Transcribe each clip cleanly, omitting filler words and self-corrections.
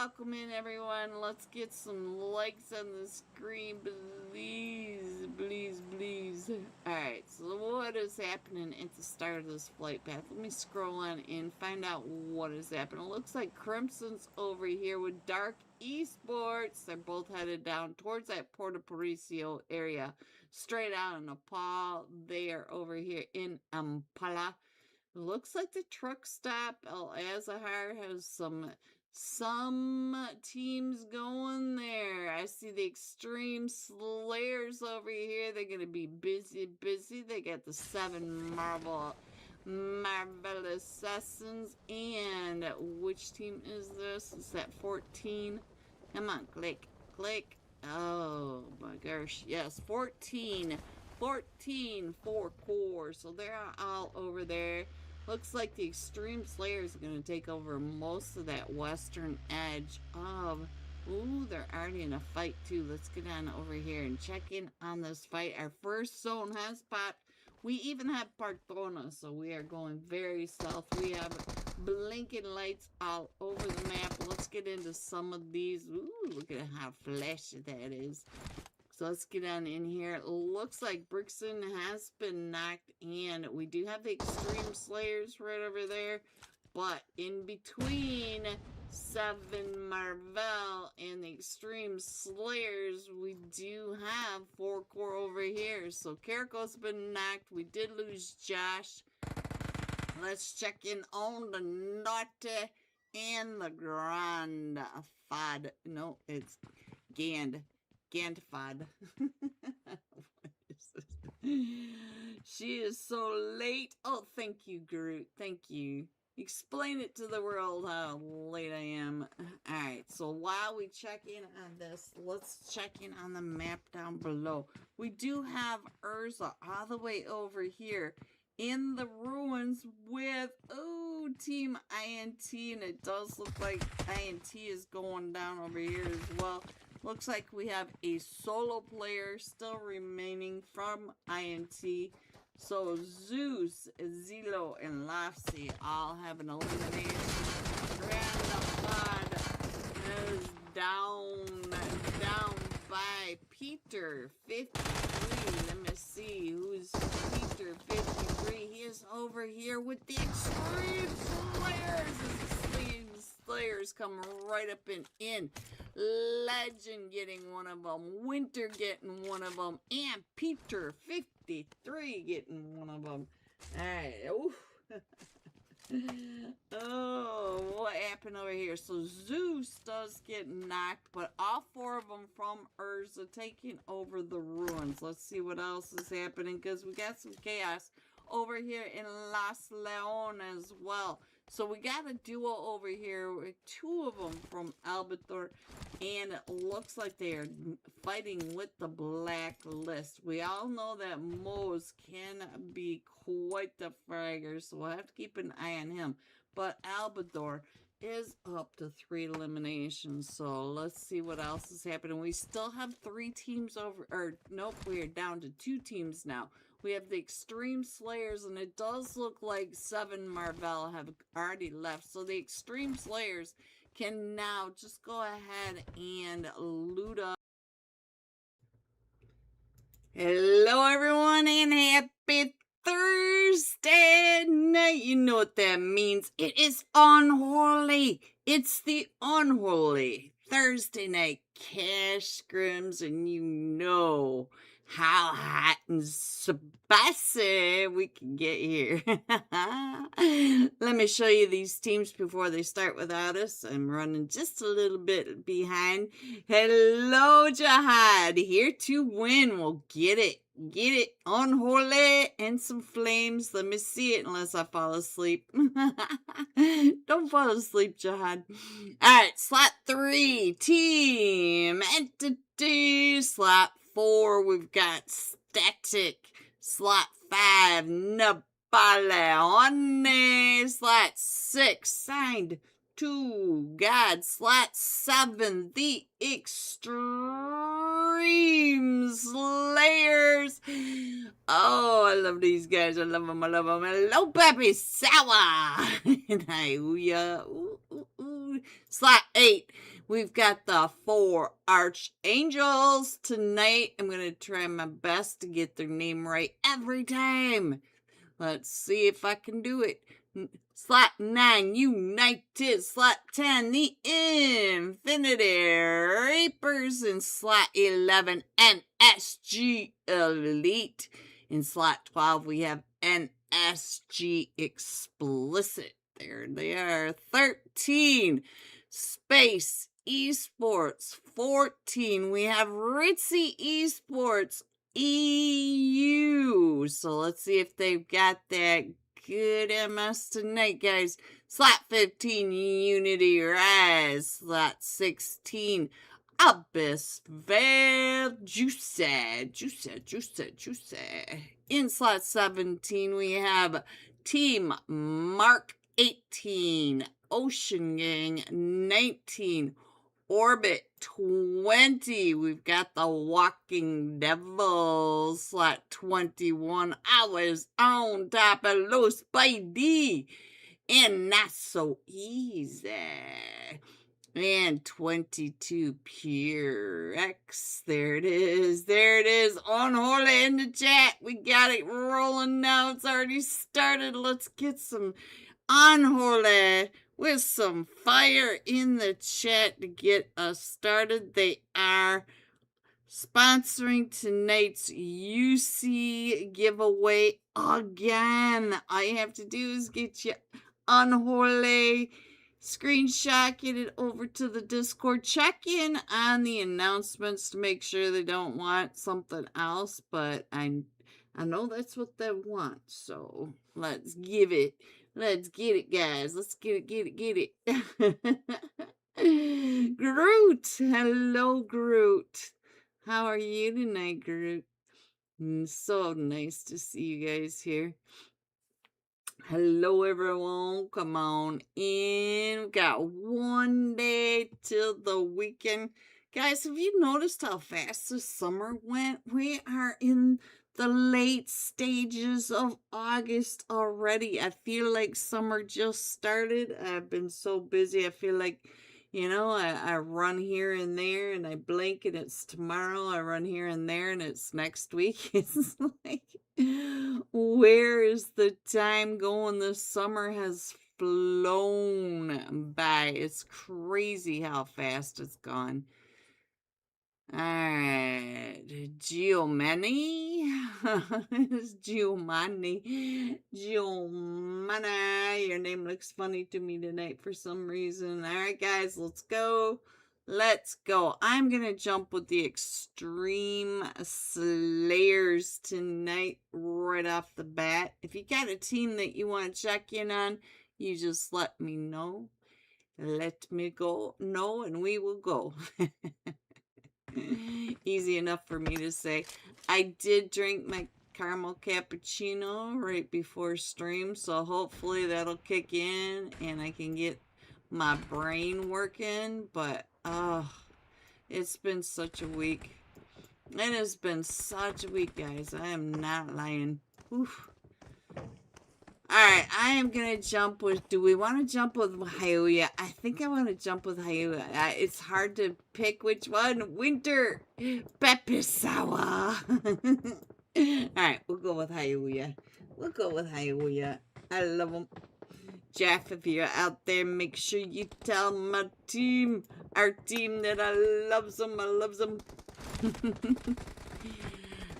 welcome in everyone. Let's get some likes on the screen, please, please, please. Alright, so what is happening at the start of this flight path? Let me scroll on and find out what is happening. It looks like Crimson's over here with Dark Esports. They're both headed down towards that Puerto Parisio area. Straight out in Nepal. They are over here in Ampala. Looks like the truck stop El Azahar has some teams going there. I see the Extreme Slayers over here. They're gonna be busy. They got the 7 Marvelous Assassins. And which team is this? Is that 14? Come on, click. Oh my gosh, yes, 14 4 core. So they're all over there. Looks like the Extreme Slayers are going to take over most of that western edge of... Ooh, they're already in a fight too. Let's get on over here and check in on this fight. Our first zone has popped. We even have Partona, so we are going very south. We have blinking lights all over the map. Let's get into some of these. Ooh, look at how flashy that is. So let's get on in here. It looks like Brixton has been knocked, and we do have the Extreme Slayers right over there. But in between 7 Marvel and the Extreme Slayers, we do have 4 core over here. So Carrico's been knocked. We did lose Josh. Let's check in on the Naughty and the Grand Fad. No, it's Gandfad. What is this? She is so late. Oh, thank you, Groot. Thank you. Explain it to the world how late I am. Alright, so while we check in on this, let's check in on the map down below. We do have Urza all the way over here in the ruins with, oh, Team INT, and it does look like INT is going down over here as well. Looks like we have a solo player still remaining from INT. So Zeus, Zilo, and Lafsy all have an elimination. Grandpa is down by Peter 53. Let me see who's Peter 53. He is over here with the Extreme Slayers. The Slayers come right up and in. Legend getting one of them, Winter getting one of them, and Peter 53 getting one of them. Alright, oh, what happened over here? So Zeus does get knocked, but all 4 of them from Urza taking over the ruins. Let's see what else is happening, because we got some chaos over here in Las Leones as well. So we got a duo over here with 2 of them from Albator, and it looks like they are fighting with the blacklist. We all know that Moze can be quite the fragger, so we'll have to keep an eye on him. But Albator is up to 3 eliminations, so let's see what else is happening. We still have 3 teams over, or nope, we are down to 2 teams now. We have the Extreme Slayers, and it does look like 7 Marvel have already left. So the Extreme Slayers can now just go ahead and loot up. Hello, everyone, and happy Thursday night. You know what that means. It is Unholy. It's the Unholy Thursday night cash scrims, and you know how hot and spicy we can get here. Let me show you these teams before they start without us. I'm running just a little bit behind. Hello, Jihad. Here to win. We'll get it. Get it. Unholy and some flames. Let me see it unless I fall asleep. Don't fall asleep, Jihad. Alright, slot 3. Team Entity. Slot 4, we've got Static. Slot 5, Napoleone. Slot 6, Signed to God. Slot 7, the Extreme Slayers. Oh, I love these guys. I love them. Hello, Peppy Sour. And I, ooh, yeah. Ooh. dude. Slot 8, we've got the 4 Archangels tonight. I'm going to try my best to get their name right every time. Let's see if I can do it. Slot 9, United. Slot 10, the Infinity Reapers. In slot 11, NSG Elite. In slot 12, we have NSG Explicit. There they are. 13, Space Esports. 14, we have Ritzy Esports EU. So let's see if they've got that good MS tonight, guys. Slot 15, Unity Rise. Slot 16, Abyss Veil Juicy. In slot 17, we have Team Mark 18, Ocean Gang 19, Orbit 20. We've got the Walking Devils. Slot 21. I was on top of Los Spidey. And not so easy. And 22, Pure X. There it is. Unholy in the chat. We got it rolling now. It's already started. Let's get some Unholy with some fire in the chat to get us started. They are sponsoring tonight's UC giveaway again. All you have to do is get your Unholy screenshot, get it over to the Discord, check in on the announcements to make sure they don't want something else, but I know that's what they want, so let's give it. Let's get it, guys. Let's get it. Groot. Hello, Groot. How are you tonight, Groot? So nice to see you guys here. Hello, everyone. Come on in. We've got one day till the weekend. Guys, have you noticed how fast the summer went? We are in the late stages of August already. I feel like summer just started. I've been so busy. I feel like, I run here and there and I blink and it's tomorrow. I run here and there and it's next week. It's like, where is the time going? The summer has flown by. It's crazy how fast it's gone. Alright, Giovanni. It's Giovanni. Your name looks funny to me tonight for some reason. Alright, guys, let's go. I'm gonna jump with the Extreme Slayers tonight right off the bat. If you got a team that you want to check in on, you just let me know. Let me know, and we will go. Easy enough for me to say. I did drink my caramel cappuccino right before stream, so hopefully that'll kick in and I can get my brain working. But it's been such a week. It has been such a week, guys. I am not lying. Oof. Alright, I am going to jump with... Do we want to jump with Hyuya? I think I want to jump with Hyuya. It's hard to pick which one. Winter Pepisawa. Alright, we'll go with Hyuya. I love him. Jeff, if you're out there, make sure you tell my team, our team, that I loves them.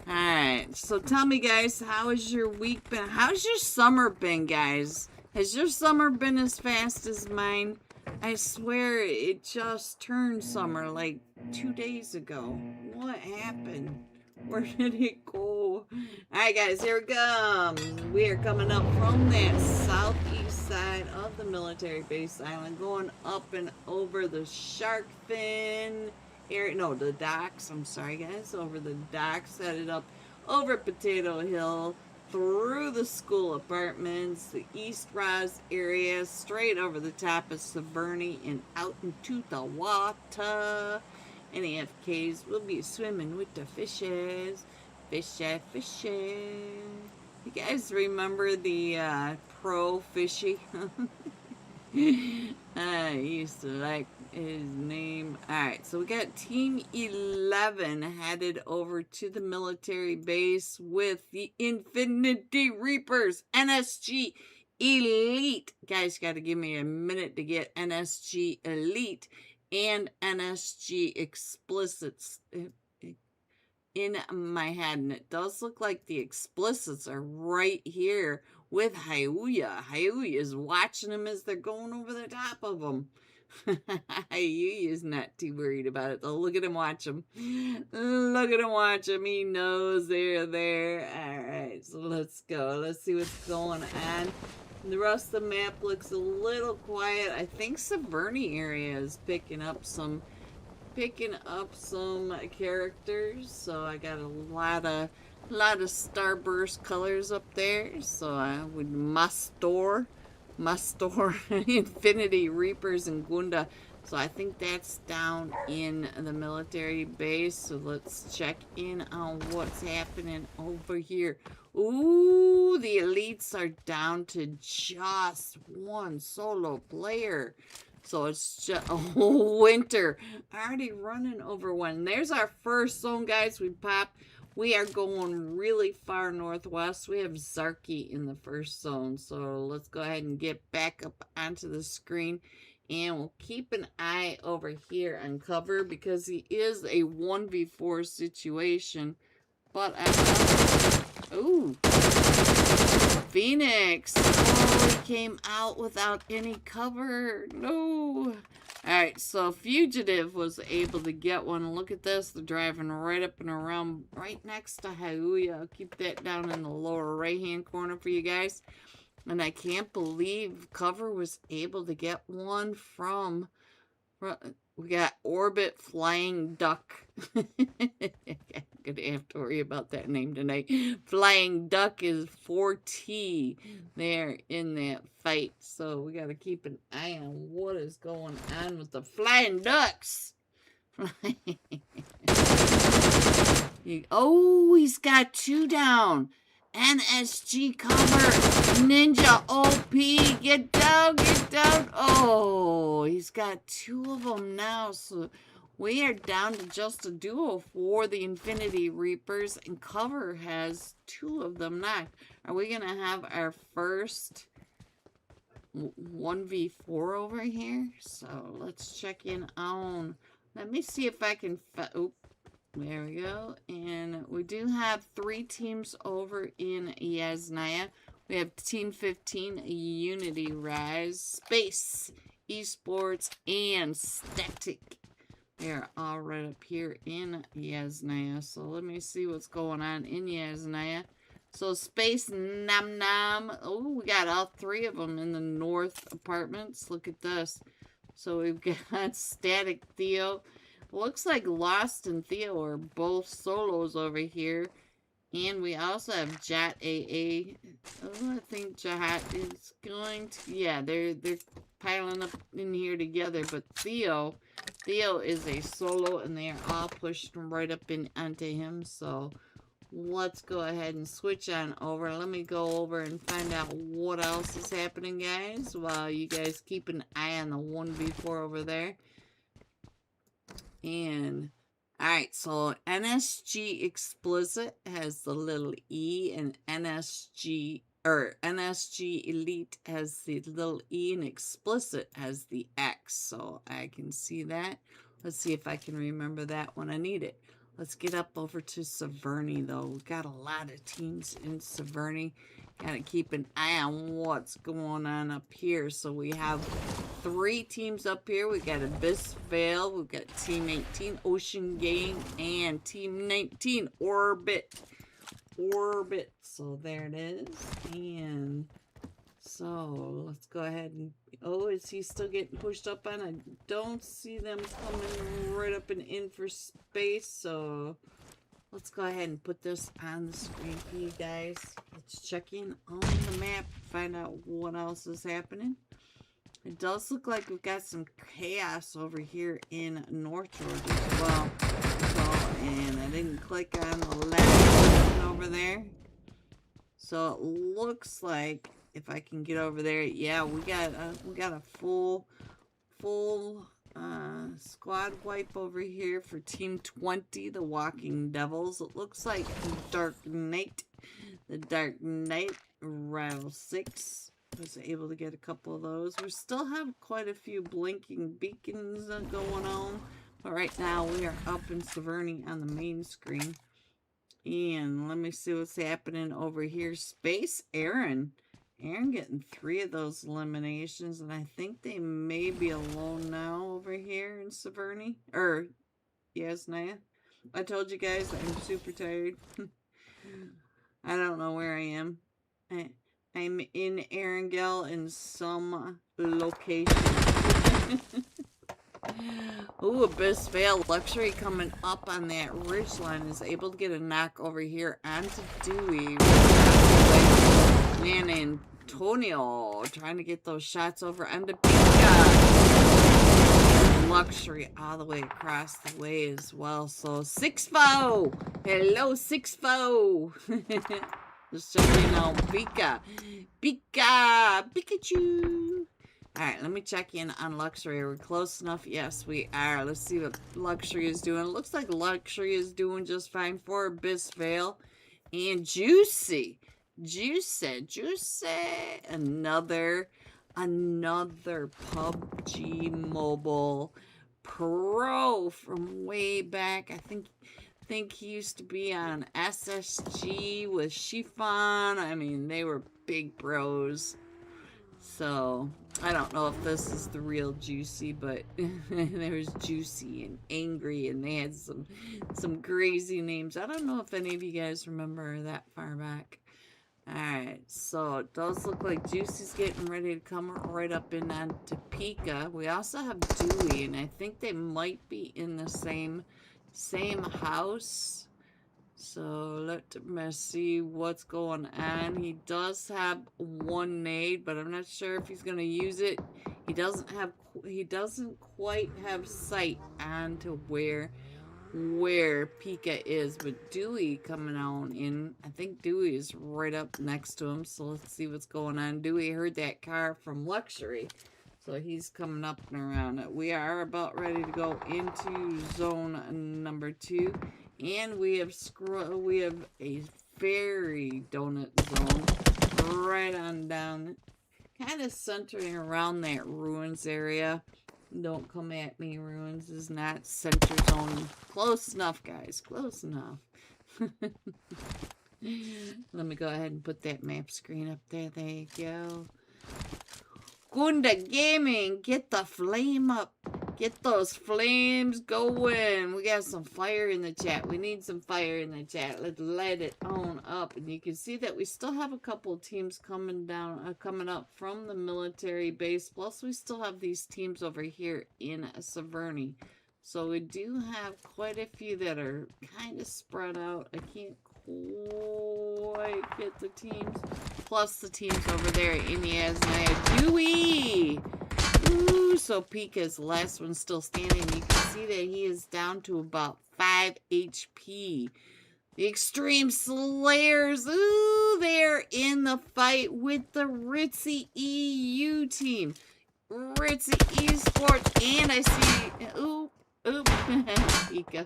Alright, so tell me, guys, how has your week been? How's your summer been, guys? Has your summer been as fast as mine? I swear it just turned summer like 2 days ago. What happened? Where did it go? Alright, guys, here it comes. We are coming up from that southeast side of the military base island, going up and over the shark fin area. No, the docks. I'm sorry, guys. Over the docks, headed up over Potato Hill, through the school apartments, the East Roz area, straight over the top of Severny and out into the water. Any FKs will be swimming with the fishes. Fishes. You guys remember the pro fishy? I used to like his name. Alright, so we got Team 11 headed over to the military base with the Infinity Reapers, NSG Elite. Guys, got to give me a minute to get NSG Elite and NSG Explicits in my head. And it does look like the explicits are right here with Hyuya. Hyuya is watching them as they're going over the top of them. Hyuya is not too worried about it though. Look at him watch them. Look at him watch them. He knows they're there. Alright, so let's go. Let's see what's going on. The rest of the map looks a little quiet. I think Severny area is picking up some characters, so I got a lot of starburst colors up there, so I would must store Infinity Reapers and Gunda. So I think that's down in the military base, so let's check in on what's happening over here. Ooh, the elites are down to just one solo player. So it's just winter already running over one. There's our first zone, guys. We are going really far northwest. We have Zarky in the first zone. So let's go ahead and get back up onto the screen. And we'll keep an eye over here on cover because he is a 1v4 situation. But ooh, Phoenix. Oh, he came out without any cover. No. Alright, so Fugitive was able to get one. Look at this. They're driving right up and around right next to Hyuya. I'll keep that down in the lower right-hand corner for you guys. And I can't believe Cover was able to get one from... We got Orbit Flying Duck. I'm going to have to worry about that name tonight. Flying Duck is 4T there in that fight. So we got to keep an eye on what is going on with the Flying Ducks. Oh, he's got two down. NSG cover. Ninja OP. Get down, get down. Oh, he's got two of them now. So we are down to just a duo for the Infinity Reapers. And cover has two of them knocked. Are we going to have our first 1v4 over here? So let's check in on... Let me see if I can... Oop. There we go. And we do have 3 teams over in Yasnaya. We have Team 15, Unity Rise, Space, Esports, and Static. They're all right up here in Yasnaya. So let me see what's going on in Yasnaya. So Space Nam Nam. Oh, we got all 3 of them in the north apartments. Look at this. So we've got Static Theo. Looks like Lost and Theo are both solos over here. And we also have Jat AA. Oh, I think Jat is going to... Yeah, they're piling up in here together. But Theo is a solo, and they are all pushed right up onto him. So let's go ahead and switch on over. Let me go over and find out what else is happening, guys. While you guys keep an eye on the 1v4 over there. And alright, so NSG Explicit has the little E, and NSG Elite has the little E, and Explicit has the X. So I can see that. Let's see if I can remember that when I need it. Let's get up over to Severny, though. We've got a lot of teams in Severny. Gotta keep an eye on what's going on up here. So we have 3 teams up here. We got Abyss Vale. We've got Team 18, Ocean Game, and Team 19, Orbit. So there it is. And so let's go ahead and... Oh, is he still getting pushed up on? I don't see them coming right up and in for space. So let's go ahead and put this on the screen for you guys. Let's check in on the map, find out what else is happening. It does look like we've got some chaos over here in North Georgia as well. So, and I didn't click on the last one over there. So it looks like if I can get over there. Yeah, we got a full squad wipe over here for Team 20, the Walking Devils. It looks like Dark Knight, the Dark Knight Rival 6 was able to get a couple of those. We still have quite a few blinking beacons going on, but right now we are up in Severny on the main screen. And let me see what's happening over here. Space Aaron getting 3 of those eliminations, and I think they may be alone now over here in Severny. Yes, Naya. I told you guys I'm super tired. I don't know where I am. I'm in Erangel in some location. Ooh, Abyss Vale Luxury coming up on that ridgeline is able to get a knock over here onto Dewey. Man, Antonio trying to get those shots over onto Pika. Luxury all the way across the way as well. So 6-4. Hello, 6-4. Just so you know, Pikachu. Alright, let me check in on Luxury. Are we close enough? Yes, we are. Let's see what Luxury is doing. It looks like Luxury is doing just fine for Abyss Vale. And Juicy. Another PUBG Mobile pro from way back. I think he used to be on SSG with Chiffon. I mean, they were big bros. So, I don't know if this is the real Juicy, but there was Juicy and Angry, and they had some crazy names. I don't know if any of you guys remember that far back. Alright, so it does look like Juicy's getting ready to come right up in onto Pika. We also have Dewey, and I think they might be in the same house. So let me see what's going on. He does have 1 nade, but I'm not sure if he's gonna use it. He doesn't quite have sight onto where Pika is, but Dewey coming on in. I think Dewey is right up next to him, so let's see what's going on. Dewey heard that car from Luxury, so he's coming up and around. We are about ready to go into zone number 2, and we have a very donut zone right on down, kind of centering around that ruins area. Don't come at me, ruins is not center zone. Close enough, guys, close enough. Let me go ahead and put that map screen up there. There you go. Gunda Gaming, get the flame up. Get those flames going. We got some fire in the chat. We need some fire in the chat. Let's light it on up. And you can see that we still have a couple of teams coming up from the military base. Plus, we still have these teams over here in Severny. So we do have quite a few that are kind of spread out. I can't quite get the teams. Plus the teams over there in Yasnaya. Dewey! Ooh, so Pika's last one still standing. You can see that he is down to about 5 HP. The Extreme Slayers, ooh, they're in the fight with the Ritzy EU team. Ritzy Esports, and I see, Pika.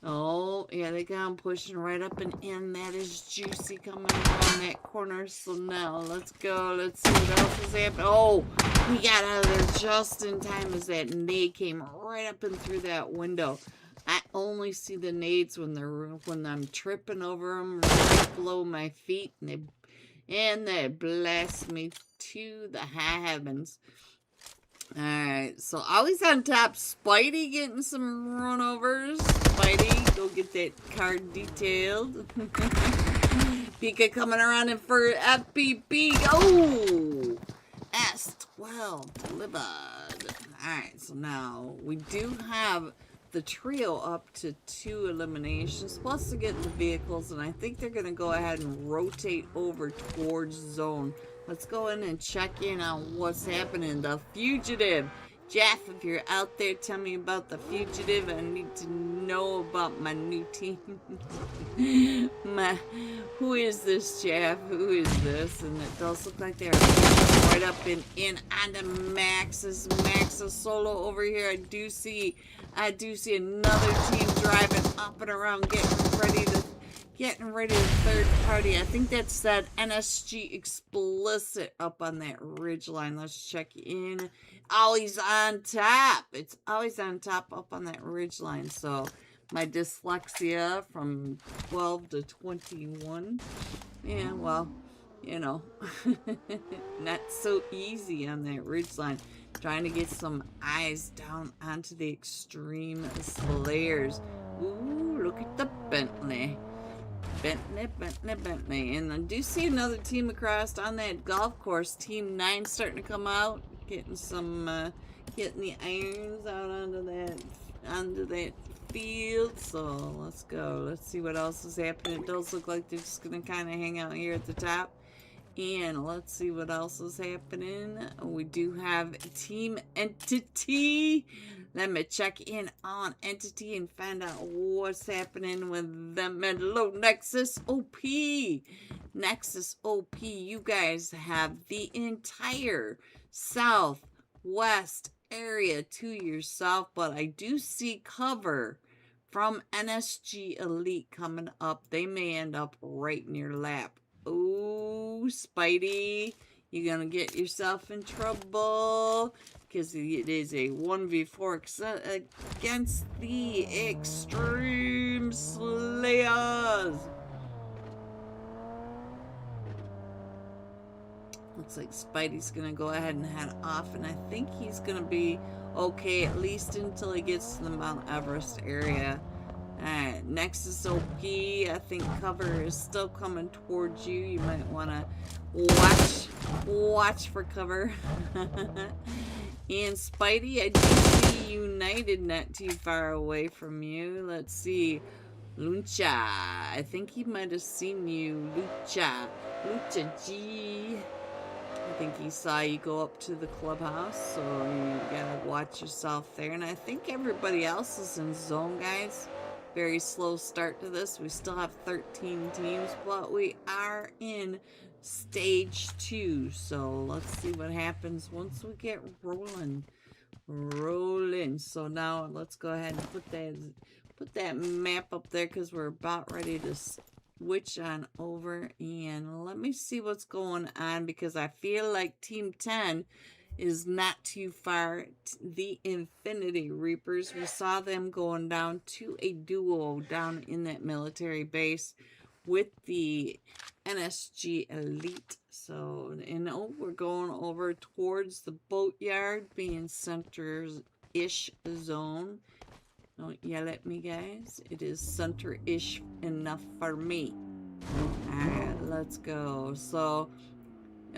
Oh, yeah, they got him pushing right up and in. That is Juicy coming around that corner. So now, let's go. Let's see what else is happening. Oh, we got out of there just in time as that nade came right up and through that window. I only see the nades when I'm tripping over them right below my feet, and they blast me to the high heavens. Alright, so always on top, Spidey getting some runovers. Spidey, go get that card detailed. Pika coming around in for FPP. Oh! S12 delivered. Alright, so now we do have the trio up to 2 eliminations, plus to get the vehicles, and I think they're going to go ahead and rotate over towards zone. Let's go in and check in on what's happening. The Fugitive Jeff, if you're out there, tell me about the fugitive. I need to know about my new team. Who is this, Jeff? Who is this? And it does look like they're right up and in onto Max's solo over here. I do see another team driving up and around, getting ready to third party. I think that's that NSG explicit up on that ridge line. Let's check in. Always on top. It's always on top up on that ridge line. So my dyslexia from 12 to 21. Yeah, well, you know, not so easy on that ridge line. Trying to get some eyes down onto the extreme slayers. Ooh, look at the Bentley. Bentley. And I do see another team across on that golf course. Team 9 starting to come out. Getting some, getting the irons out onto that field. So let's go. Let's see what else is happening. It does look like they're just going to kind of hang out here at the top. And let's see what else is happening. We do have Team Entity. Let me check in on Entity and find out what's happening with them. And hello, Nexus OP. Nexus OP, you guys have the entire southwest area to yourself. But I do see cover from NSG Elite coming up. They may end up right near lap. Oh, Spidey, you're gonna get yourself in trouble because it is a 1v4 against the Extreme Slayers. Looks like Spidey's gonna go ahead and head off, and I think he's gonna be okay at least until he gets to the Mount Everest area. Alright, Nexus OP, I think cover is still coming towards you. You might want to watch for cover. And Spidey, I do see United not too far away from you. Let's see. Lucha, I think he might have seen you. Lucha G. I think he saw you go up to the clubhouse, so you gotta watch yourself there. And I think everybody else is in zone, guys. Very slow start to this. We still have 13 teams, but we are in stage 2. So let's see what happens once we get rolling. So now let's go ahead and put that map up there because we're about ready to switch on over. And let me see what's going on because I feel like Team 10 is not too far. The Infinity Reapers, we saw them going down to a duo down in that military base with the NSG Elite. So, and we're going over towards the boatyard, being center-ish zone. Don't yell at me, guys. It is center-ish enough for me. Alright, let's go. So,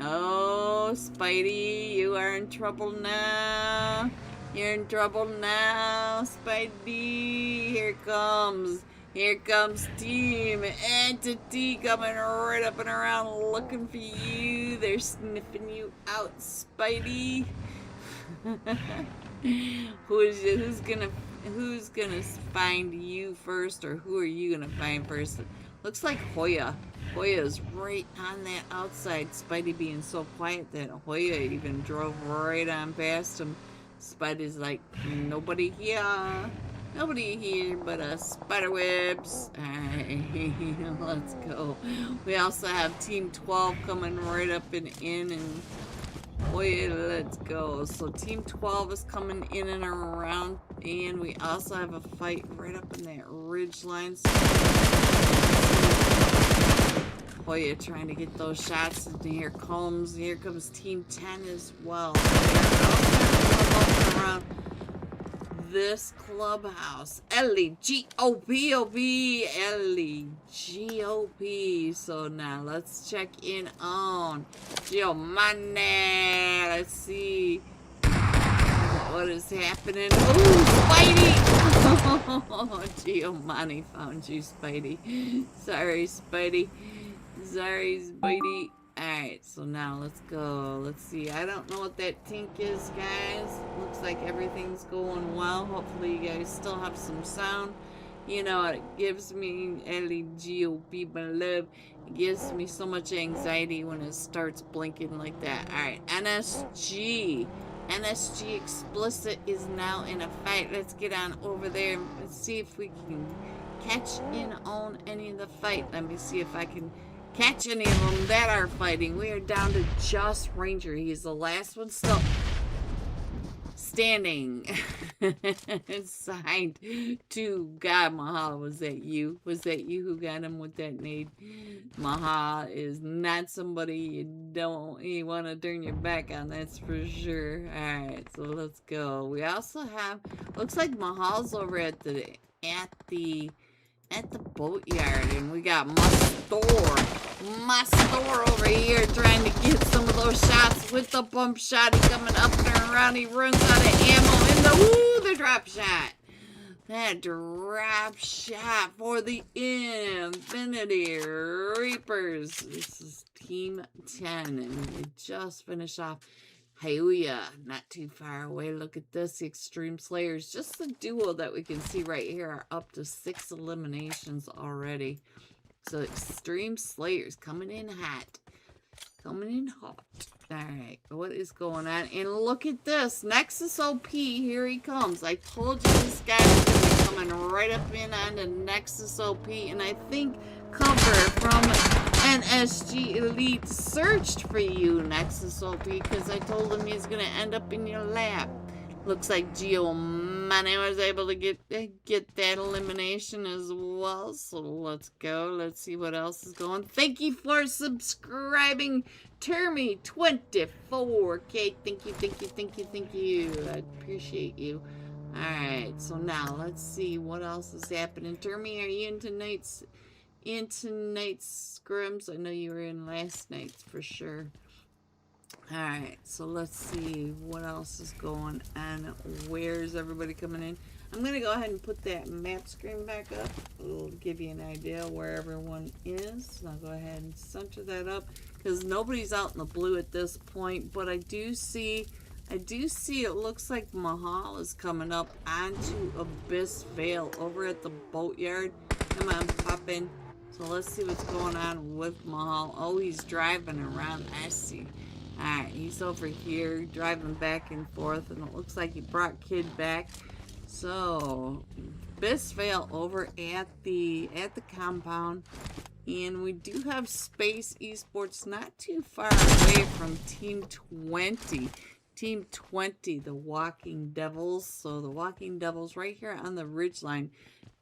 oh, Spidey, you are in trouble now. You're in trouble now, Spidey. Here comes Team Entity coming right up and around looking for you. They're sniffing you out, Spidey. Who's gonna find you first, or who are you gonna find first? Looks like Hoya. Hoya's right on that outside. Spidey being so quiet that Hoya even drove right on past him. Spidey's like, nobody here but spider webs. Alright, let's go. We also have Team 12 coming right up and in, and Hoya, let's go. So Team 12 is coming in and around, and we also have a fight right up in that ridge line. Hoya trying to get those shots, and here comes Team 10 as well. Around this clubhouse. L-E-G-O-P-O-P. L-E-G-O-P. So now let's check in on Giovanni. Let's see what is happening. Oh, Spidey! Oh, Giovanni found you, Spidey. Sorry, Spidey. Sorry, Spidey. Alright, so now let's go. Let's see. I don't know what that tink is, guys. Looks like everything's going well. Hopefully you guys still have some sound. You know, it gives me LEGOP, my love. It gives me so much anxiety when it starts blinking like that. Alright, NSG. NSG Explicit is now in a fight. Let's get on over there and see if we can catch in on any of the fight. Let me see if I can catch any of them that are fighting. We are down to just Ranger. He's the last one still standing. Signed to God. Maha, was that you? Was that you who got him with that nade? Maha is not somebody you want to turn your back on, that's for sure. Alright, so let's go. We also have, looks like Mahal's over at the boatyard, and we got Mustor over here trying to get some of those shots with the bump shot. He's coming up and around. He runs out of ammo in the drop shot. That drop shot for the Infinity Reapers. This is Team 10, and we just finished off. Hallelujah, not too far away. Look at this, the Extreme Slayers. Just the duo that we can see right here are up to 6 eliminations already. So Extreme Slayers coming in hot. Coming in hot. Alright, what is going on? And look at this. Nexus OP, here he comes. I told you this guy was going to be coming right up in on the Nexus OP. And I think cover from NSG Elite searched for you, Nexus OP, because I told him he's going to end up in your lap. Looks like Geo Money was able to get that elimination as well. So let's go. Let's see what else is going. Thank you for subscribing, Termy24K. Thank you. I appreciate you. Alright, so now let's see what else is happening. Termy, are you in tonight's scrims? I know you were in last night's for sure. Alright, so let's see what else is going on. Where's everybody coming in? I'm going to go ahead and put that map screen back up. It'll give you an idea where everyone is. I'll go ahead and center that up because nobody's out in the blue at this point. But I do see it looks like Mahal is coming up onto Abyss Vale over at the boatyard. Come on, pop in. So let's see what's going on with Mahal. Oh, he's driving around. I see. Alright, he's over here driving back and forth, and it looks like he brought Kid back. So, Bisvale over at the compound, and we do have Space Esports not too far away from Team 20. Team 20, the Walking Devils. So the Walking Devils right here on the ridgeline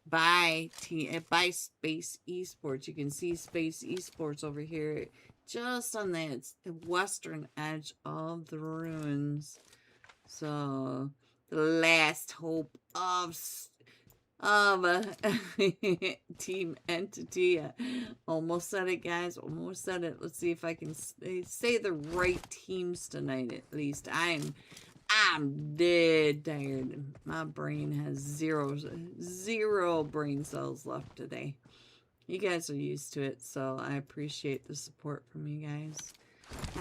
by Space Esports. You can see Space Esports over here just on the western edge of the ruins. So the last hope of Team Entity. Almost said it, guys. Almost said it. Let's see if I can say the right teams tonight. At least I'm dead tired. My brain has zero brain cells left today. You guys are used to it, so I appreciate the support from you guys.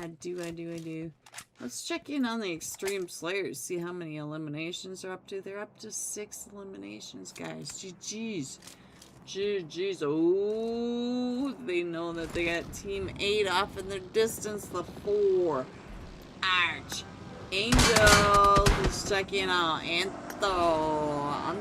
I do. Let's check in on the Extreme Slayers, see how many eliminations they're up to. They're up to 6 eliminations, guys. GG's. Oh, they know that they got Team 8 off in their distance. The 4. Archangel. Let's check in on Antho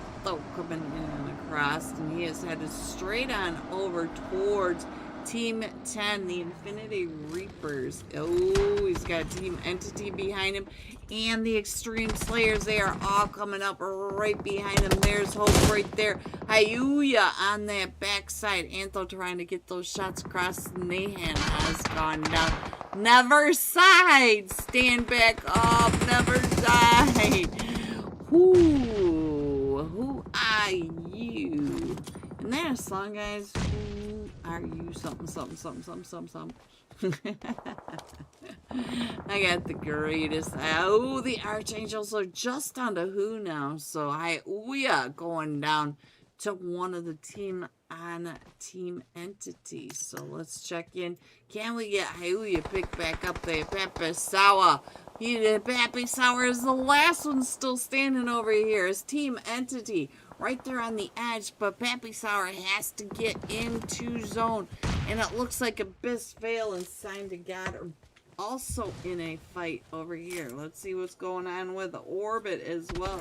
coming in across, and he is headed straight on over towards Team 10, the Infinity Reapers. Oh, he's got Team Entity behind him, and the Extreme Slayers. They are all coming up right behind him. There's Hope right there. Hallelujah on that backside. Antho trying to get those shots across. Nahan has gone down. Never side. Stand back up. Never side. Who are you? Isn't that a song, guys? Who are you? Something. I got the greatest. Oh, the Archangels are just on to who now? So we are going down to one of the Team on Team Entity. So let's check in. Can we get Hyuya pick back up there? Pepe Sour. Pepe Sour is the last one still standing over here. It's Team Entity right there on the edge, but Pepe Sour has to get into zone. And it looks like Abyss Veil and Sign to God are also in a fight over here. Let's see what's going on with the Orbit as well.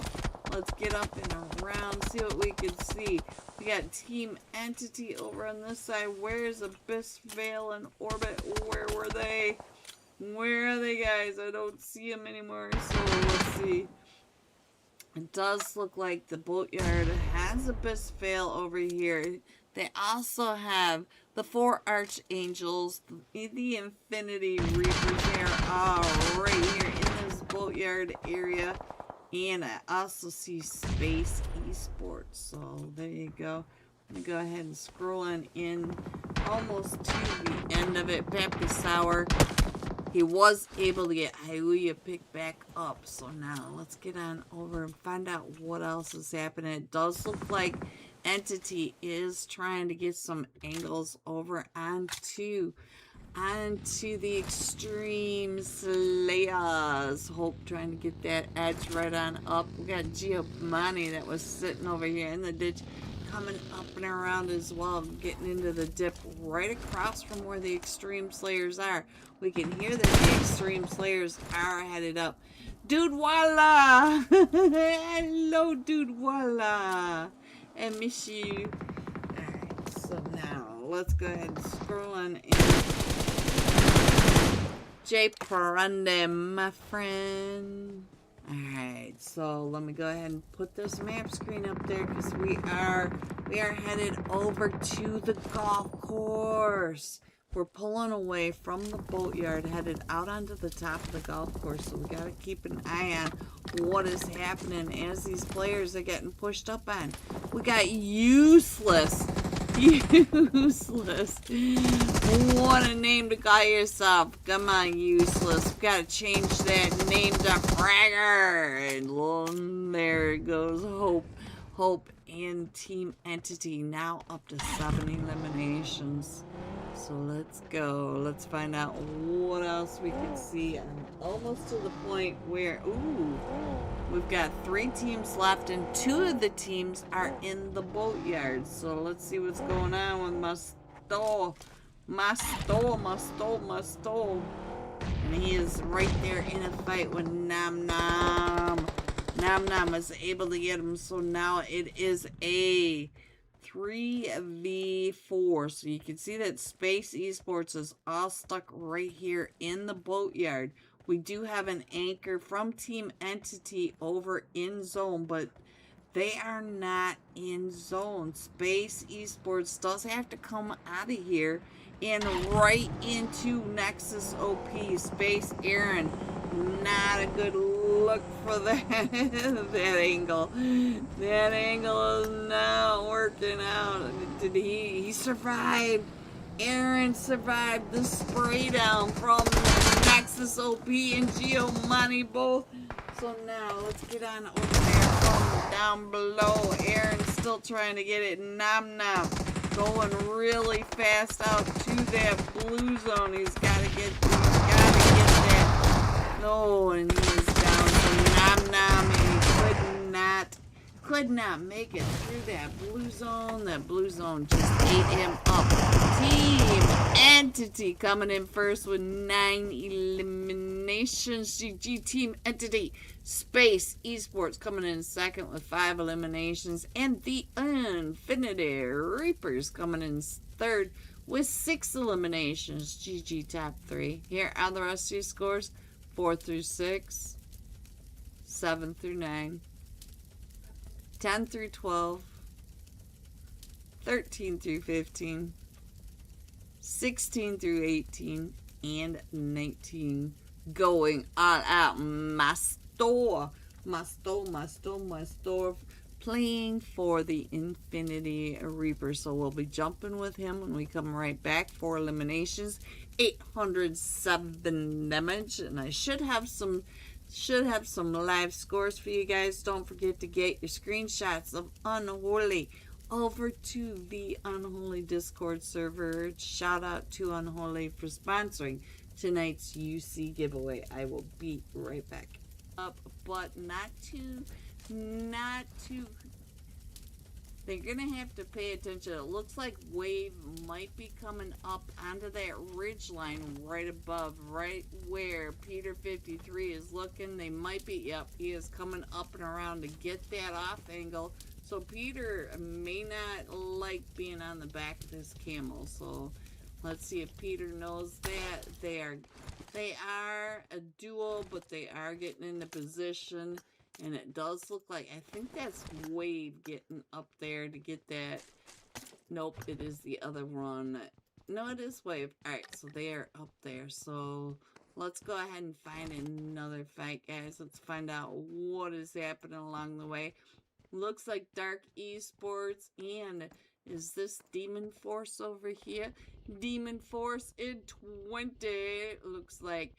Let's get up and around, see what we can see. We got Team Entity over on this side. Where's Abyss Veil and Orbit? Where were they? Where are they, guys? I don't see them anymore. So let's see. It does look like the Boatyard has Abyss Veil over here. They also have the 4 Archangels, the Infinity Reapers here, right here in this Boatyard area. And I also see Space Esports. So there you go. I'm going to go ahead and scroll on in almost to the end of it. Pepe Sour, he was able to get Hyuya picked back up. So now let's get on over and find out what else is happening. It does look like Entity is trying to get some angles over onto the Extreme Slayers. Hope trying to get that edge right on up. We got Giovanni that was sitting over here in the ditch coming up and around as well, getting into the dip right across from where the Extreme Slayers are. We can hear that the Extreme Slayers are headed up. Dude Walla! Hello, Dude Walla! I miss you. Alright, so now let's go ahead and scroll on in. J. Parande, my friend. Alright, so let me go ahead and put this map screen up there because we are headed over to the golf course. We're pulling away from the Boatyard, headed out onto the top of the golf course, so we gotta keep an eye on what is happening as these players are getting pushed up on. We got Useless. Useless. What a name to call yourself. Come on, Useless. We gotta change that name to Fragger. And there it goes. Hope and Team Entity now up to 7 eliminations. So let's go. Let's find out what else we can see. I'm almost to the point where, ooh, we've got 3 teams left and 2 of the teams are in the Boatyard. So let's see what's going on with Masto. And he is right there in a fight with Nam Nam. Nam Nam is able to get him. So now it is a 3v4. So you can see that Space Esports is all stuck right here in the Boatyard. We do have an anchor from Team Entity over in zone, but they are not in zone. Space Esports does have to come out of here and right into Nexus OP. Space Aaron, not a good look for that, that angle. That angle is not working out. Did he survived? Aaron survived the spray down from Nexus OP and Giovanni both. So now let's get on over there from down below. Aaron's still trying to get it. Nom Nom going really fast out to that blue zone. He's got to get that. No, and he is down to Nom Nom, and he could not make it through that blue zone. That blue zone just ate him up. Team Entity coming in first with 9 eliminations. GG Team Entity. Space Esports coming in second with 5 eliminations. And the Infinity Reapers coming in third with 6 eliminations. GG top 3. Here are the rest of your scores. 4 through 6. 7 through 9. 10 through 12. 13 through 15. 16 through 18. And 19. Going all out. My store. Playing for the Infinity Reaper. So we'll be jumping with him when we come right back. 4 eliminations. 807 damage. And I should have some live scores for you guys. Don't forget to get your screenshots of Unholy over to the Unholy Discord server. Shout out to Unholy for sponsoring tonight's UC giveaway. I will be right back. But not too they're gonna have to pay attention. It looks like Wave might be coming up onto that ridge line right above, right where Peter 53 is looking. They might be, yep, he is coming up and around to get that off angle. So Peter may not like being on the back of this camel. So let's see if Peter knows that. They are a duo, but they are getting into position. And it does look like, I think that's Wave getting up there to get that. Nope, it is the other one. No, it is Wave. Alright, so they are up there. So let's go ahead and find another fight, guys. Let's find out what is happening along the way. Looks like Dark Esports, and is this Demon Force over here? Demon Force in 20. Looks like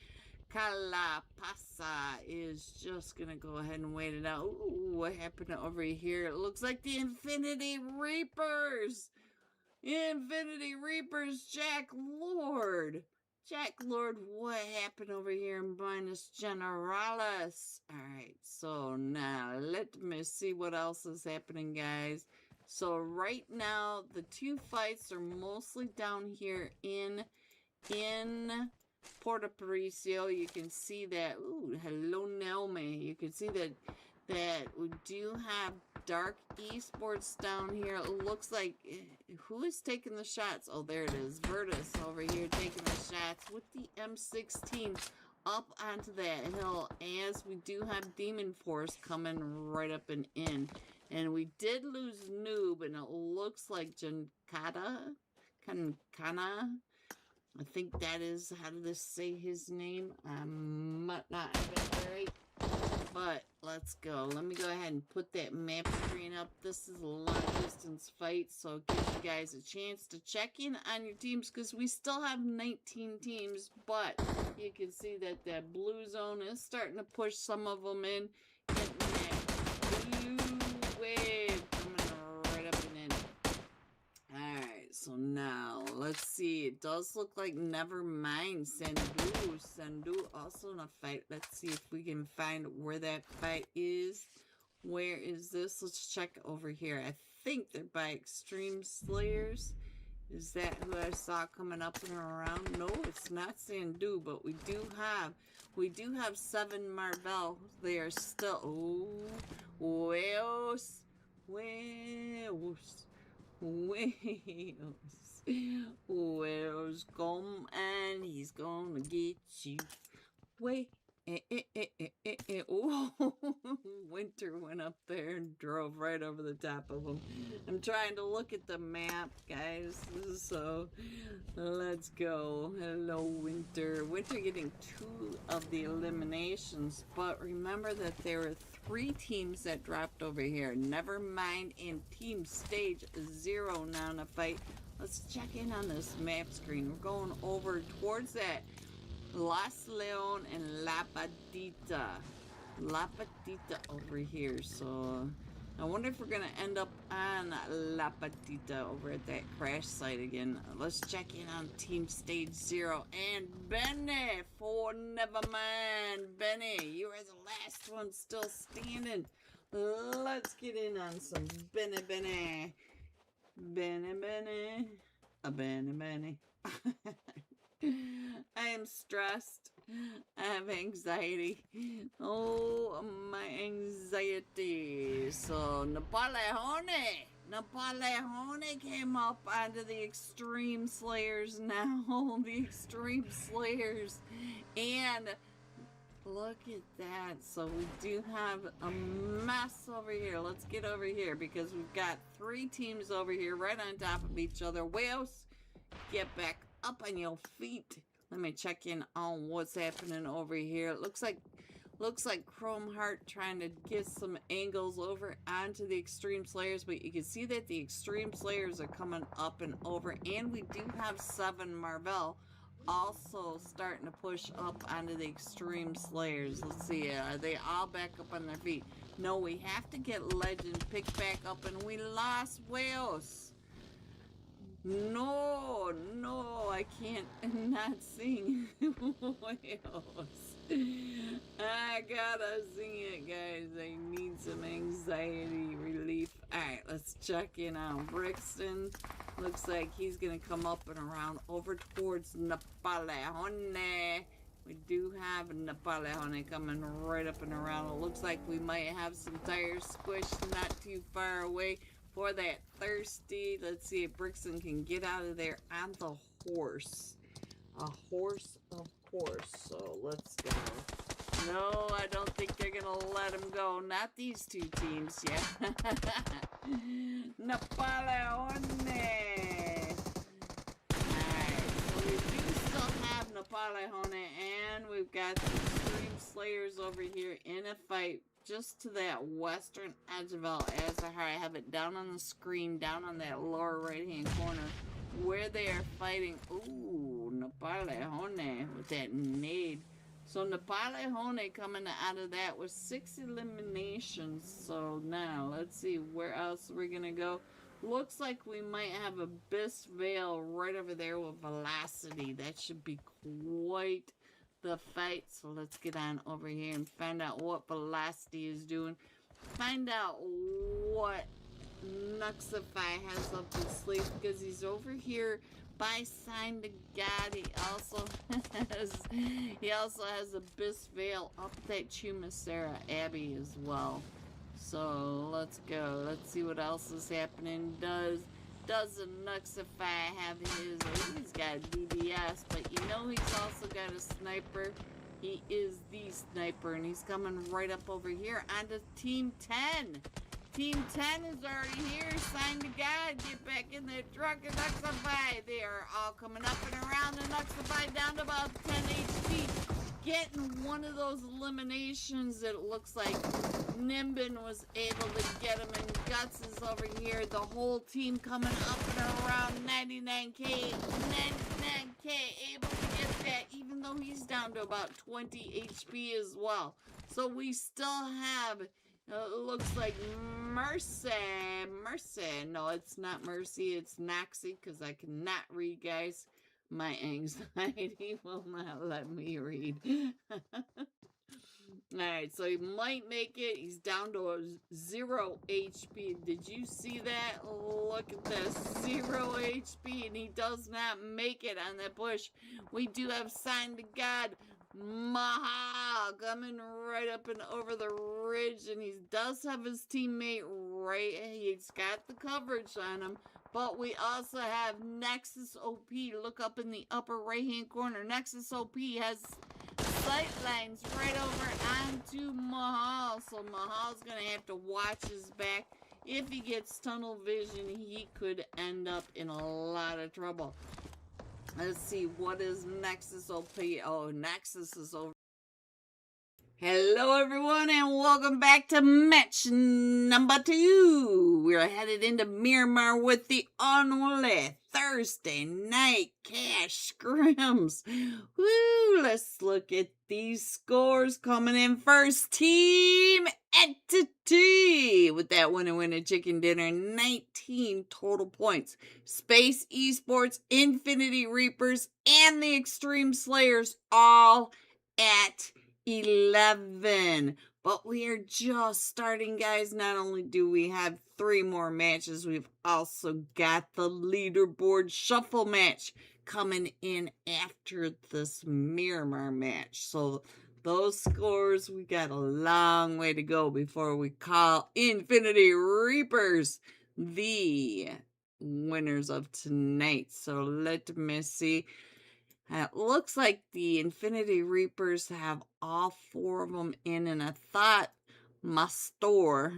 Calapasa is just gonna go ahead and wait it out. Ooh, what happened over here? It looks like the Infinity Reapers. Infinity Reapers, Jack Lord. Jack Lord, what happened over here in Minus Generalis? Alright, so now let me see what else is happening, guys. So right now, the two fights are mostly down here in Porto Parisio. You can see that. Ooh, hello Naomi. You can see that we do have Dark Esports down here. It looks like, who is taking the shots? Oh, there it is. Virtus over here taking the shots with the M16 up onto that hill, as we do have Demon Force coming right up and in. And we did lose Noob, and it looks like Kankana. I think that is how to say his name. I might not have it right. But let's go. Let me go ahead and put that map screen up. This is a long distance fight, so it gives you guys a chance to check in on your teams, because we still have 19 teams, but you can see that that blue zone is starting to push some of them in. Getting that blue wave coming right up and in. Alright, so now let's see. It does look like Nevermind Sandu also in a fight. Let's see if we can find where that fight is. Where is this? Let's check over here. I think they're by Extreme Slayers. Is that who I saw coming up and around? No, it's not Sandu, but we do have 7 Marvel. They are still, oh, Wales. Where's come and he's gonna get you. Wait. Oh, Winter went up there and drove right over the top of him. I'm trying to look at the map, guys. So let's go. Hello, Winter. Winter getting 2 of the eliminations, but remember that there are 3 teams that dropped over here. Nevermind and Team Stage 0 now in a fight. Let's check in on this map screen. We're going over towards that Las Leon and La Patita. La Patita over here. So I wonder if we're going to end up on La Patita over at that crash site again. Let's check in on Team Stage 0. And Benny, for Nevermind. Benny, you are the last one still standing. Let's get in on some Benny. Benny. I am stressed. I have anxiety. Oh, my anxiety. So, Napoleone came up onto the Extreme Slayers now. The Extreme Slayers. And look at that. So, we do have a mess over here. Let's get over here, because we've got 3 teams over here right on top of each other. Wales, get back up on your feet. Let me check in on what's happening over here. It looks like Chrome Heart trying to get some angles over onto the Extreme Slayers, but you can see that the Extreme Slayers are coming up and over, and we do have 7 Marvel also starting to push up onto the Extreme Slayers. Let's see, are they all back up on their feet? No, we have to get Legend picked back up, and we lost Wales. No, no, I can't not sing Wales. I gotta sing it, guys. I need some anxiety relief. Alright, let's check in on Brixton. Looks like he's gonna come up and around over towards Napoleone. We do have Napoleone coming right up and around. It looks like we might have some tires squished not too far away for that Thirsty. Let's see if Brixton can get out of there on the horse. A horse, of course. So let's go. No, I don't think they're gonna let him go. Not these two teams, yeah. Napoleone. Alright, so we do still have Napoleone, and we've got the Extreme Slayers over here in a fight just to that western edge of El Azhar. I have it down on the screen, down on that lower right-hand corner, where they are fighting. Ooh, Napoleone with that nade. So Napoleone coming out of that with 6 eliminations. So now let's see where else we're gonna go. Looks like we might have Abyss Veil right over there with Velocity. That should be quite the fight. So let's get on over here and find out what Velocity is doing. Find out what Nuxify has up his sleeve, because he's over here by Sign to God. He also has Abyss Veil up that Chumacera Abbey as well. So let's go. Let's see what else is happening. Does the Nuxify have his? Oh, he's got DBS, but you know he's also got a sniper. He is the sniper, and he's coming right up over here onto Team 10. Team 10 is already here. Sign to God. Get back in the truck and Nuxify. They are all coming up and around. The Nuxify down to about 10 HP. Getting one of those eliminations. It looks like Nimbin was able to get him, and Guts is over here. The whole team coming up and around 99k. 99k able to get that, even though he's down to about 20 HP as well. So we still have... it looks like Mercy. No, it's not Mercy. It's Noxy, because I cannot read, guys. My anxiety will not let me read. Alright, so he might make it. He's down to a 0 HP. Did you see that? Look at this. 0 HP, and he does not make it on that push. We do have Sign to God. Maha coming right up and over the ridge, and he does have his teammate right. He's got the coverage on him, but we also have Nexus OP. Look up in the upper right hand corner. Nexus OP has sight lines right over onto Mahal, so Mahal's gonna have to watch his back. If he gets tunnel vision, he could end up in a lot of trouble. Let's see, what is Nexus OP? Oh, Nexus is over. Hello, everyone, and welcome back to match number 2. We're headed into Miramar with the Unholy Thursday night cash scrims. Woo! Let's look at these scores coming in first. Team Entity with that winner chicken dinner, 19 total points. Space Esports, Infinity Reapers, and the Extreme Slayers all at 11. But we are just starting, guys. Not only do we have 3 more matches, we've also got the leaderboard shuffle match coming in after this Miramar match. So those scores, we got a long way to go before we call Infinity Reapers the winners of tonight. So let me see. It looks like the Infinity Reapers have all 4 of them in, and I thought Mastor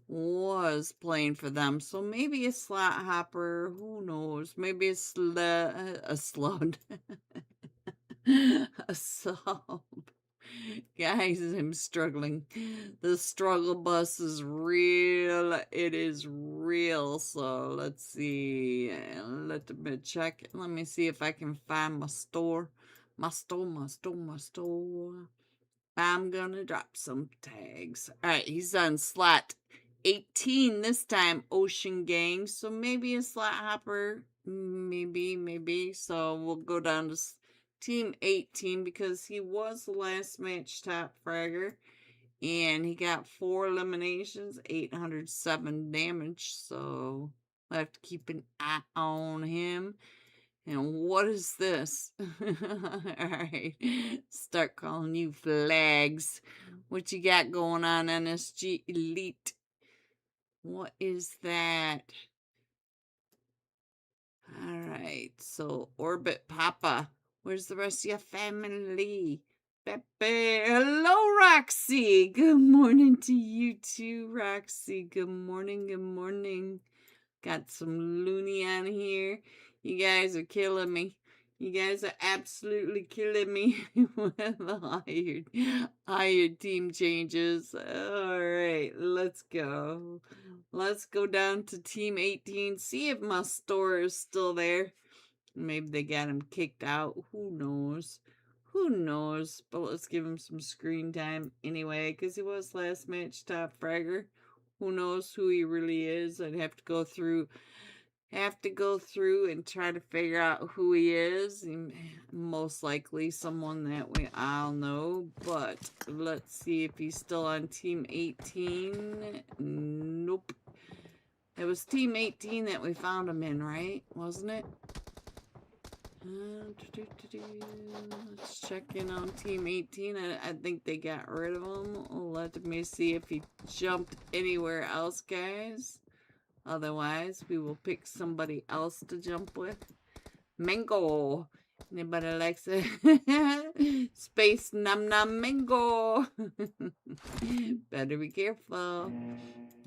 was playing for them. So maybe a slot hopper, who knows? Maybe a slud, a sub. Guys, I'm struggling. The struggle bus is real. It is real. So let's see. Let me check. Let me see if I can find my store. My store. I'm gonna drop some tags. Alright, he's on slot 18 this time, Ocean Gang. So maybe a slot hopper. Maybe. So we'll go down to Team 18 because he was the last match top fragger. And he got 4 eliminations, 807 damage. So we'll have to keep an eye on him. And what is this? Alright, start calling you flags. What you got going on, NSG Elite? What is that? Alright, so Orbit Papa. Where's the rest of your family? Pepe. Hello, Roxy. Good morning to you too, Roxy. Good morning. Got some loony on here. You guys are killing me. You guys are absolutely killing me with all your team changes. Alright, let's go. Let's go down to Team 18. See if my store is still there. Maybe they got him kicked out. Who knows? But let's give him some screen time anyway, because he was last match top fragger. Who knows who he really is? I'd have to go through and try to figure out who he is. Most likely someone that we all know, but let's see if he's still on Team 18. Nope. It was Team 18 that we found him in, right? Wasn't it? Let's check in on Team 18. I think they got rid of him. Let me see if he jumped anywhere else, guys. Otherwise, we will pick somebody else to jump with. Mango. Anybody likes it? Space Num Num Mango. Better be careful.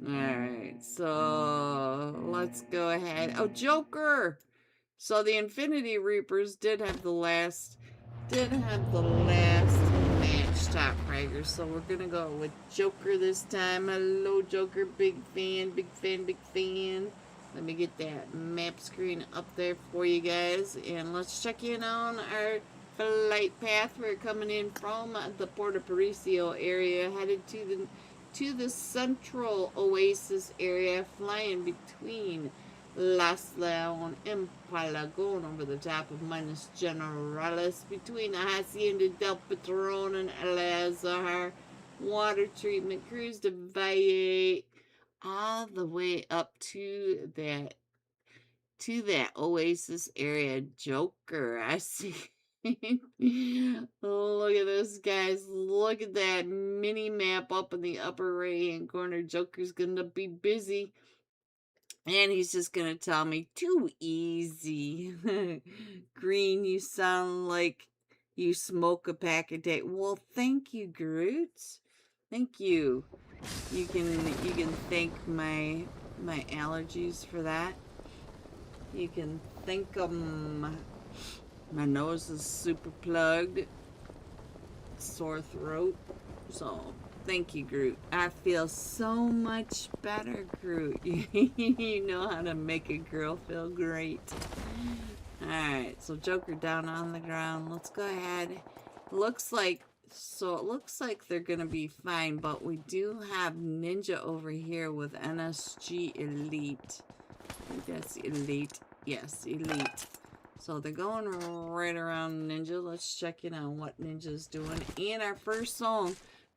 Alright, so let's go ahead. Oh, Joker! So the Infinity Reapers did have the last match top fragger. So we're gonna go with Joker this time. Hello, Joker. Big fan. Let me get that map screen up there for you guys. And let's check in on our flight path. We're coming in from the Puerto Aparicio area, headed to the central Oasis area, flying between Las Leon and Palagon over the top of Minas Generalis, between the Hacienda del Patron and El Azhar. Water treatment cruise to Valle, all the way up to that Oasis area. Joker, I see. Look at this, guys. Look at that mini map up in the upper right hand corner. Joker's gonna be busy. And he's just gonna tell me, too easy. Green, you sound like you smoke a pack a day. Well, thank you, Groot. Thank you. You can thank my allergies for that. You can thank them. My nose is super plugged. Sore throat. So thank you, Groot. I feel so much better, Groot. You know how to make a girl feel great. Alright, so Joker down on the ground. Let's go ahead. It looks like they're gonna be fine, but we do have Ninja over here with NSG Elite. I think that's Elite. Yes, Elite. So they're going right around Ninja. Let's check in on what Ninja's doing. And our first song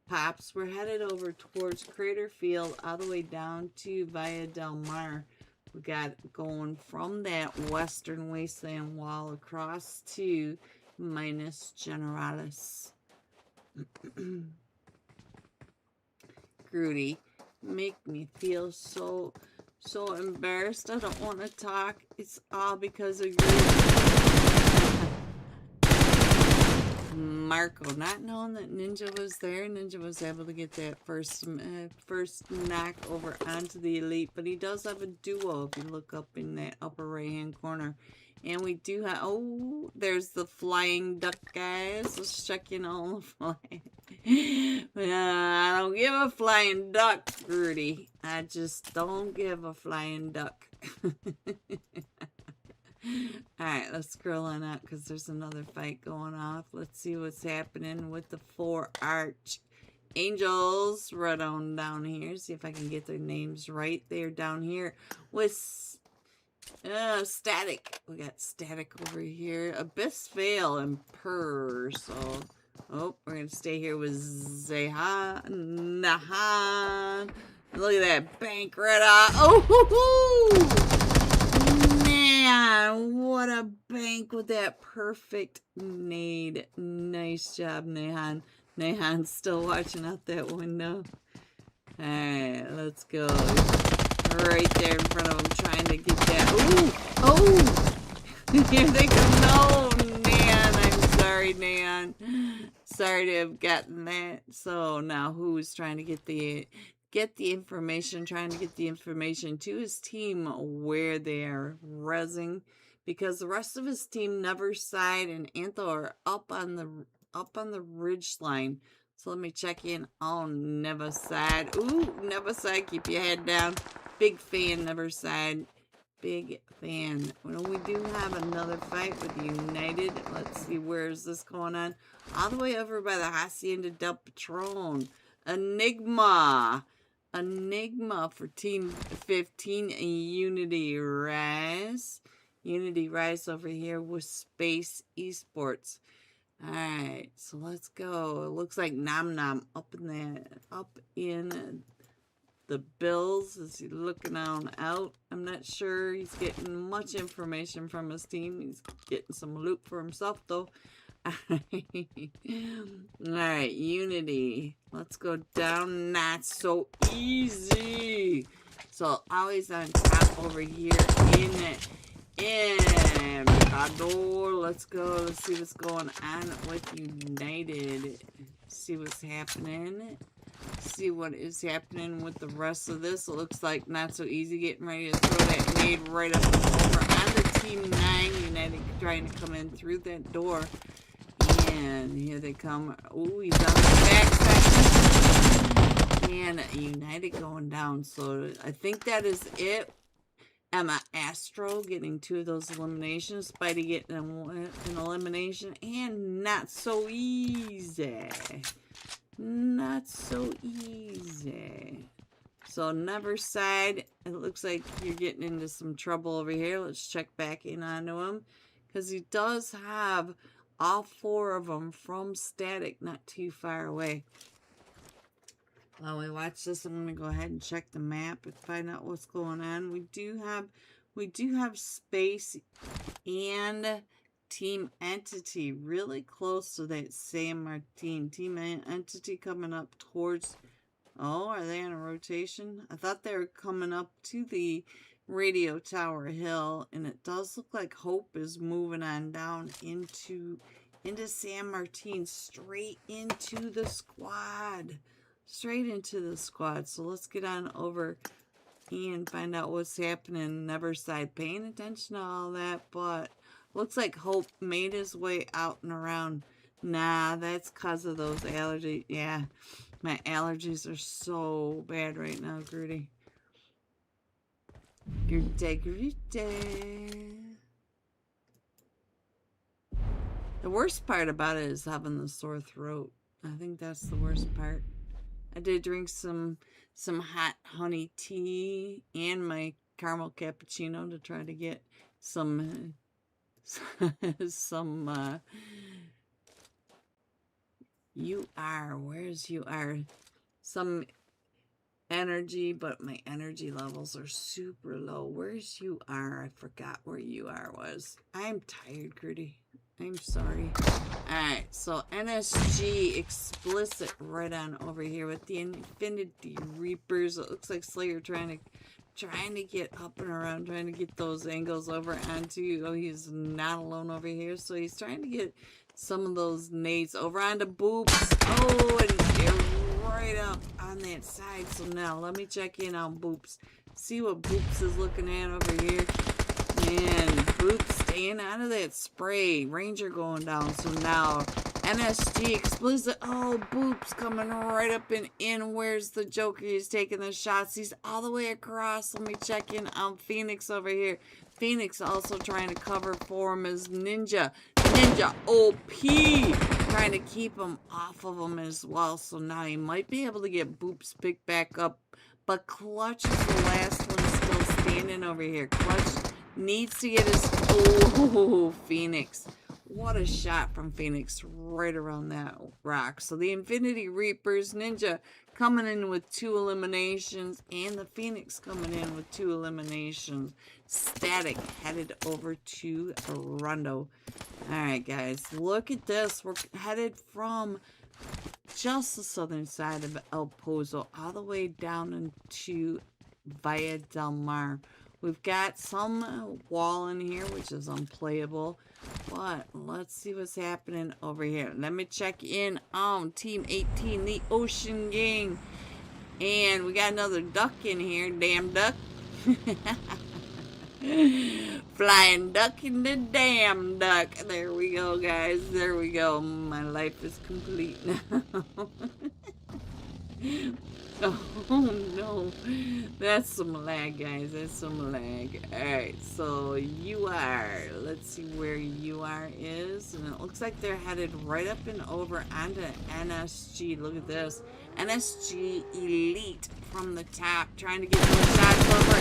pops. We're headed over towards Crater Field, all the way down to Valle del Mar. We got going from that western wasteland wall across to Minas Generalis. Groody, make me feel so embarrassed. I don't want to talk. It's all because of Groody. Marco, not knowing that Ninja was there, Ninja was able to get that first knock over onto the Elite, but he does have a duo if you look up in that upper right hand corner. And we do have, oh, there's the flying duck, guys. Let's check in on the flying. I don't give a flying duck, Rudy. I just don't give a flying duck. Alright, let's scroll on out because there's another fight going off. Let's see what's happening with the 4 archangels right on down here. See if I can get their names right. They're down here with Static. We got Static over here. Abyss Veil and Purr. So, oh, we're going to stay here with Zehan. Nahan. Look at that bank right off. Oh, man, what a bank with that perfect nade. Nice job, Nahan. Nahan's still watching out that window. Alright, let's go. Right there in front of him, trying to get that. Ooh! Oh! Here they come. No, Nan. I'm sorry, Nan. Sorry to have gotten that. So now who's trying to get the information, trying to get the information to his team where they are rezzing, because the rest of his team, Neverside and Antho, are up on the ridge line. So let me check in on Neverside. Ooh, Neverside, keep your head down. Big fan, Neverside. Big fan. Well, we do have another fight with United. Let's see, where is this going on? All the way over by the Hacienda del Patron. Enigma. Enigma for Team 15. Unity Rise. Unity Rise over here with Space Esports. Alright, so let's go. It looks like Nom Nom up in the Bills. Is he looking on out? I'm not sure. He's getting much information from his team. He's getting some loot for himself, though. Alright, Unity. Let's go down. Not so easy. So, always on top over here in Ador. Let's go. Let's see what's going on with United. See what's happening. See what is happening with the rest of this. It looks like not so easy, getting ready to throw that nade right up over on the Team 9. United trying to come in through that door. And here they come. Oh, he's on the backside. And United going down. So I think that is it. Emma Astro getting 2 of those eliminations. Spidey getting an elimination. And not so easy. Not so easy. So Neverside, it looks like you're getting into some trouble over here. Let's check back in onto him, because he does have all 4 of them from Static, not too far away. While we watch this, I'm going to go ahead and check the map and find out what's going on. We do have Space and Team Entity really close to that San Martin. Team Entity coming up towards... Oh, are they on a rotation? I thought they were coming up to the Radio Tower Hill, and it does look like Hope is moving on down into San Martin, straight into the squad. Straight into the squad. So let's get on over and find out what's happening. Neverside paying attention to all that, but looks like Hope made his way out and around. Nah, that's because of those allergies. Yeah, my allergies are so bad right now, Grudy. Grudy. The worst part about it is having the sore throat. I think that's the worst part. I did drink some hot honey tea and my caramel cappuccino to try to get some some energy, but my energy levels are super low. Where's UR? I forgot where UR was. I'm tired, Grudy. I'm sorry. Alright, so NSG explicit right on over here with the Infinity Reapers. It looks like Slayer trying to get up and around, trying to get those angles over onto. Oh, he's not alone over here, so he's trying to get some of those nades over onto Boobs. Oh, and they're right up on that side. So now let me check in on Boobs. See what Boobs is looking at over here. And Boop staying out of that spray. Ranger going down. So now NSG explicit. Oh, Boop's coming right up and in. Where's the Joker? He's taking the shots. He's all the way across. Let me check in on Phoenix over here. Phoenix also trying to cover for him as Ninja. Ninja OP. Trying to keep him off of him as well. So now he might be able to get Boop's pick back up. But Clutch is the last one still standing over here. Clutch needs to get his... Oh, Phoenix. What a shot from Phoenix right around that rock. So the Infinity Reapers, Ninja coming in with 2 eliminations. And the Phoenix coming in with 2 eliminations. Static headed over to Rondo. Alright, guys. Look at this. We're headed from just the southern side of El Pozo all the way down into Villa Del Mar. We've got some wall in here, which is unplayable. But let's see what's happening over here. Let me check in on Team 18, the Ocean Gang. And we got another duck in here. Damn duck. Flying duck in the damn duck. There we go, guys. There we go. My life is complete now. Oh no, that's some lag, guys. That's some lag. Alright, so let's see where UR is. And it looks like they're headed right up and over onto NSG. Look at this. NSG Elite from the top, trying to get those shots over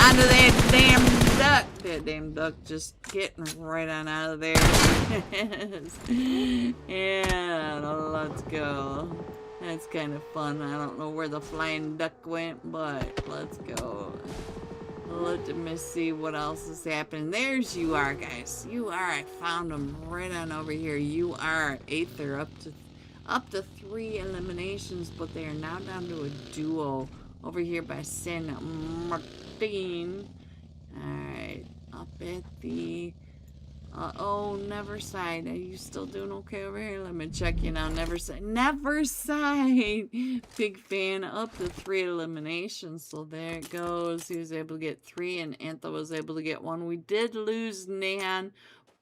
onto that damn duck. That damn duck just getting right on out of there. Yeah, let's go. That's kind of fun. I don't know where the flying duck went, but let's go. Let me see what else is happening. There's UR, guys. UR, I found them right on over here. UR, 8th. They're up to 3 eliminations, but they are now down to a duo over here by San Martin. Alright, up at the... oh, Neverside. Are you still doing okay over here? Let me check you now. Neverside. Neverside! Big fan. Up to 3 eliminations. So there it goes. He was able to get 3, and Antha was able to get 1. We did lose Nehan,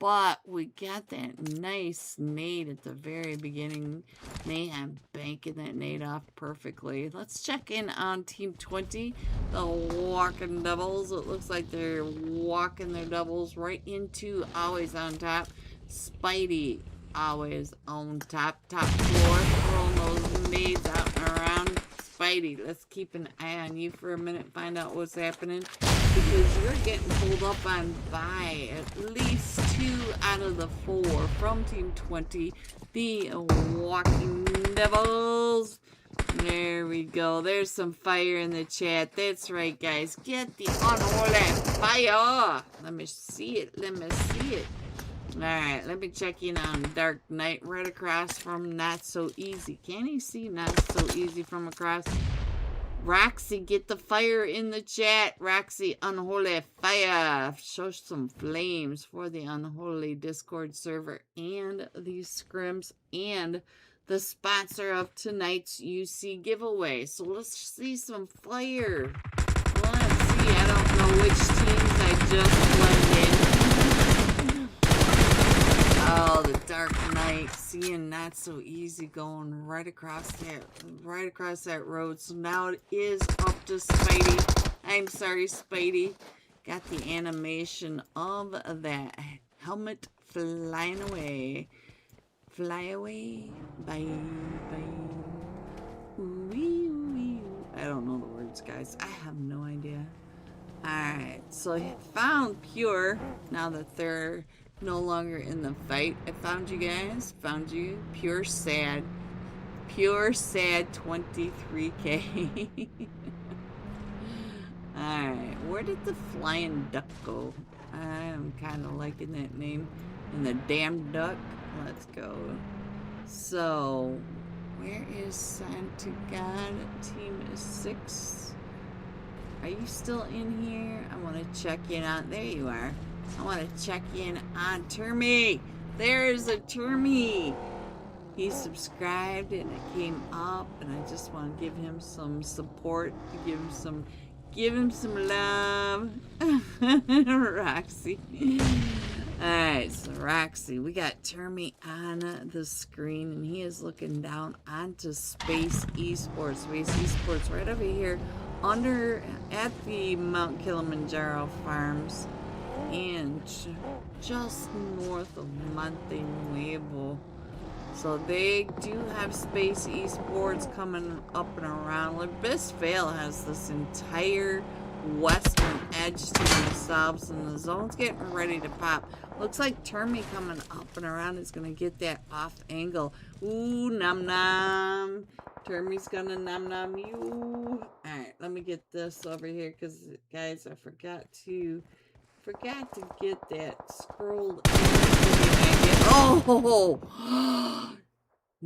but we got that nice nade at the very beginning. Nehan banking that nade off perfectly. Let's check in on Team 20, the Walking Devils. It looks like they're walking their doubles right into always on top. Spidey always on top floor, throwing those nades out and around. Spidey, let's keep an eye on you for a minute, find out what's happening, because you're getting pulled up on by at least 2 out of the 4 from Team 20, the Walking Devils. There we go. There's some fire in the chat. That's right, guys. Get the Unholy fire. Let me see it. Let me see it. Alright, let me check in on Dark Knight right across from Not So Easy. Can you see Not So Easy from across? Roxy, get the fire in the chat. Roxy, Unholy fire. Show some flames for the Unholy Discord server and the Scrims and the sponsor of tonight's UC giveaway. So let's see some fire. Let's see. I don't know which teams I just blended. Oh, the Dark Knight, seeing Not So Easy going right across that road. So now it is up to Spidey. I'm sorry, Spidey. Got the animation of that helmet flying away. Fly away. Bye, bye. Ooh-wee, ooh-wee. I don't know the words, guys. I have no idea. Alright, so I found Pure now that they're no longer in the fight. I found you guys. Found you. Pure Sad. Pure Sad 23K. Alright. Where did the flying duck go? I'm kind of liking that name. And the damn duck. Let's go. So, where is Santa God? Team 6. Are you still in here? I want to check in on... There you are. I want to check in on Termy. There's a Termy. He subscribed and it came up, and I just want to give him some support, to give him some Give him some love. Roxy. Alright, so Roxy, we got Termy on the screen, and he is looking down onto Space Esports. Space Esports right over here at the Mount Kilimanjaro Farms, and just north of Monte Nuevo. So they do have Space Esports coming up and around. Like, Best Vale has this entire western edge to themselves, and the zone's getting ready to pop. Looks like Termy coming up and around is going to get that off angle. Ooh, nom nom. Termy's going to nom nom you. Alright, let me get this over here, because, guys, I forgot to get that scrolled. Oh!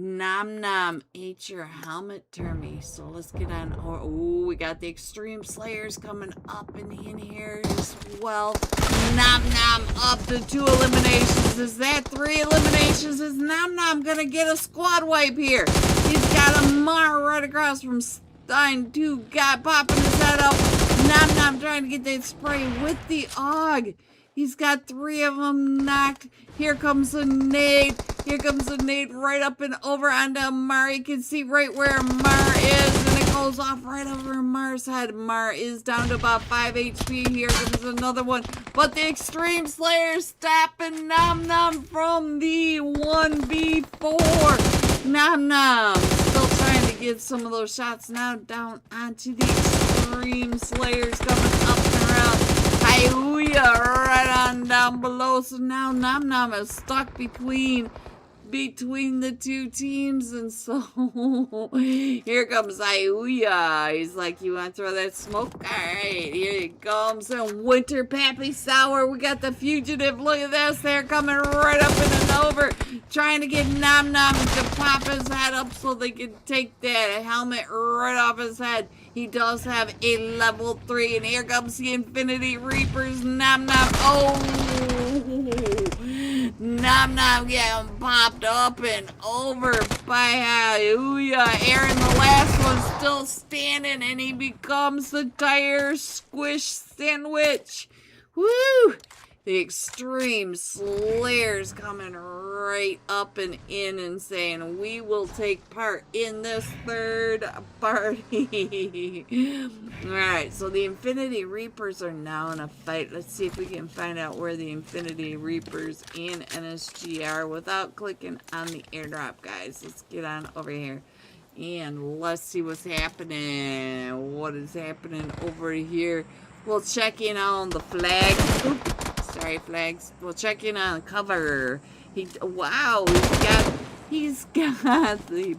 Nom nom ate your helmet, Termy. So let's get on. Oh, we got the Extreme Slayers coming up and in here as well. Nom nom up to 2 eliminations. Is that 3 eliminations? Is Nom nom gonna get a squad wipe here? He's got a Mar right across from Stein. 2 got popping his head up. Nom nom trying to get that spray with the AUG. He's got 3 of them knocked. Here comes a nade. Here comes a nade right up and over onto Mar. You can see right where Mar is, and it goes off right over Mar's head. Mar is down to about 5 HP. Here comes another one. But the Extreme Slayer stopping Nom Nom from the 1v4. Nom Nom still trying to get some of those shots now down onto the Extreme Slayers coming up and around. Hallelujah, right on down below. So now Nom Nom is stuck between the 2 teams, and so here comes Ayuya. He's like, you want to throw that smoke? Alright, here he comes. And Winter Pappy Sour. We got the fugitive. Look at this. They're coming right up and over, trying to get Nom Nom to pop his head up so they can take that helmet right off his head. He does have a level 3, and here comes the Infinity Reapers. Nom Nom. Oh! Nom Nom getting popped up and over by Hallelujah. Aaron, the last one, still standing, and he becomes the tire squish sandwich. Woo! The Extreme Slayers coming right up and in and saying, we will take part in this third party. Alright, so the Infinity Reapers are now in a fight. Let's see if we can find out where the Infinity Reapers and NSG are without clicking on the airdrop, guys. Let's get on over here and let's see what's happening. What is happening over here? We'll check in on the flag. Oops. Sorry, flags. We'll check in on cover. Wow, he's got the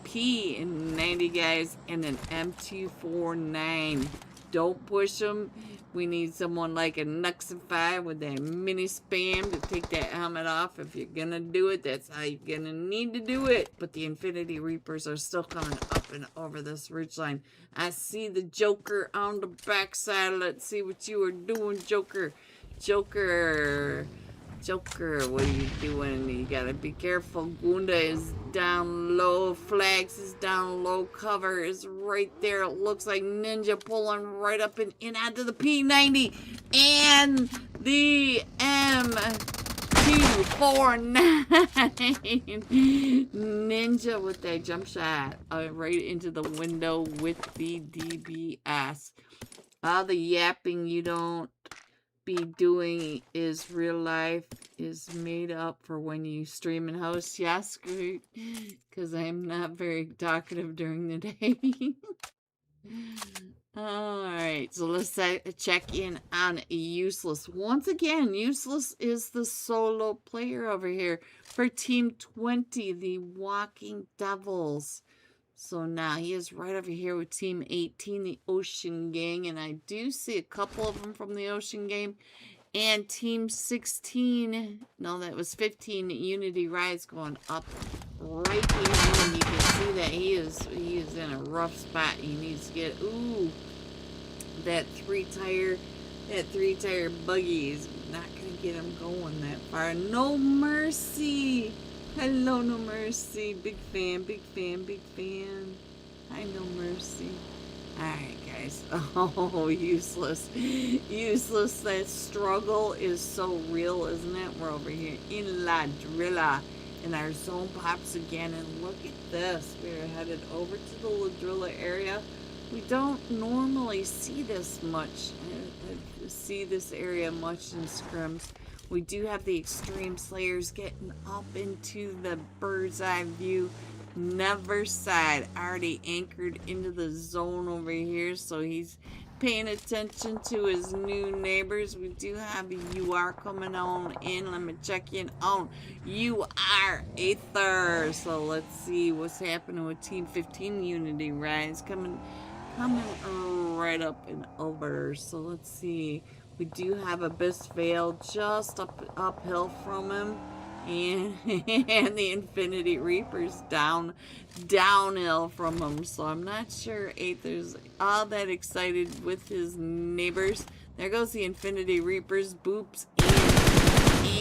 P90, guys, and an M249. Don't push him. We need someone like a Nuxify with that mini spam to take that helmet off. If you're gonna do it, that's how you're gonna need to do it. But the Infinity Reapers are still coming up and over this ridgeline. I see the Joker on the backside. Let's see what you are doing, Joker. Joker, what are you doing? You gotta be careful. Gunda is down low. Flags is down low. Cover is right there. It looks like Ninja pulling right up and in onto the P90. And the M249. Ninja with that jump shot right into the window with the DBS. All the yapping you don't be doing is real life is made up for when you stream and host. Yes, great, because I'm not very talkative during the day. Alright, so let's check in on Useless. Once again, Useless is the solo player over here for Team 20, the Walking Devils. So now he is right over here with Team 18, the Ocean Gang. And I do see a couple of them from the Ocean Gang. And Team 16, no, that was 15, Unity Rise going up right here. And you can see that he is in a rough spot. He needs to get, ooh, that three tire buggy is not going to get him going that far. No Mercy. Hello, No Mercy. Big fan, big fan, big fan. Hi, No Mercy. Alright, guys. Oh, useless. Useless. That struggle is so real, isn't it? We're over here in La Drilla. And our zone pops again. And look at this. We're headed over to the La Drilla area. We don't normally see this much. See this area much in scrims. We do have the Extreme Slayers getting up into the bird's eye view. Never side, already anchored into the zone over here, so he's paying attention to his new neighbors. We do have a UR coming on in. Let me check in on UR Aether. So let's see what's happening with Team 15 Unity Rise coming right up and over. So let's see. We do have Abyss Veil just uphill from him. And the Infinity Reaper's downhill from him. So I'm not sure Aether's all that excited with his neighbors. There goes the Infinity Reapers, Boops,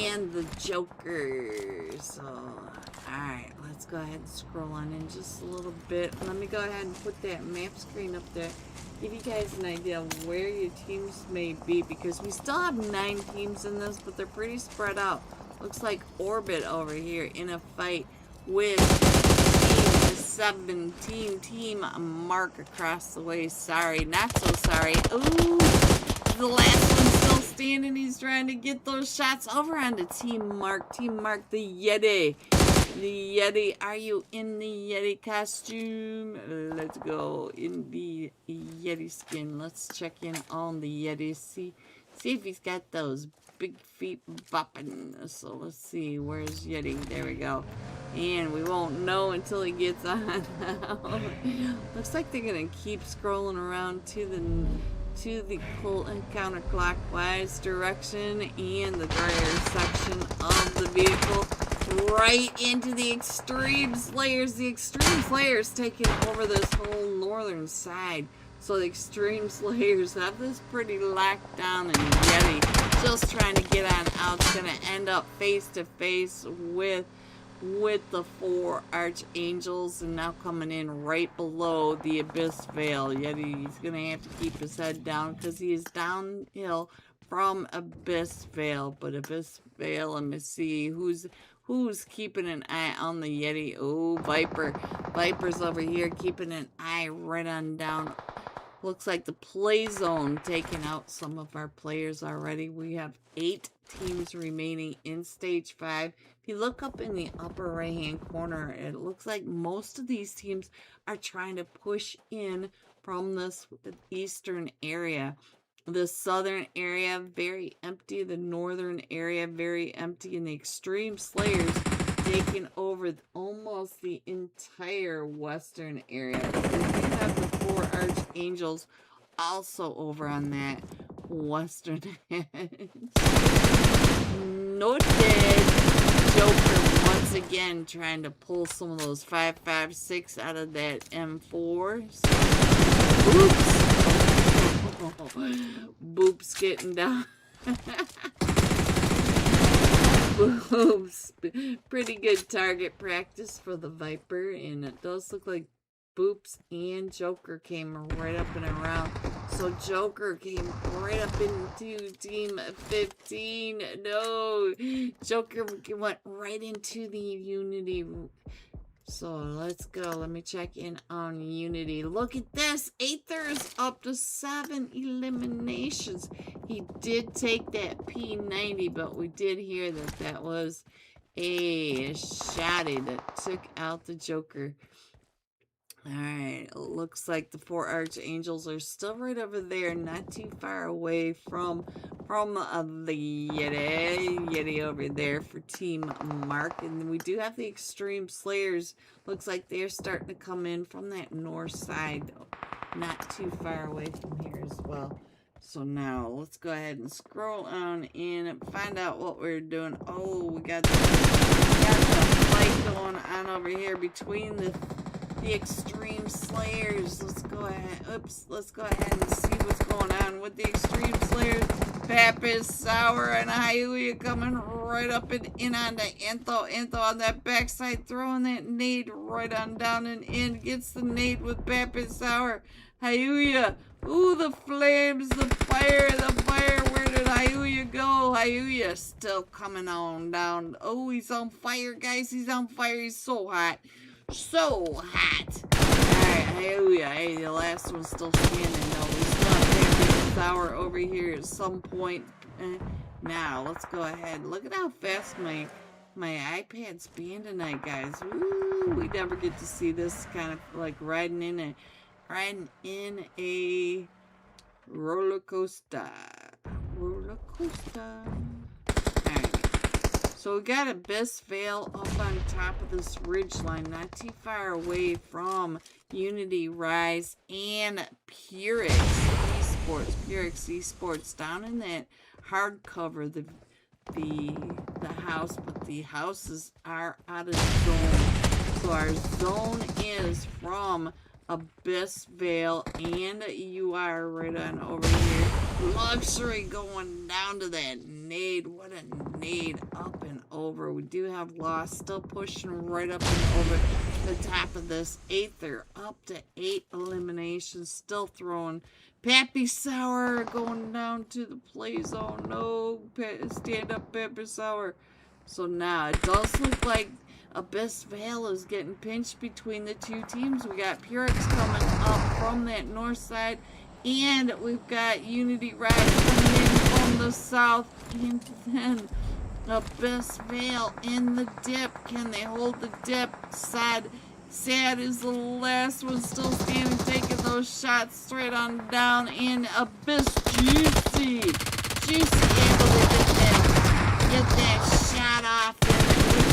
and the Joker. So, alright, let's go ahead and scroll on in just a little bit. Let me go ahead and put that map screen up there. Give you guys an idea of where your teams may be, because we still have 9 teams in this, but they're pretty spread out. Looks like Orbit over here in a fight with Team 17, Team Mark across the way. Sorry, not so sorry. Ooh, the last one's still standing. He's trying to get those shots over onto Team Mark. Team Mark, the Yeti. The Yeti, are you in the Yeti costume? Let's go in the Yeti skin. Let's check in on the Yeti. See if he's got those big feet bopping. So let's see, where's Yeti? There we go. And we won't know until he gets on now. Looks like they're gonna keep scrolling around to the counterclockwise direction and the dryer section of the vehicle, right into the Extreme Slayers. The Extreme Slayers taking over this whole northern side. So the Extreme Slayers have this pretty locked down, and Yeti just trying to get on out. It's going to end up face to face with the 4 Archangels, and now coming in right below the Abyss Veil. Yeti's going to have to keep his head down because he is downhill from Abyss Veil. But Abyss Veil, let me see who's keeping an eye on the Yeti. Oh, Viper. Viper's over here keeping an eye right on down. Looks like the play zone taking out some of our players already. We have 8 teams remaining in stage 5. If you look up in the upper right hand corner, it looks like most of these teams are trying to push in from this eastern area. The southern area very empty, the northern area very empty, and the Extreme Slayers taking over almost the entire western area. So we have the 4 Archangels also over on that western edge. Noted. Joker once again trying to pull some of those 5.56 out of that M4. Oops. Boops getting down. Boops. Pretty good target practice for the Viper, and it does look like Boops and Joker came right up and around. So Joker came right up into Team 15. No, Joker went right into the Unity. So let's go. Let me check in on Unity. Look at this. Aether's up to 7 eliminations. He did take that P90, but we did hear that that was a shotty that took out the Joker. Alright, looks like the 4 Archangels are still right over there, not too far away from the Yeti over there for Team Mark. And we do have the Extreme Slayers. Looks like they're starting to come in from that north side, not too far away from here as well. So now, let's go ahead and scroll on in and find out what we're doing. Oh, we got the fight going on over here between the Extreme Slayers. Let's go go ahead. Oops, let's go ahead and see what's going on with the Extreme Slayers. Pappas, Sour, and Hyuya coming right up and in on the Intho. Intho on that backside, throwing that nade right on down and in. Gets the nade with Pappas, Sour. Hyuya. Ooh, the flames, the fire, the fire. Where did Hyuya go? Hyuya still coming on down. Oh, he's on fire, guys. He's on fire. He's so hot. So hot. Alright, Hyuya. Hey, the last one's still standing, though. We still have Pappas Sour over here at some point. Now, let's go ahead. Look at how fast my iPad's being tonight, guys. Woo, we never get to see this kind of like riding in a roller coaster. Alright. So we got Abyss Vale up on top of this ridge line, not too far away from Unity Rise and Purix Esports down in that hardcover, the house, but the houses are out of zone. So our zone is from Abyss Vale, and you are right on over here. Luxury going down to that nade. What a nade, up and over. We do have Lost still pushing right up and over the top of this. Aether up to 8 eliminations, still throwing. Pappy Sour going down to the play zone. No, stand up, Pappy Sour. So now it does look like Abyss Vale is getting pinched between the two teams. We got Purix coming up from that north side, and we've got Unity Rise coming in from the south, and then Abyss Vale in the dip. Can they hold the dip? Sad is the last one still standing, taking those shots straight on down in Abyss. Juicy able to get that shot off. We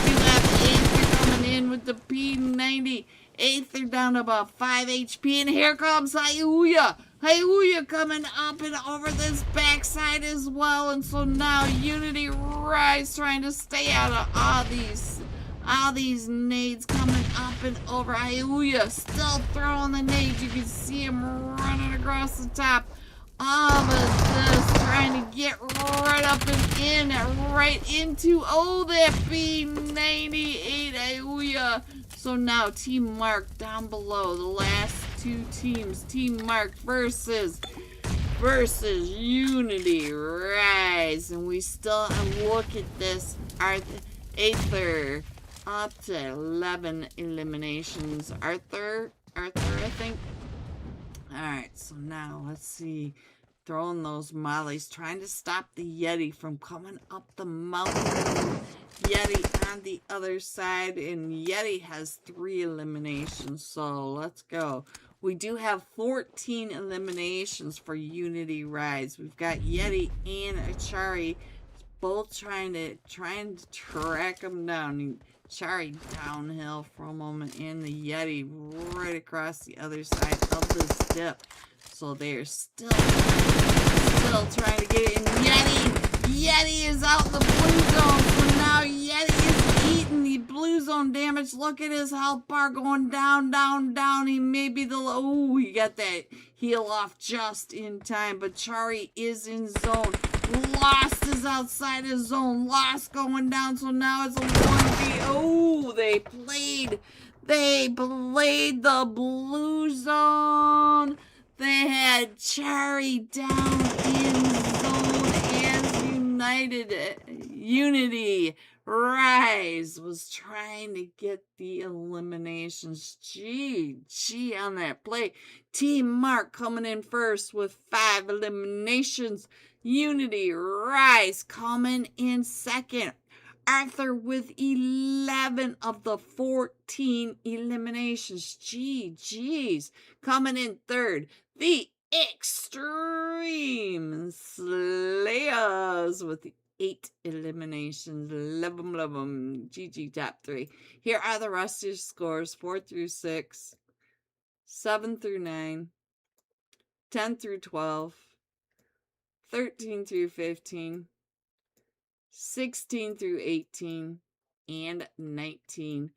do have Aether coming in with the P90. Aether down to about 5 HP, and here comes Hyuya. Hyuya coming up and over this backside as well, and so now Unity Rise trying to stay out of all these nades coming up and over. Hyuya still throwing the nades. You can see him running across the top of this, trying to get right up and in, right into, oh, that B98 Hyuya. So now Team Mark down below, the last two teams, Team Mark versus Unity Rise. And we still look at this, Aether up to 11 eliminations. Arthur, I think. Alright, so now let's see. Throwing those mollies, trying to stop the Yeti from coming up the mountain. Yeti on the other side, and Yeti has 3 eliminations, so let's go. We do have 14 eliminations for Unity Rise. We've got Yeti and Achari both trying to track them down. Achari downhill for a moment, and the Yeti right across the other side of this dip. So they're still trying to get it in. Yeti is out in the blue zone. So now Yeti is eating the blue zone damage. Look at his health bar going down, down, down. He may be the, oh, he got that heal off just in time. But Chari is in zone. Lost is outside his zone. Lost going down. So now it's a 1v. Oh, they played the blue zone. They had Chari down in zone as Unity Rise was trying to get the eliminations. GG on that play. Team Mark coming in first with 5 eliminations. Unity Rise coming in second. Arthur with 11 of the 14 eliminations. GG's. Coming in third, the Extreme Slayers with 8 eliminations. Love them. GG top 3. Here are the rest of your scores: 4 through 6, 7 through 9, 10 through 12, 13 through 15, 16 through 18, and 19.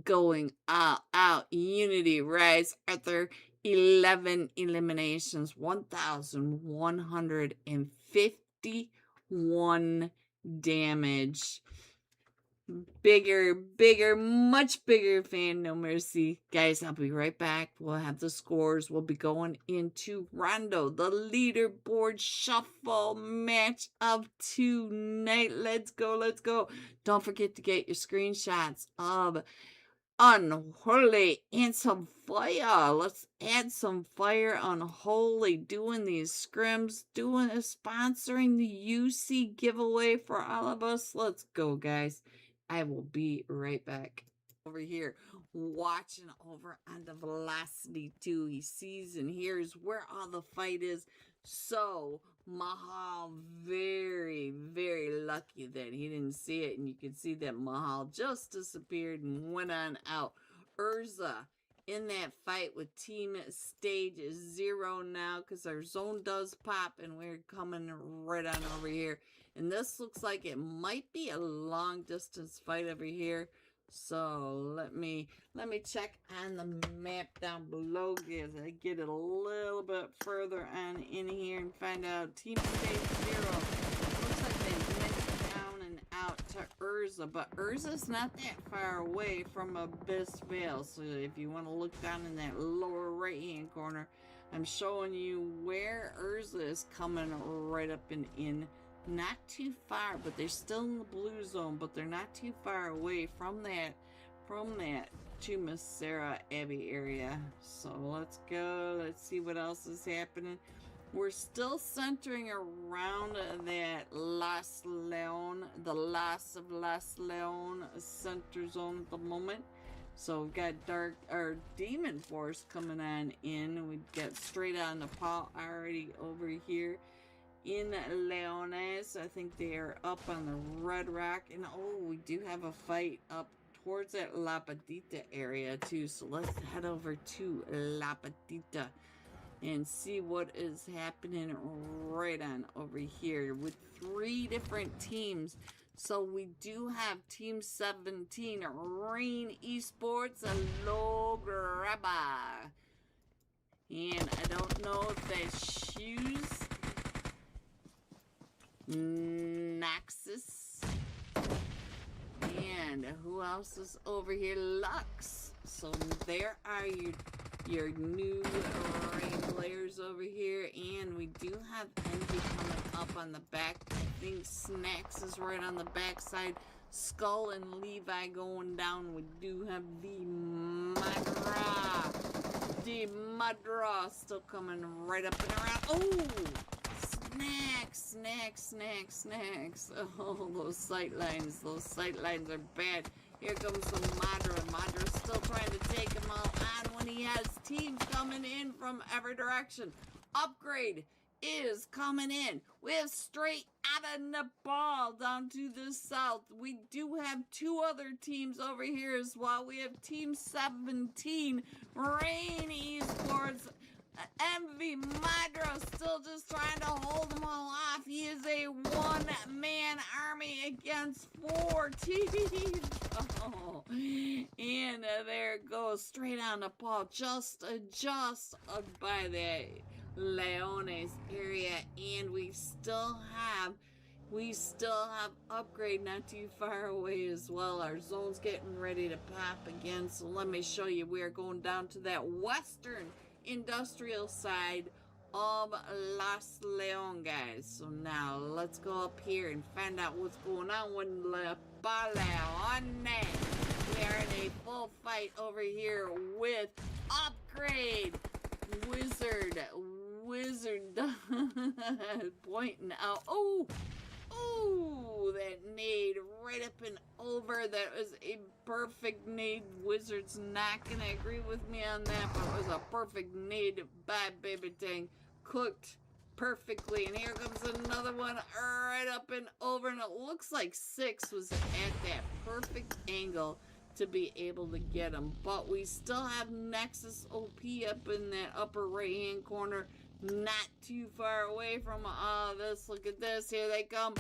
Going all out. Unity Rise. Arthur 11 eliminations, 1,151 damage. Bigger, much bigger fan, no mercy. Guys, I'll be right back. We'll have the scores. We'll be going into Rondo, the leaderboard shuffle match of tonight. Let's go. Don't forget to get your screenshots of Unholy and some fire. Let's add some fire. Unholy doing these scrims, sponsoring the UC giveaway for all of us. Let's go, guys. I will be right back. Over here, watching over on the Velocity 2. He sees and hears where all the fight is. So Mahal very, very lucky that he didn't see it, and you can see that Mahal just disappeared and went on out. Urza in that fight with Team Stage 0 now, because our zone does pop, and we're coming right on over here. And this looks like it might be a long distance fight over here. So let me check on the map down below as I get it a little bit further on in here and find out. Team Stage 0 looks like they went down and out to Urza, but Urza's not that far away from Abyss Vale. So if you want to look down in that lower right hand corner, I'm showing you where Urza is coming right up and in. Not too far, but they're still in the blue zone, but they're not too far away from that Tumasera Abbey area. So let's go. Let's see what else is happening. We're still centering around that Las Leon, the Las of Las Leon center zone at the moment. So we've got Demon Force coming on in. We've got straight on Nepal already over here. In Leones, I think they are up on the Red Rock, and oh, we do have a fight up towards that La Patita area too. So let's head over to La Patita and see what is happening right on over here with 3 different teams. So we do have Team 17, Rain Esports, Hello Grabba, and I don't know if that's shoes. Naxus, and who else is over here? Lux. So there are your new rain players over here, and we do have Envy coming up on the back. I think Snacks is right on the back side. Skull and Levi going down. We do have the Madra still coming right up and around. Oh, Snacks. Oh, those sight lines are bad. Here comes the Madra. Madra's still trying to take him all on when he has teams coming in from every direction. Upgrade is coming in. We have straight out of Nepal down to the south. We do have 2 other teams over here as well. We have Team 17, Rain Esports, Envy. Madra still just trying to hold them all off. He is a one-man army against 4 teams. Oh, and there it goes, straight on the ball, just by the Leones area, and we still have upgrade not too far away as well. Our zone's getting ready to pop again, so let me show you. We are going down to that western industrial side of Las Leon, guys. So now let's go up here and find out what's going on with La Baleone. We are in a full fight over here with Upgrade Wizard pointing out. Oh, that nade right up and over. That was a perfect nade. Wizard's not gonna agree with me on that, but it was a perfect nade by Baby Tang. Cooked perfectly. And here comes another one right up and over. And it looks like 6 was at that perfect angle to be able to get him. But we still have Nexus OP up in that upper right hand corner, not too far away from all this. Look at this. Here they come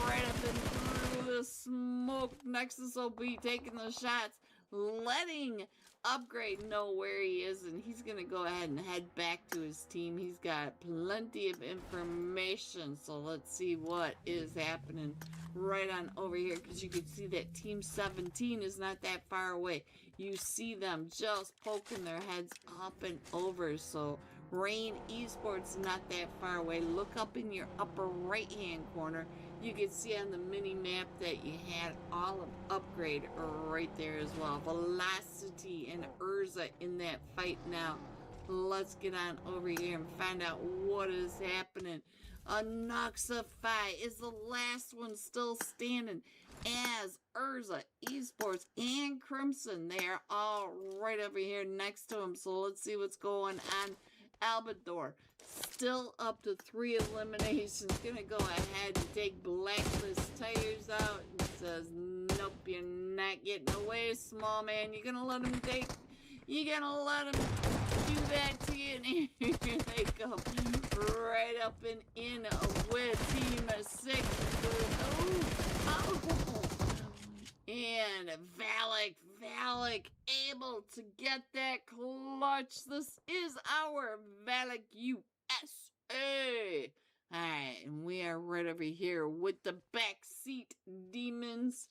right up and through the smoke. Nexus OP taking the shots. letting Upgrade know where he is, and he's going to go ahead and head back to his team. He's got plenty of information, so let's see what is happening right on over here, because you can see that Team 17 is not that far away. You see them just poking their heads up and over, so Rain Esports not that far away. Look up in your upper right hand corner. You can see on the mini map that you had all of Upgrade right there as well. Velocity and Urza in that fight now. Let's get on over here and find out what is happening. Anoxify is the last one still standing, as Urza, Esports, and Crimson, they are all right over here next to him. So let's see what's going on. Albador, still up to 3 eliminations. Gonna go ahead and take Blacklist Tires out and says, nope, you're not getting away, small man. You're gonna let him take, you're gonna let him do that to you. And here they come right up and in with Team 6. And Valak able to get that clutch. This is our Valak USA. Alright, and we are right over here with the backseat demons.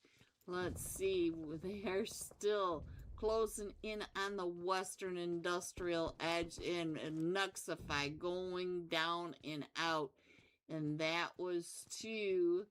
Let's see, they are still closing in on the Western Industrial Edge, and Nuxify going down and out. And that was to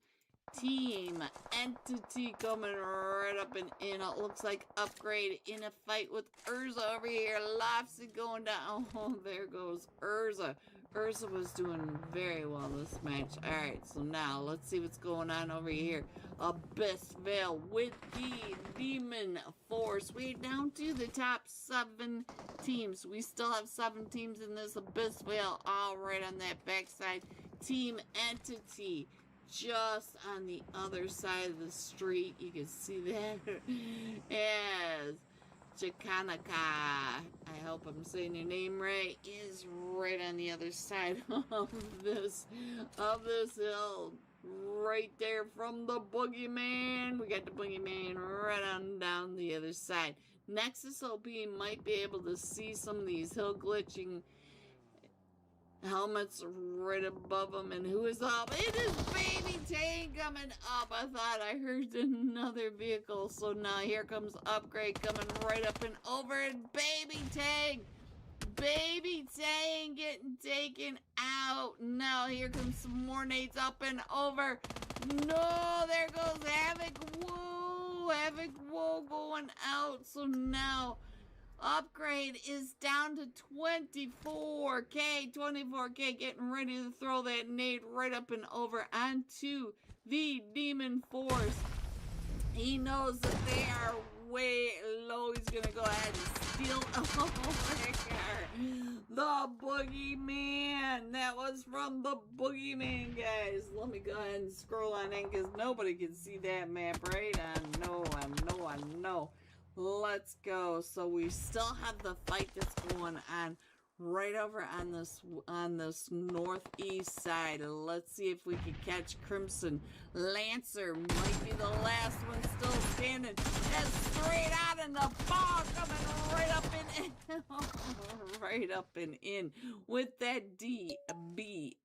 Team Entity coming right up and in. It looks like Upgrade in a fight with Urza over here. Lopsy going down. Oh, there goes Urza. Urza was doing very well this match. Alright, so now let's see what's going on over here. Abyss Veil with the Demon Force. We're down to the top 7 teams. We still have 7 teams in this Abyss Veil. All right on that backside. Team Entity just on the other side of the street. You can see that as Jakanaka, I hope I'm saying your name right, is right on the other side of this hill. Right there from the Boogeyman. We got the Boogeyman right on down the other side. Nexus OP might be able to see some of these hill glitching helmets right above them. And who is up? It is Baby Tang coming up. I thought I heard another vehicle. So now here comes Upgrade coming right up and over. And Baby Tang getting taken out. Now here comes some more nades up and over. No, there goes Havoc. Whoa, Havoc, whoa, going out. So now Upgrade is down to 24k, getting ready to throw that nade right up and over onto the Demon Force. He knows that they are way low. He's gonna go ahead and steal the Boogeyman. That was from the Boogeyman, guys. Let me go ahead and scroll on in because nobody can see that map, right? I know. Let's go. So we still have the fight that's going on right over on this northeast side. Let's see if we can catch Crimson. Lancer might be the last one still standing. Just straight out in the ball, coming right up and in. Right up and in with that DBS.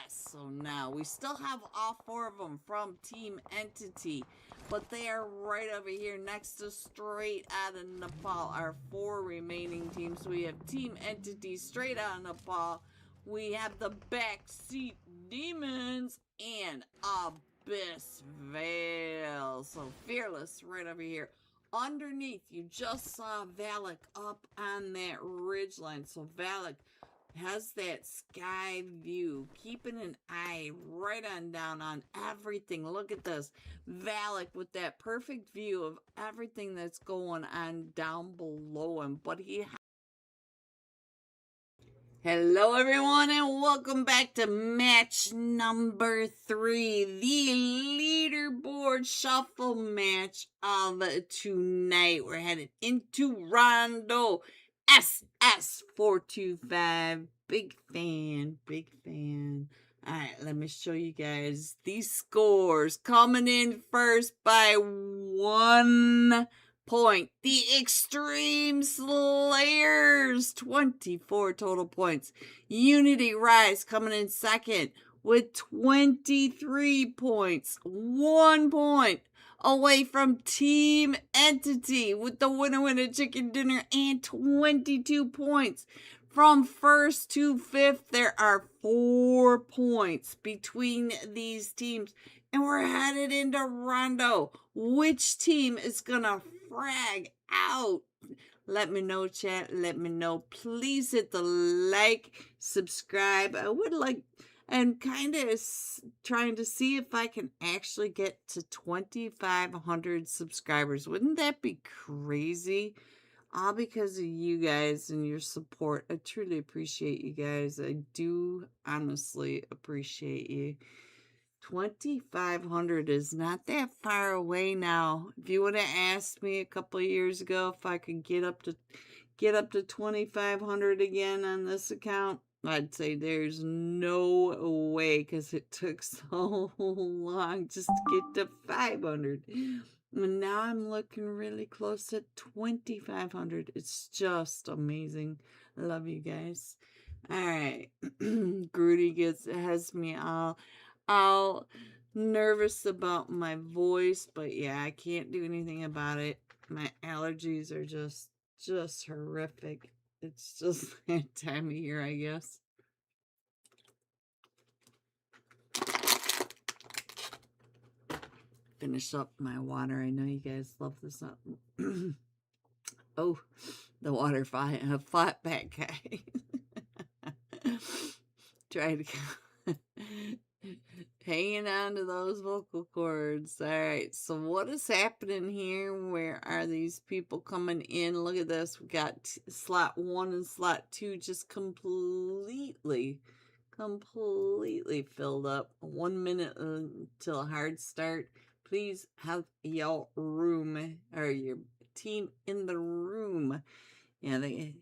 So now we still have all 4 of them from Team Entity, but they are right over here next to straight out of Nepal. Our 4 remaining teams. We have Team Entity straight out of Nepal. We have the Backseat Demons and Abyss Veil. So Fearless right over here. Underneath, you just saw Valak up on that ridgeline. So Valak has that sky view, keeping an eye right on down on everything. Look at this. Valak with that perfect view of everything that's going on down below him. But he... Hello everyone and welcome back to match number 3. The leaderboard shuffle match of tonight. We're headed into Rondo. SS425. Big fan. Alright, let me show you guys these scores. Coming in first by 1 point. The Extreme Slayers, 24 total points. Unity Rise coming in second with 23 points. 1 point away from Team Entity with the winner chicken dinner and 22 points. From first to fifth, there are 4 points between these teams. And we're headed into Rondo. Which team is going to frag out? Let me know, chat. Let me know. Please hit the like, subscribe. I would like, and kind of trying to see if I can actually get to 2,500 subscribers. Wouldn't that be crazy? All because of you guys and your support. I truly appreciate you guys. I do honestly appreciate you. 2,500 is not that far away now. If you would have asked me a couple of years ago if I could get up to 2,500 again on this account, I'd say there's no way, because it took so long just to get to 500. And now I'm looking really close at 2,500. It's just amazing. I love you guys. All right. Grudy has me all nervous about my voice, but yeah, I can't do anything about it. My allergies are just horrific. It's just that time of year, I guess. Finish up my water. I know you guys love this up. Oh, the water flat back guy. Try to hanging on to those vocal cords. All right, so what is happening here? Where are these people coming in? Look at this. We got slot 1 and slot 2 just completely filled up. 1 minute until a hard start. Please have your room or your team in the room. Yeah, they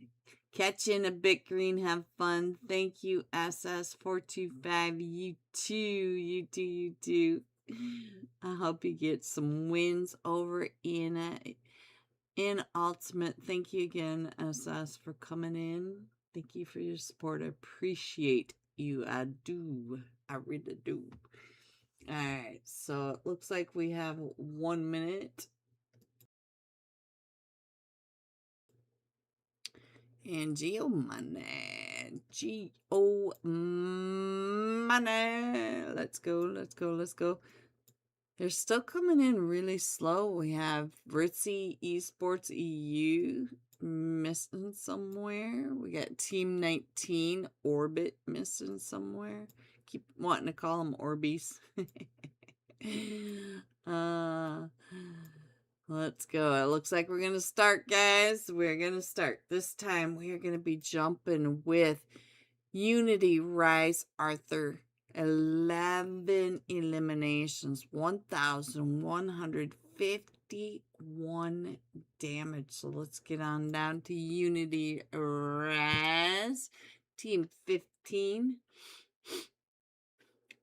catch in a bit green, have fun. Thank you, SS425. You too. I hope you get some wins over in Ultimate. Thank you again, SS, for coming in. Thank you for your support. I appreciate you. I do. I really do. All right, so it looks like we have 1 minute. And Geo Money. Let's go. They're still coming in really slow. We have Ritzy Esports EU missing somewhere. We got Team 19 Orbit missing somewhere. Keep wanting to call them Orbeez. Let's go. It looks like we're going to start, guys. We're going to start. This time we are going to be jumping with Unity Rise Arthur. 11 eliminations. 1,151 damage. So let's get on down to Unity Rise. Team 15.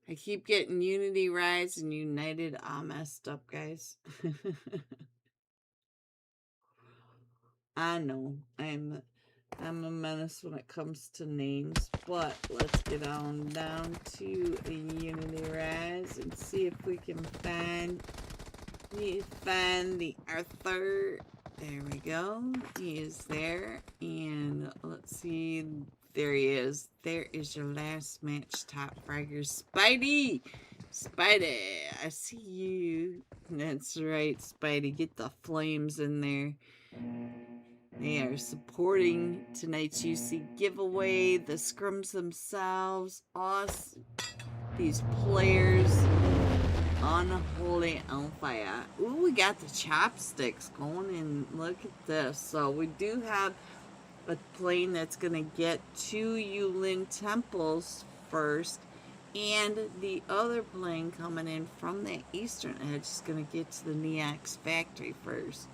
I keep getting Unity Rise and United all messed up, guys. I know I'm a menace when it comes to names, but let's get on down to a Unity Rise and see if we can find the Arthur. There we go. He is there, and let's see. There he is. There is your last match, top fragger, Spidey. I see you. That's right, Spidey. Get the flames in there. They are supporting tonight's UC giveaway. The Scrims themselves, us, these players, Unholy on fire. Ooh, we got the chopsticks going, and look at this. So we do have a plane that's going to get to Yulin Temples first, and the other plane coming in from the eastern edge is going to get to the Neox factory first.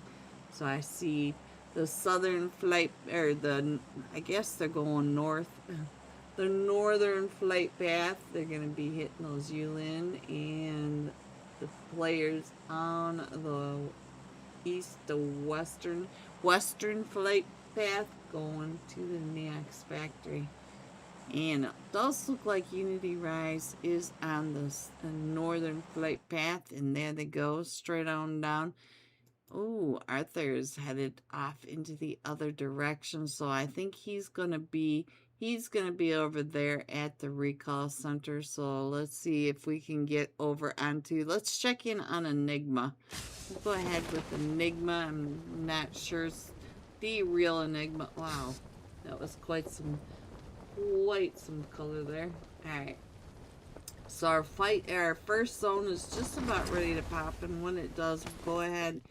So I see the southern flight, or I guess they're going north. The northern flight path, they're going to be hitting those Yulin, and the players on the east to western flight path going to the Neox factory. And it does look like Unity Rise is on the northern flight path, and there they go, straight on down. Ooh, Arthur is headed off into the other direction, so I think he's gonna be over there at the recall center. So let's see if we can get over onto. Let's check in on Enigma. We'll go ahead with Enigma. I'm not sure it's the real Enigma. Wow, that was quite some color there. All right. So our first zone is just about ready to pop, and when it does, we'll go ahead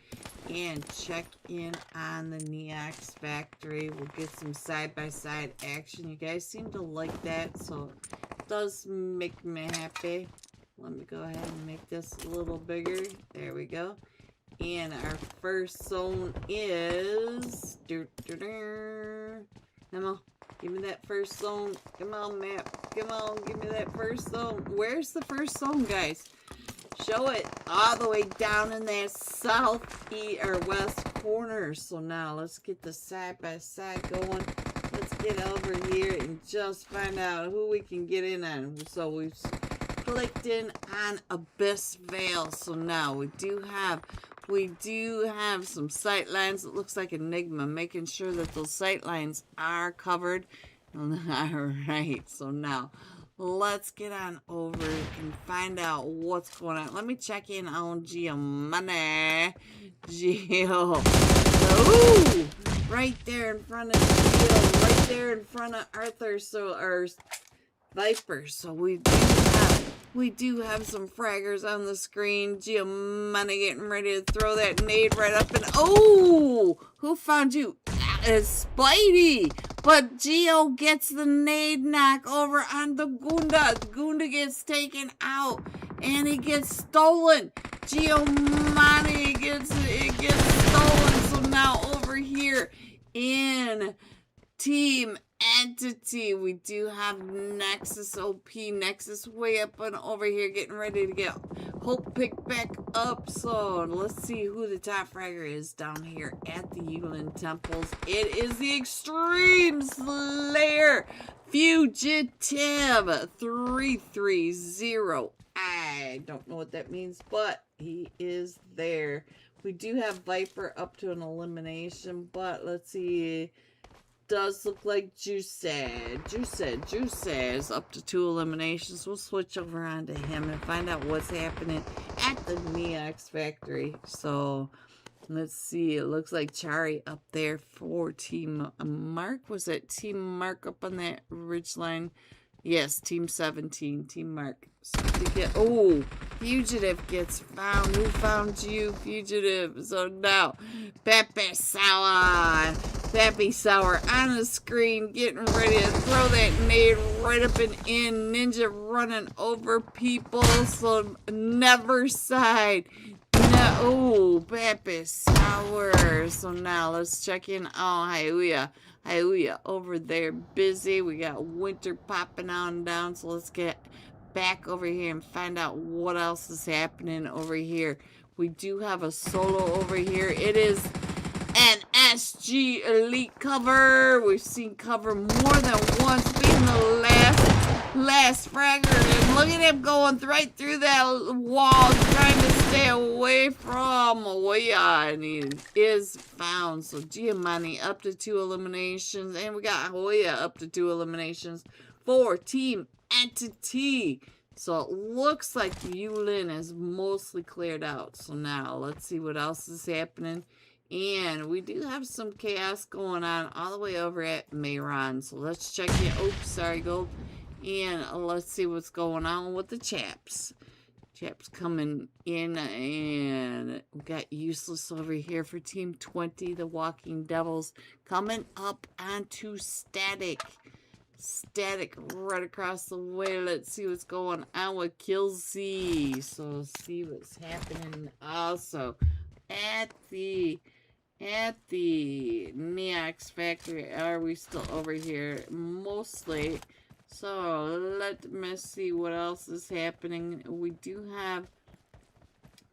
and check in on the Neox factory. We'll get some side-by-side action. You guys seem to like that, so it does make me happy. Let me go ahead and make this a little bigger. There we go. And our first zone is... Come on. Give me that first zone. Come on, map. Come on, give me that first zone. Where's the first zone, guys? Show it all the way down in that southeast or west corner. So now let's get the side-by-side going. Let's get over here and just find out who we can get in on. So we've clicked in on Abyss Vale. So now we do have some sight lines. It looks like Enigma, making sure that those sight lines are covered. Alright, so now let's get on over and find out what's going on. Let me check in on Geo Money. Geo. Ooh! Right there in front of Geo. Right there in front of Arthur. So, or Viper. So we do have some fraggers on the screen. Geo Money getting ready to throw that nade right up and oh! Who found you? It's Spidey! But Geo gets the nade knock over on the Gunda. The Gunda gets taken out and he gets stolen. Geo Money gets stolen. So now over here in Team Entity, we do have Nexus OP. Nexus way up and over here getting ready to get Hope picked back up. So let's see who the top fragger is down here at the Yulin Temples. It is the Extreme Slayer Fugitive 330. I don't know what that means, but he is there. We do have Viper up to an elimination, but let's see. Does look like Juice is up to 2 eliminations. We'll switch over on to him and find out what's happening at the Neox factory. So let's see. It looks like Chari up there for Team Mark. Was it Team Mark up on that ridge line? Yes, Team 17, Team Mark. So oh, Fugitive gets found. Who found you, Fugitive? So now, Pepe Sour on the screen, getting ready to throw that nade right up and in. Ninja running over people. So never side. No, oh, Pepe Sour. So now let's check in. Oh, Hiuya over there busy. We got Winter popping on down. So let's get back over here and find out what else is happening over here. We do have a solo over here. It is an SG Elite cover. We've seen cover more than once, being the last fragger. And look at him going right through that wall, trying to stay away from Hoya, and he is found. So Giamatti up to 2 eliminations, and we got Hoya up to 2 eliminations for Team Entity. So it looks like Yulin is mostly cleared out. So now let's see what else is happening. And we do have some chaos going on all the way over at Mayron. So let's check it. Oops, sorry, Gold. And let's see what's going on with the chaps. Chaps coming in, and we got Useless over here for Team 20, the Walking Devils, coming up onto Static. Static right across the way. Let's see what's going on with Kill Z. So see what's happening also at the Neox factory. Are we still over here? Mostly. So let me see what else is happening. We do have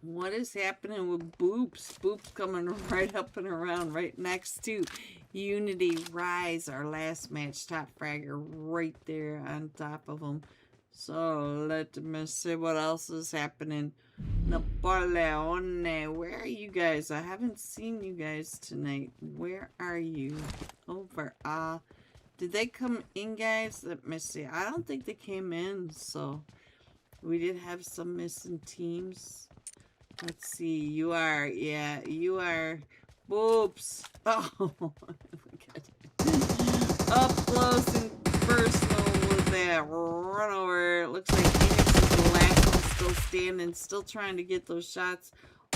What is happening with Boops? Boops coming right up and around right next to Unity Rise, our last match. Top fragger right there on top of them. So let me see what else is happening. Napoleon, where are you guys? I haven't seen you guys tonight. Where are you? Over. Did they come in, guys? Let me see. I don't think they came in, so we did have some missing teams. Let's see. You are, yeah, you are. Whoops. Oh, up close and personal with that run over. It looks like Phoenix is the last one still standing, still trying to get those shots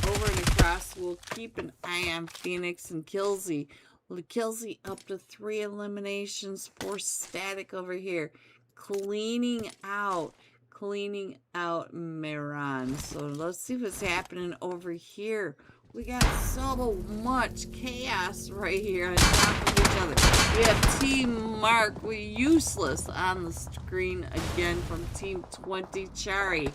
over and across. We'll keep an eye on Phoenix and Killsy. Killsy up to 3 eliminations for Static over here. Cleaning out Miran. So let's see what's happening over here. We got so much chaos right here on top of each other. We have Team Mark. We useless on the screen again from Team 20. Chari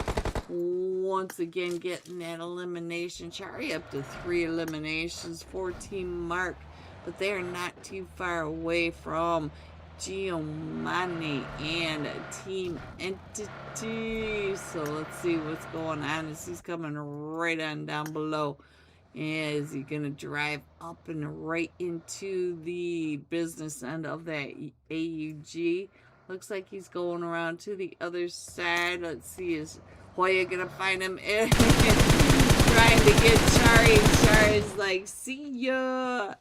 once again getting that elimination. Chari up to 3 eliminations for Team Mark. But they are not too far away from Giovanni and Team Entity. So let's see what's going on as he's coming right on down below. Is he going to drive up and right into the business end of that AUG? Looks like he's going around to the other side. Let's see, is Hoya going to find him? Trying to get Chari. Chari's like, see ya.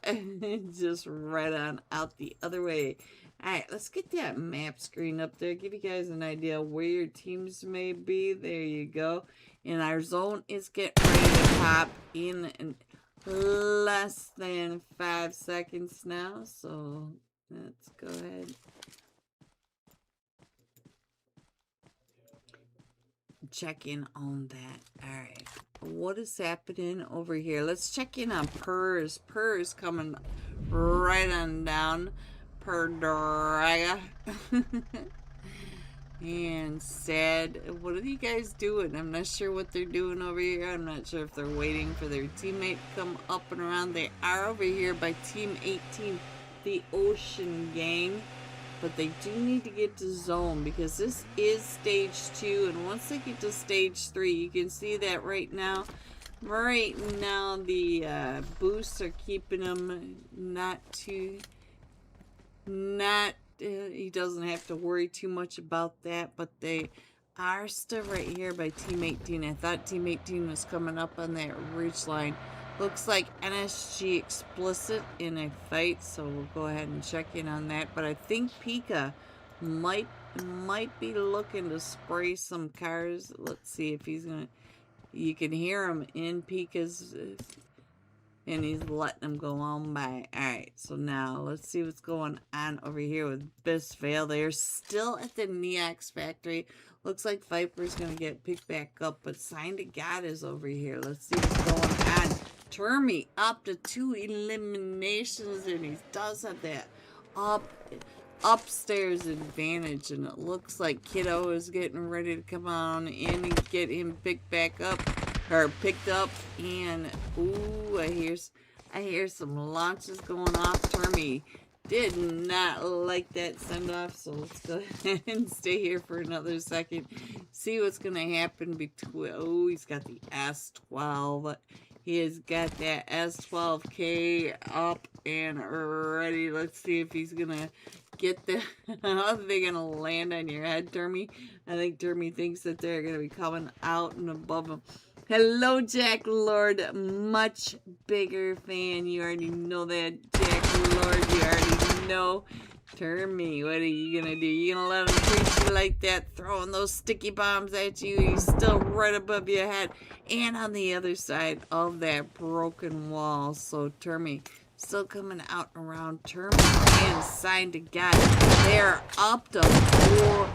Just right on out the other way. Alright, let's get that map screen up there. Give you guys an idea where your teams may be. There you go. And our zone is getting ready to pop in less than 5 seconds now. So let's go ahead. Check in on that. Alright. What is happening over here? Let's check in on Purrs. Purrs coming right on down. Purdraga. And Sad. What are you guys doing? I'm not sure what they're doing over here. I'm not sure if they're waiting for their teammate to come up and around. They are over here by Team 18, the Ocean Gang. But they do need to get to zone because this is stage 2. And once they get to stage 3, you can see that right now. Right now, the boosts are keeping them he doesn't have to worry too much about that. But they are still right here by Team 18. I thought Team 18 was coming up on that ridge line. Looks like NSG explicit in a fight, so we'll go ahead and check in on that. But I think Pika might be looking to spray some cars. Let's see if he's gonna. You can hear him in Pika's, and he's letting them go on by. All right, so now let's see what's going on over here with Bisvale. They're still at the Neox factory. Looks like Viper's gonna get picked back up, but Sign to God is over here. Let's see what's going on. Termy up to 2 eliminations, and he does have that upstairs advantage, and it looks like Kiddo is getting ready to come on in and get him picked up, and ooh, I hear some launches going off. Termy did not like that send off, so let's go ahead and stay here for another second, see what's gonna happen between. Oh, he's got the S12. He has got that S12K up and ready. Let's see if he's gonna get the. How are they gonna land on your head, Termy? I think Termy thinks that they're gonna be coming out and above him. Hello, Jack Lord. Much bigger fan. You already know that, Jack Lord. You already know. Termy, what are you gonna do? You gonna let him treat you like that, throwing those sticky bombs at you? He's still right above your head and on the other side of that broken wall. So Termy still coming out around. Termy and Sign to God. They're up to 4.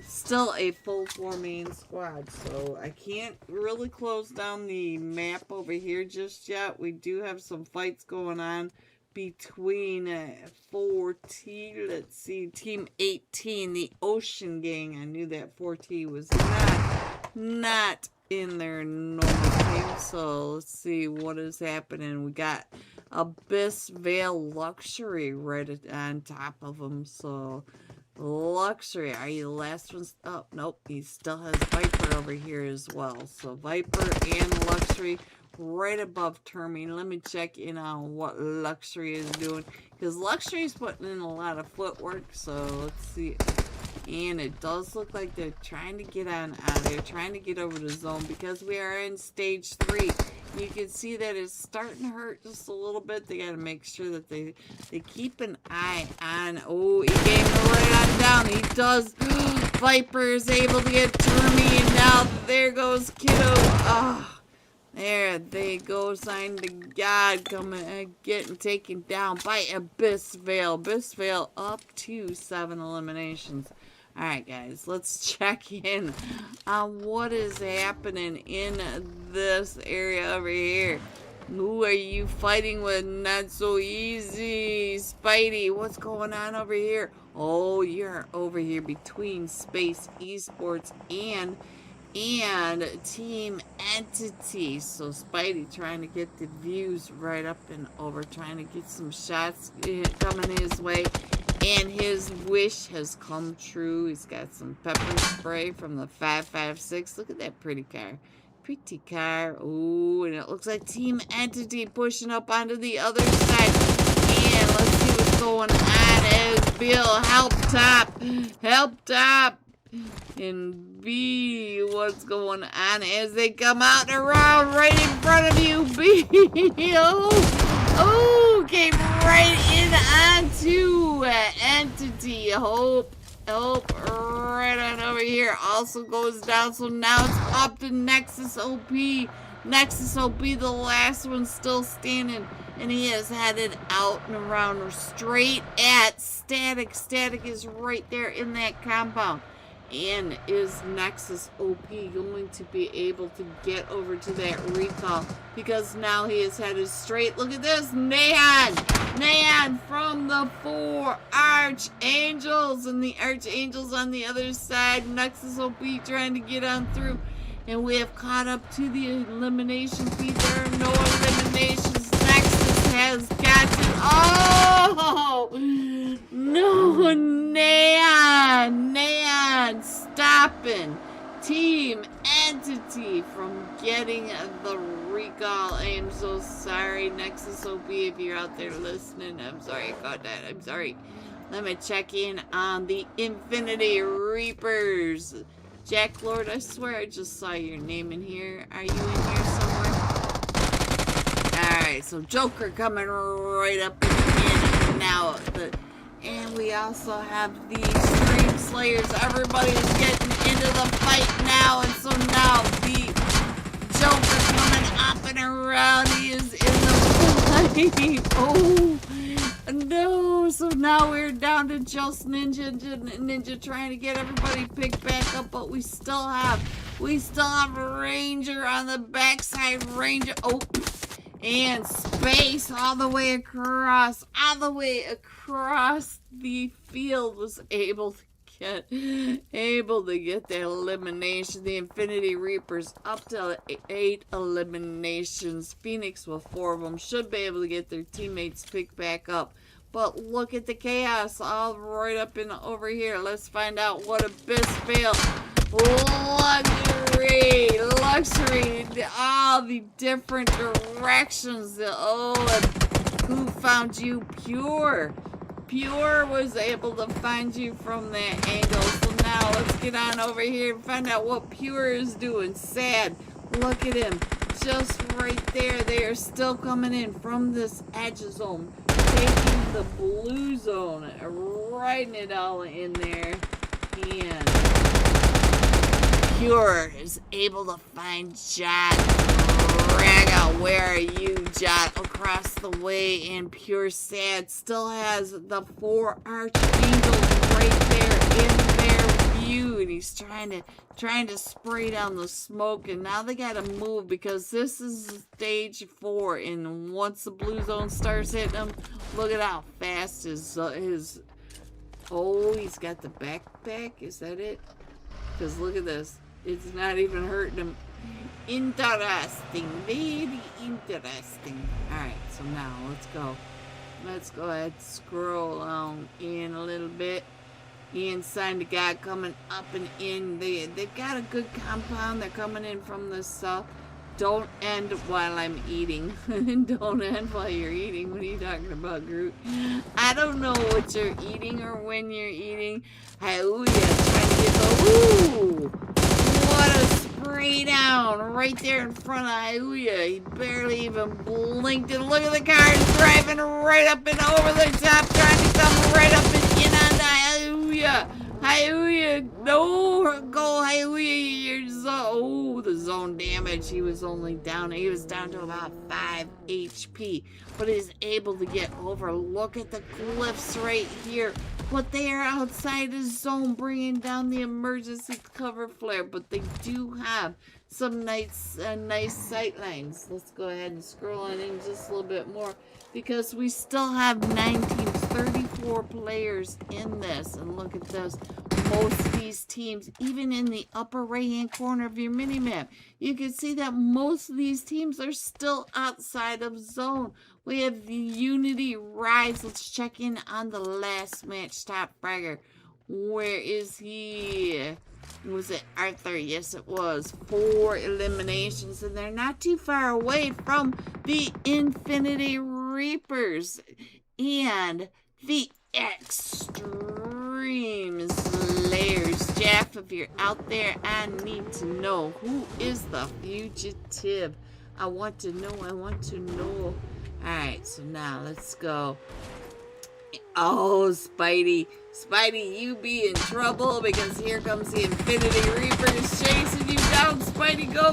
Still a full 4-man squad, so I can't really close down the map over here just yet. We do have some fights going on between 4T, let's see, Team 18, the Ocean Gang. I knew that 4T was not in their normal team. So let's see what is happening. We got Abyss Veil Luxury right on top of them. So Luxury, are you the last one? Oh, nope, he still has Viper over here as well. So Viper and Luxury right above Termine. Let me check in on what Luxury is doing, because Luxury is putting in a lot of footwork. So let's see. And it does look like they're trying to get on out of there, trying to get over the zone, because we are in stage 3. You can see that it's starting to hurt just a little bit. They got to make sure that they keep an eye on. Oh, he gave it right on down. He does. Viper is able to get Termy, and now there goes Kiddo. Oh, there they go. Sign to God coming, getting taken down by Abyss Veil. Abyss Veil up to 7 eliminations. Alright guys, let's check in on what is happening in this area over here. Who are you fighting with? Not so easy. Spidey, what's going on over here? Oh, you're over here between Space Esports and Team Entity. So Spidey trying to get the views right up and over, trying to get some shots coming his way. And his wish has come true. He's got some pepper spray from the 5.56. Look at that pretty car. Pretty car. Ooh, and it looks like Team Entity pushing up onto the other side. And let's see what's going on as Bill. Help top. Help top. And B, what's going on as they come out and around right in front of you. B. Oh, came right in onto Entity. Hope right on over here also goes down. So now it's up to Nexus OP. Nexus OP, the last one still standing. And he is headed out and around straight at Static. Static is right there in that compound. And is Nexus OP going to be able to get over to that recall? Because now he is headed straight. Look at this. Neon from the 4 Archangels. And the Archangels on the other side. Nexus OP trying to get on through. And we have caught up to the elimination feed. There are no eliminations. Nexus has gotten... Oh! No, Neon stopping Team Entity from getting the recall. I am so sorry, Nexus OP, if you're out there listening. I'm sorry about that. I'm sorry. Let me check in on the Infinity Reapers. Jack Lord, I swear I just saw your name in here. Are you in here somewhere? Alright, so Joker coming right up in now. And we also have the Scream Slayers. Everybody's getting into the fight now. And so now the Joker coming up and around. He is in the fight. Oh, no. So now we're down to just Ninja trying to get everybody picked back up. But we still have Ranger on the backside. Ranger. Oh. And Space all the way across the field was able to get that elimination. The Infinity Reapers up to 8 eliminations. Phoenix with 4 of them should be able to get their teammates picked back up. But look at the chaos all right up in over here. Let's find out what Abyss Veil. Luxury, all the different directions. Who found you? Pure was able to find you from that angle. So now let's get on over here and find out what Pure is doing. Sad, look at him, just right there. They are still coming in from this edge zone, taking the blue zone, riding it all in there. And Pure is able to find Jot. Raga, where are you, Jot? Across the way, and Pure Sad still has the 4 Archangels right there in their view, and he's trying to spray down the smoke. And now they gotta move because this is stage 4, and once the blue zone starts hitting him, look at how fast his oh, he's got the backpack. Is that it? Because look at this. It's not even hurting him. Interesting. Very interesting. Alright, so now let's go. Let's go ahead and scroll on in a little bit. Inside the guy coming up and in. They've got a good compound. They're coming in from the south. Don't end while I'm eating. Don't end while you're eating. What are you talking about, Groot? I don't know what you're eating or when you're eating. Hallelujah. Trying to get the... Ooh! What a spray down right there in front of Hallelujah. He barely even blinked. And look at the cars driving right up and over the top, trying to come right up and in on the Hallelujah. Hallelujah. No, go Hallelujah. You're oh, the zone damage. He was down to about 5 HP. But he's able to get over. Look at the glyphs right here. But they are outside the zone, bringing down the emergency cover flare. But they do have some nice sight lines. Let's go ahead and scroll on in just a little bit more, because we still have 9 teams, 34 players in this. And look at this. Most of these teams, even in the upper right-hand corner of your mini-map, you can see that most of these teams are still outside of zone. We have the Unity Rise. Let's check in on the last match top fragger. Where is he? Was it Arthur? Yes, it was. 4 eliminations, and they're not too far away from the Infinity Reapers and the Extreme Slayers. Jeff, if you're out there, I need to know, who is the fugitive? I want to know. Alright, so now let's go. Oh, Spidey. Spidey, you be in trouble, because here comes the Infinity Reapers chasing you down. Spidey, go,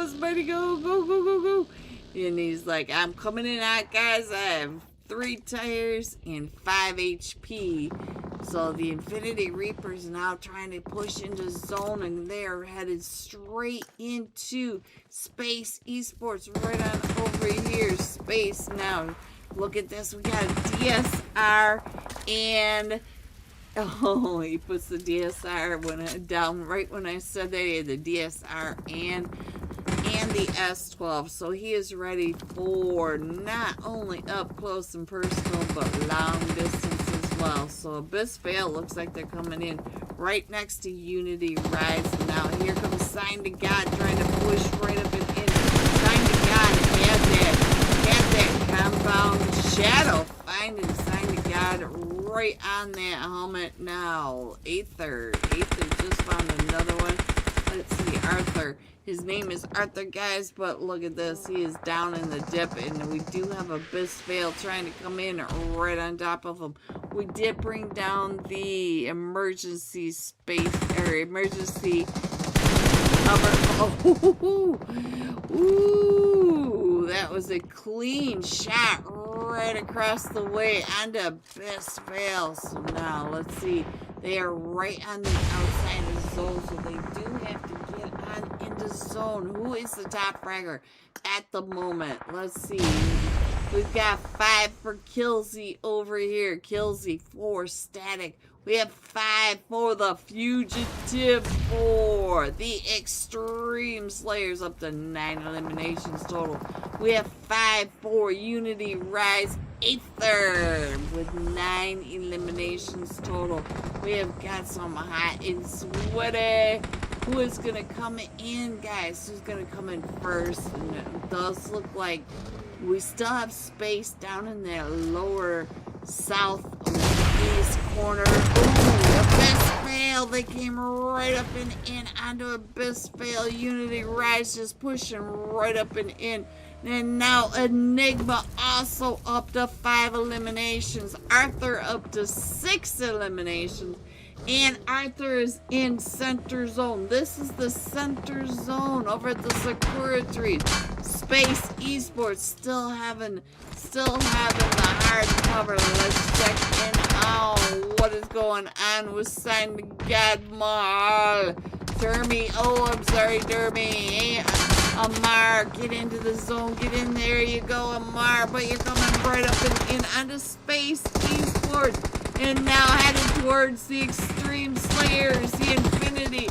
Spidey, go. And he's like, I'm coming in hot, guys. I have 3 tires and 5 HP. So the Infinity Reapers now trying to push into zone, and they're headed straight into Space Esports right on over here. Space now. Look at this. We got a DSR and... Oh, he puts the DSR down right when I said that. He had the DSR and the S12. So he is ready for not only up close and personal, but long distance as well. So Abyss Veil looks like they're coming in right next to Unity Rise. Now here comes Sign to God trying to push right up and in. Sign to God had that compound shadow. Finding Sign to God right on that helmet now. Aether just found another one. Let's see, Arthur. His name is Arthur, guys, but look at this. He is down in the dip, and we do have Abyss Veil trying to come in right on top of him. We did bring down the emergency space, or emergency cover. Oh, ooh, that was a clean shot right across the way onto Abyss Veil. So now, let's see. They are right on the outside of the zone, so they do have to get on into zone. Who is the top fragger at the moment? Let's see. We've got 5 for Killsy over here. Killsy 4 static. We have 5 for the Fugitive 4. The Extreme Slayers up to 9 eliminations total. We have 5 for Unity Rise Aether with 9 eliminations total. We have got some hot and sweaty. Who is going to come in, guys? Who's going to come in first? And it does look like we still have space down in that lower southeast corner. Ooh, Abyss Veil. They came right up and in onto Abyss Veil. Unity Rise just pushing right up and in. And now Enigma also up to 5 eliminations. Arthur up to 6 eliminations. And Arthur is in center zone. This is the center zone over at the Sakura Trees. Space Esports still having the hard cover. Let's check in on what is going on with Sign to God Mahal. Dermy, oh, I'm sorry, Dermy. Hey, Amar, get into the zone. Get in there you go, Amar. But you're coming right up and in onto Space Esports. And now headed towards the Extreme Slayers, the Infinity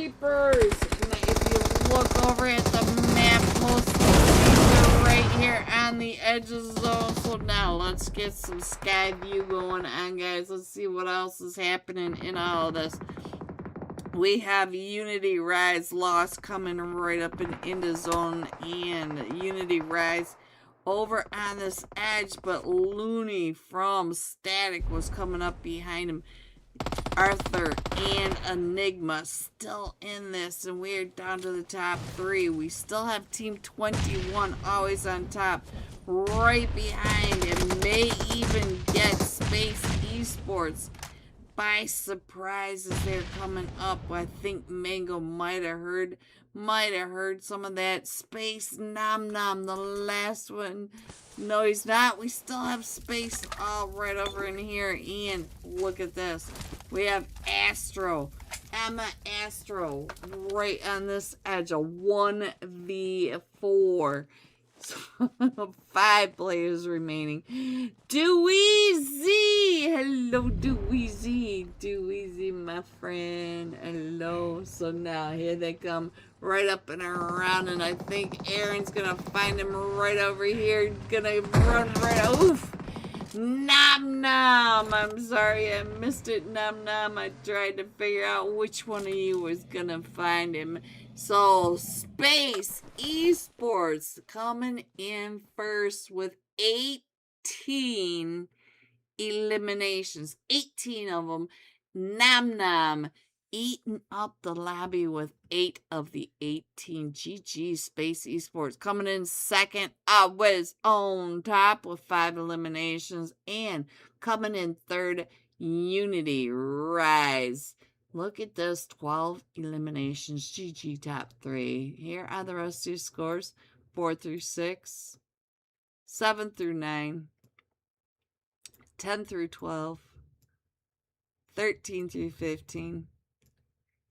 Jeepers! Now, if you look over at the map, most of these are right here on the edge of the zone. So now let's get some sky view going on, guys. Let's see what else is happening in all of this. We have Unity Rise Lost coming right up into zone, and Unity Rise over on this edge, but Looney from Static was coming up behind him. Arthur and Enigma still in this, and we're down to the top 3. We still have Team 21 always on top, right behind, and may even get Space Esports by surprise as they're coming up. I think Mango might have heard some of that. Space Nom Nom, the last one. No, he's not. We still have Space all right over in here. And look at this. We have Astro. Emma Astro right on this edge. A 1v4. 5 players remaining. Dweezy! Hello, Dweezy. Dweezy, my friend. Hello. So now, here they come. Right up and around. And I think Aaron's gonna find him right over here. Gonna run right... Oof! Nom Nom! I'm sorry I missed it, Nom Nom. I tried to figure out which one of you was gonna find him. So, Space Esports coming in first with 18 eliminations. 18 of them. Nom Nom eating up the lobby with 8 of the 18. GG Space Esports coming in second. Wiz on top with 5 eliminations. And coming in third, Unity Rise. Look at this, 12 eliminations, GG top 3. Here are the rest of your scores, 4 through 6, 7 through 9, 10 through 12, 13 through 15,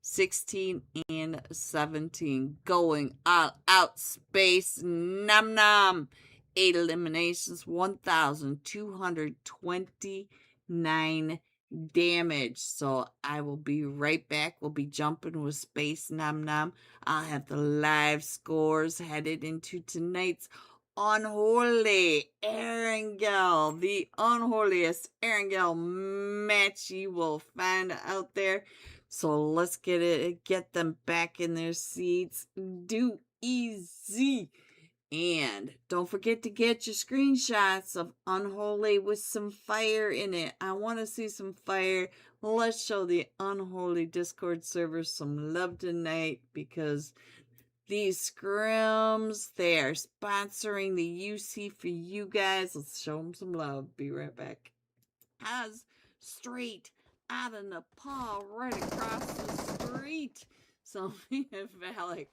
16 and 17. Going all out, Space Nom Nom. 8 eliminations, 1,229 damage. So I will be right back. We'll be jumping with Space Nom Nom. I'll have the live scores headed into tonight's Unholy Erangel, the unholiest Erangel match you will find out there. So let's get them back in their seats. Do easy. And don't forget to get your screenshots of Unholy with some fire in it. I want to see some fire. Let's show the Unholy Discord server some love tonight, because these scrims, they are sponsoring the UC for you guys. Let's show them some love. Be right back. As straight out of Nepal, right across the street. So Valak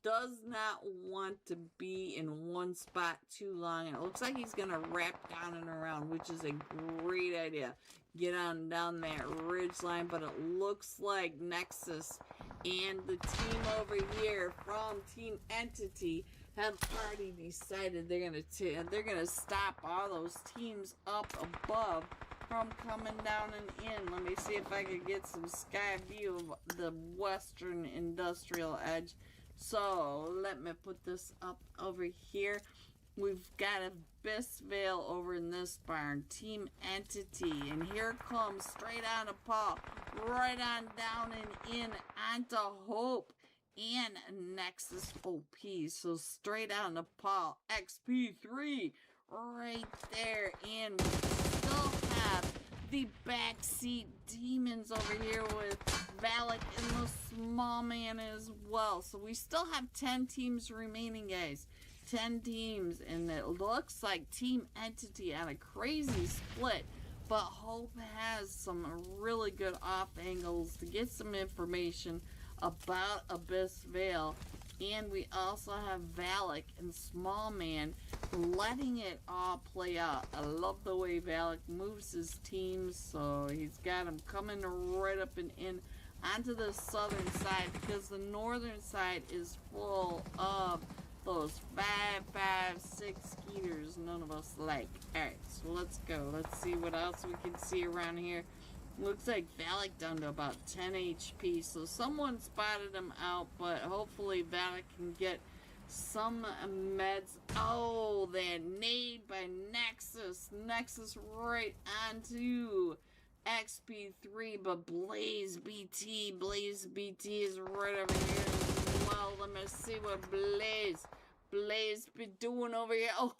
does not want to be in one spot too long. It looks like he's going to wrap down and around, which is a great idea. Get on down that ridge line, but it looks like Nexus and the team over here from Team Entity have already decided they're gonna stop all those teams up above from coming down and in. Let me see if I can get some sky view of the Western Industrial Edge. So let me put this up over here. We've got Abyssvale over in this barn. Team Entity. And here comes straight on to Paul. Right on down and in onto Hope and Nexus OP. So straight on to Paul. XP3 right there. And we still have the backseat demons over here with Valak and the small man as well. So we still have 10 teams remaining, guys. 10 teams, and it looks like Team Entity on a crazy split, but Hope has some really good off angles to get some information about Abyssvale. And we also have Valak and Small Man letting it all play out. I love the way Valak moves his teams, so he's got them coming right up and in onto the southern side, because the northern side is full of those 5.56 skeeters none of us like. Alright, so let's go. Let's see what else we can see around here. Looks like Valak down to about 10 HP, so someone spotted him out, but hopefully Valak can get some meds. Oh, that nade by Nexus. Nexus right onto XP3, but Blaze BT is right over here as well. Let me see what Blaze be doing over here. Oh,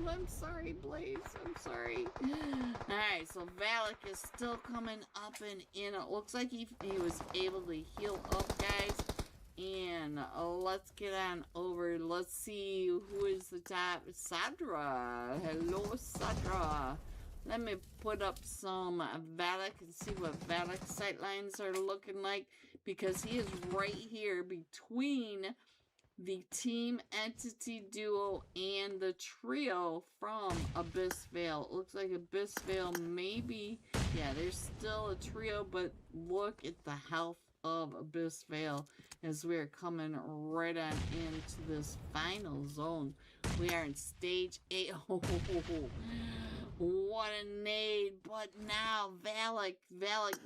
I'm sorry, Blaze. I'm sorry. Alright, so Valak is still coming up and in. It looks like he was able to heal up, guys. And let's get on over. Let's see who is the top. Sadra. Hello, Sadra. Let me put up some Valak and see what Valak's sightlines are looking like, because he is right here between the team entity duo and the trio from Abyss Vale. It looks like Abyss Vale maybe, yeah, there's still a trio, but look at the health of Abyss Vale as we're coming right on into this final zone. We are in stage 8. Oh, what a nade. But now Valak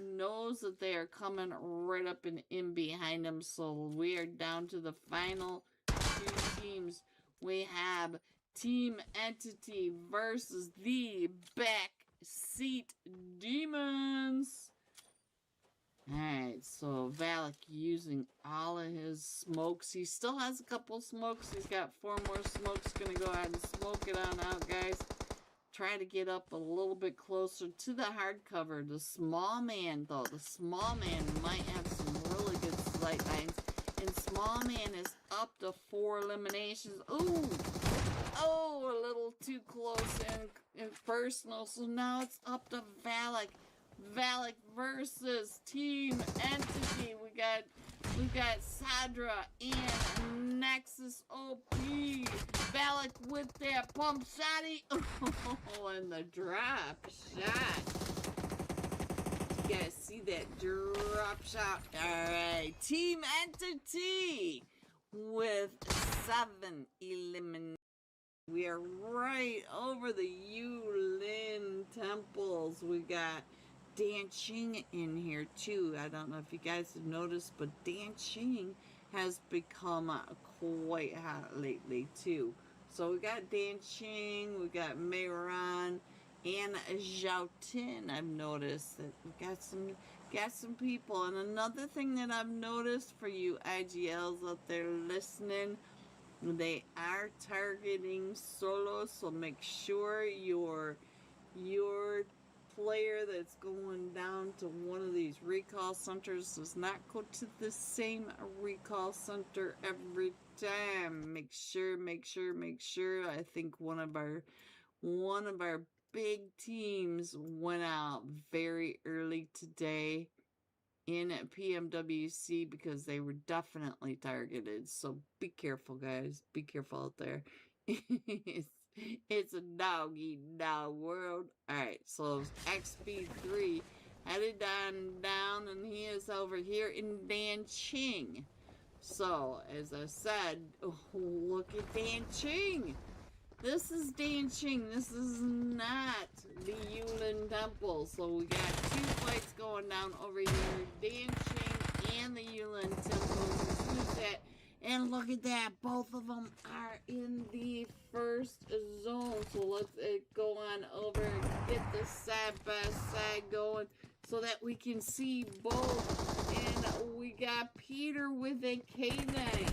knows that they are coming right up and in behind him. So we are down to the final 2 teams. We have Team Entity versus the Backseat Demons. Alright, so Valak using all of his smokes. He still has a couple smokes. He's got 4 more smokes. Gonna go ahead and smoke it on out, guys. Try to get up a little bit closer to the hardcover. The small man, though, the small man might have some really good sight lines. And small man is up to 4 eliminations. Ooh! Oh, a little too close and personal. So now it's up to Valak. Valak versus Team Entity. We got Sadra and Nexus OP. Valak with that pump shotty. Oh, and the drop shot. You guys see that drop shot? Alright. Team Entity with 7 eliminations. We are right over the Yulin temples. We got Dan Ching in here too. I don't know if you guys have noticed, but Dan Ching has become quite hot lately too. So we got Dan Ching, we got Meiran, and Zhao Tin. I've noticed that we got some people. And another thing that I've noticed for you IGLs out there listening, they are targeting solos, so make sure your player that's going down to one of these recall centers does not go to the same recall center every time. Make sure. I think one of our big teams went out very early today in PMWC because they were definitely targeted. So be careful, guys. Be careful out there. It's a dog-eat-dog world. Alright, so XP3 headed down, and he is over here in Dan Ching. So, as I said, oh, look at Dan Ching. This is Dan Ching. This is not the Yulin Temple. So we got 2 fights going down over here. Dan Ching and the Yulin Temple. Who's that? And look at that, both of them are in the first zone. So let's go on over and get the side-by-side going so that we can see both. And we got Peter with a K9.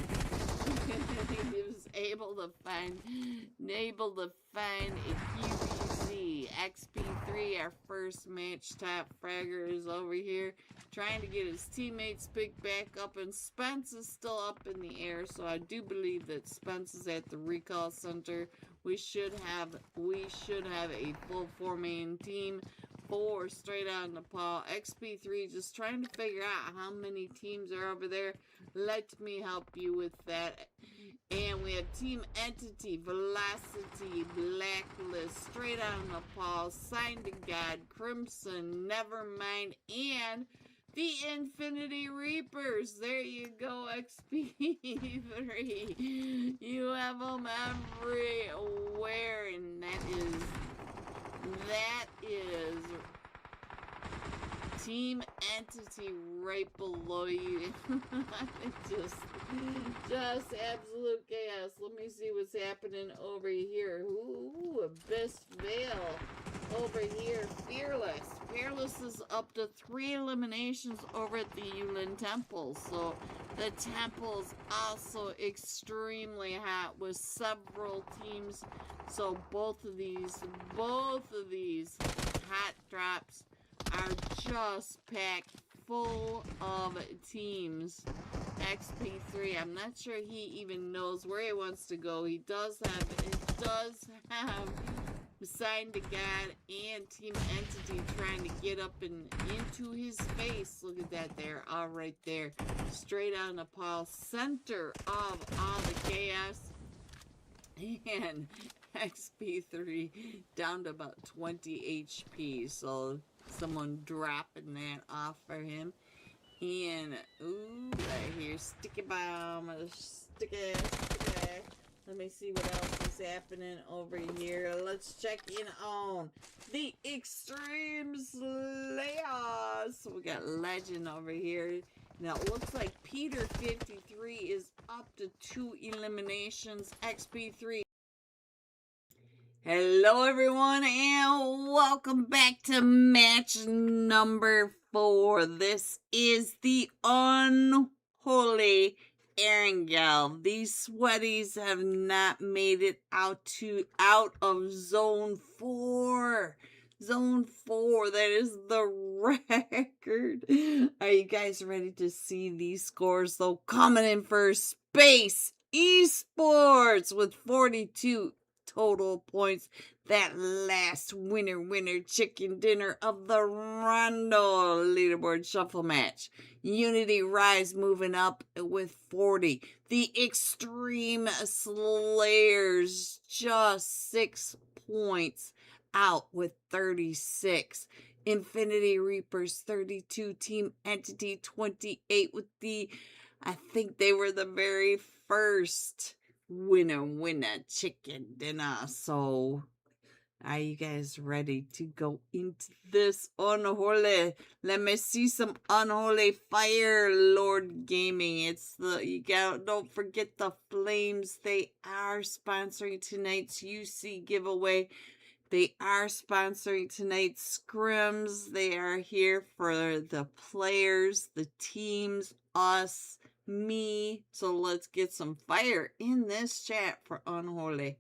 He was able to find a QBZ. XP3, our first match top fragger, is over here trying to get his teammates picked back up, and Spence is still up in the air, so I do believe that Spence is at the recall center. We should have a full 4-man team, 4 straight out in the paw. XP3 just trying to figure out how many teams are over there. Let me help you with that. And we have Team Entity, Velocity, Blacklist, straight out in the paw, Sign to God, Crimson, Nevermind, and the Infinity Reapers. There you go, XP3. You have them everywhere, and that is Team Entity right below you. just absolute chaos. Let me see what's happening over here. Ooh, Abyss Veil over here. Fearless. Fearless is up to 3 eliminations over at the Yulin Temple. So the temple's also extremely hot with several teams. So both of these hot drops are just packed full of teams. XP3, I'm not sure he even knows where he wants to go. He does have Sign to God and Team Entity trying to get up and into his face. Look at that there, all right there. Straight on the pile, center of all the chaos. And XP3 down to about 20 HP. So someone dropping that off for him. And, ooh, right here, sticky bomb, sticky. Let me see what else is happening over here. Let's check in on the Extreme Slayers. So we got Legend over here. Now, it looks like Peter53 is up to 2 eliminations. XP3. Hello, everyone, and welcome back to match number 4. This is the Unholy Erangel. These sweaties have not made it out of Zone 4. Zone 4, that is the record. Are you guys ready to see these scores, though? Coming in first, Space Esports with 42 total points. That last winner chicken dinner of the Rondo leaderboard shuffle match. Unity Rise moving up with 40. The Extreme Slayers just 6 points out with 36. Infinity Reapers 32. Team Entity 28 with the, I think they were the very first winner chicken dinner. So are you guys ready to go into this Unholy? Let me see some Unholy Fire Lord Gaming. It's don't forget the Flames. They are sponsoring tonight's UC giveaway. They are sponsoring tonight's Scrims. They are here for the players, the teams, us, me. So let's get some fire in this chat for Unholy.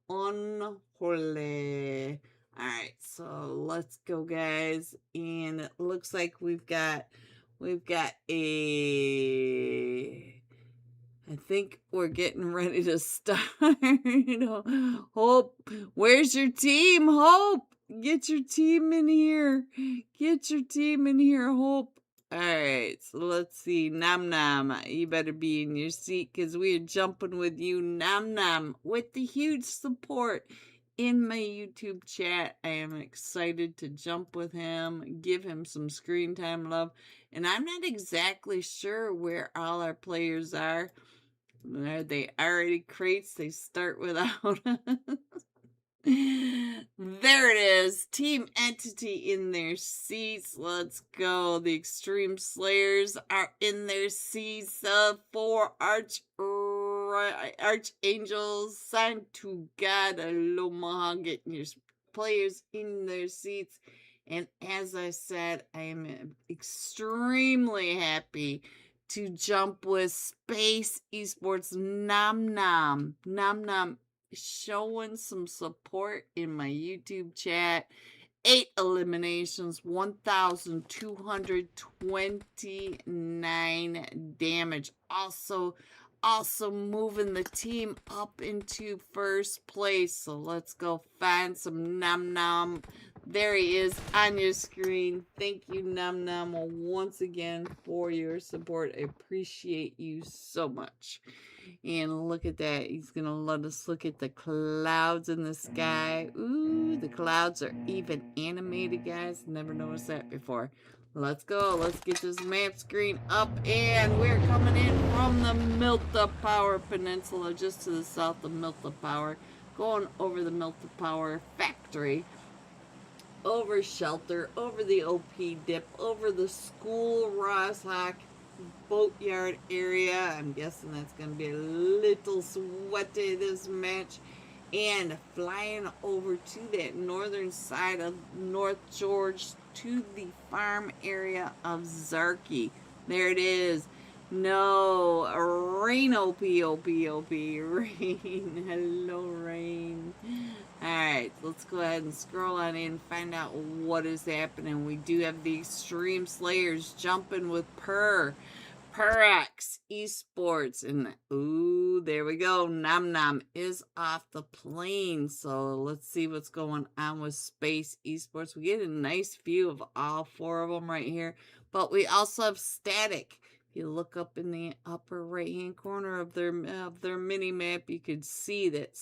Unholy. Alright, so let's go, guys. And it looks like we've got a, I think we're getting ready to start. Hope, where's your team? Hope, get your team in here. Get your team in here, Hope. Alright, so let's see. Nam Nam, you better be in your seat because we're jumping with you. Nam Nam, with the huge support in my YouTube chat. I am excited to jump with him, give him some screen time love. And I'm not exactly sure where all our players are. Are they already crates? They start without There it is. Team Entity in their seats. Let's go. The Extreme Slayers are in their seats. 4 Archangels. Sign to God. Aloha. Getting your players in their seats. And as I said, I am extremely happy to jump with Space Esports. Nam Nam showing some support in my YouTube chat. 8 eliminations, 1,229 damage. Also moving the team up into first place. So let's go find some Nam Nam. There he is on your screen. Thank you, Nam Nam, once again for your support. I appreciate you so much. And look at that. He's going to let us look at the clouds in the sky. Ooh, the clouds are even animated, guys. Never noticed that before. Let's go. Let's get this map screen up. And we're coming in from the Milta Power Peninsula, just to the south of Milta Power. Going over the Milta Power factory. over Shelter, over the OP Dip, over the school Rosshawk boatyard area. I'm guessing that's going to be a little sweaty this match. And flying over to that northern side of North George to the farm area of Zarky. There it is. No, rain, rain. Hello, rain. Alright, let's go ahead and scroll on in and find out what is happening. We do have the Extreme Slayers jumping with Purax Esports, and ooh, there we go. Nom Nom is off the plane. So let's see what's going on with Space Esports. We get a nice view of all four of them right here, but we also have Static. If you look up in the upper right hand corner of their mini map, you can see that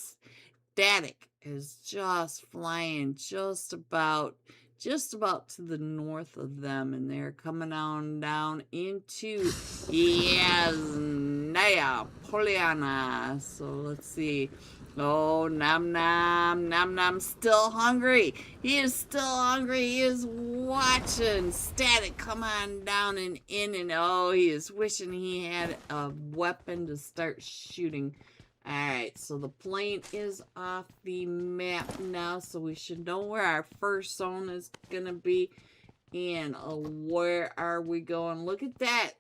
Static is just flying just about to the north of them, and they're coming on down into Yasnaya Poliana. So let's see. Oh, Nom Nom still hungry. He is still hungry. He is watching Static come on down and in, and oh, he is wishing he had a weapon to start shooting. Alright, so the plane is off the map now, so we should know where our first zone is going to be. And where are we going? Look at that.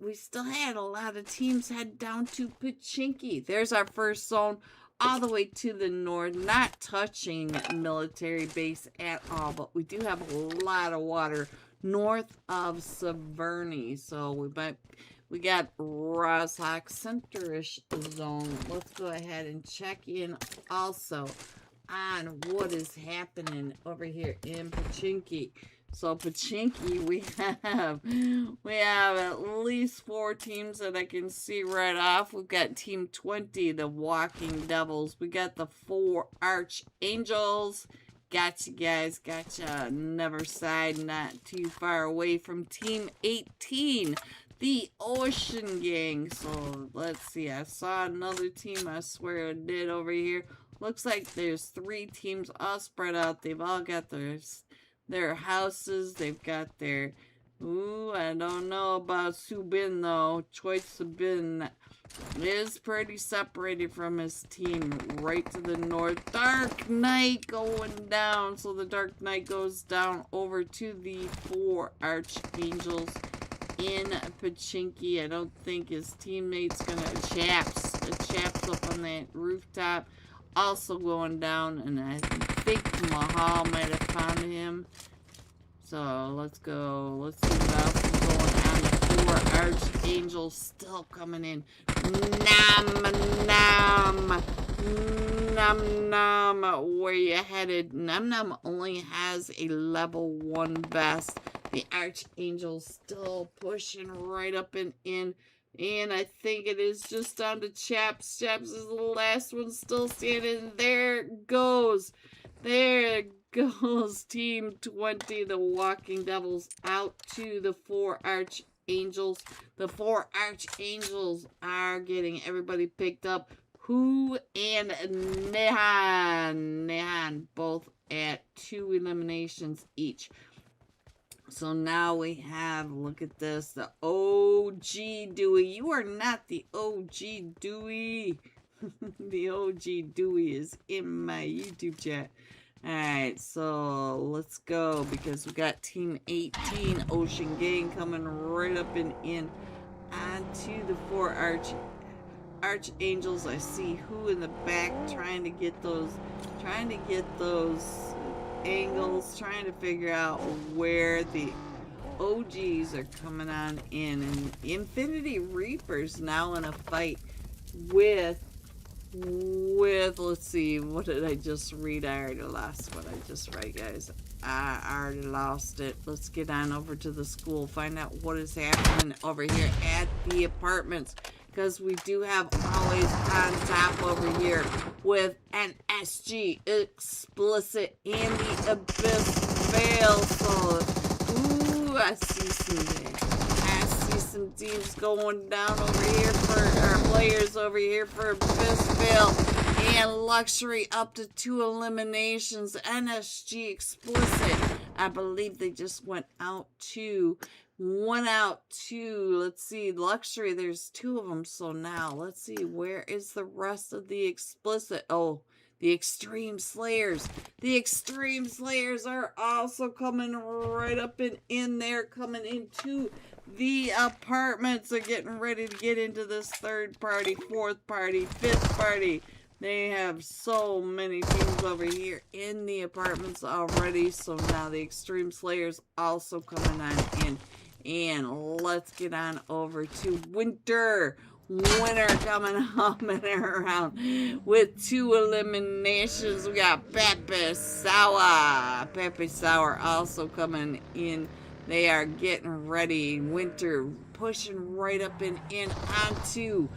We still had a lot of teams head down to Pachinki. There's our first zone all the way to the north, not touching military base at all, but we do have a lot of water north of Severny, so we got Rosshawk Center-ish zone. Let's go ahead and check in also on what is happening over here in Pachinki. So Pachinki, we have at least 4 teams that I can see right off. We've got Team 20, the Walking Devils. We got the 4 Archangels. Gotcha, guys. Gotcha. Never side, not too far away from Team 18. The Ocean Gang. So let's see. I saw another team. I swear I did over here. Looks like there's 3 teams all spread out. They've all got their houses. They've got their. Ooh, I don't know about Subin though. Choi Subin is pretty separated from his team. Right to the north. Dark Knight going down. So the Dark Knight goes down over to the 4 Archangels in Pachinki. I don't think his teammate's gonna chaps up on that rooftop. Also going down, and I think Mahal might have found him. So let's go. Let's see what else is going on. The 4 Archangels still coming in. Nom. Where you headed? Nom only has a level 1 vest. The Archangels still pushing right up and in. And I think it is just down to Chaps. Chaps is the last one still standing. There goes Team 20, the Walking Devils, out to the 4 Archangels. The 4 Archangels are getting everybody picked up. Hu and Nehan both at 2 eliminations each. So now we have, look at this, the OG Dewey. You are not the OG Dewey. The OG Dewey is in my YouTube chat. Alright, so let's go, because we got Team 18 Ocean Gang coming right up and in onto the 4 Archangels. I see Who in the back trying to get those angles, trying to figure out where the OGs are coming on in. And Infinity Reaper's now in a fight with let's see, what did I just read? I already lost what I just read, guys. I already lost it. Let's get on over to the school, find out what is happening over here at the apartments, because we do have Always on Top over here with an SG Explicit and the Abyss Veil. So, ooh, I see some teams going down over here for our players over here for Abyss Veil and Luxury up to 2 eliminations. NSG Explicit I believe they just went out to, let's see, Luxury. There's 2 of them. So now, let's see, where is the rest of the explicit? Oh, the Extreme Slayers. The Extreme Slayers are also coming right up and in there, coming into the apartments. They're getting ready to get into this 3rd party, 4th party, 5th party. They have so many teams over here in the apartments already. So now the Extreme Slayers also coming on in. And let's get on over to Winter. Winter coming up and around with 2 eliminations. We got Pepe Sour. Pepe Sour also coming in. They are getting ready. Winter pushing right up and in onto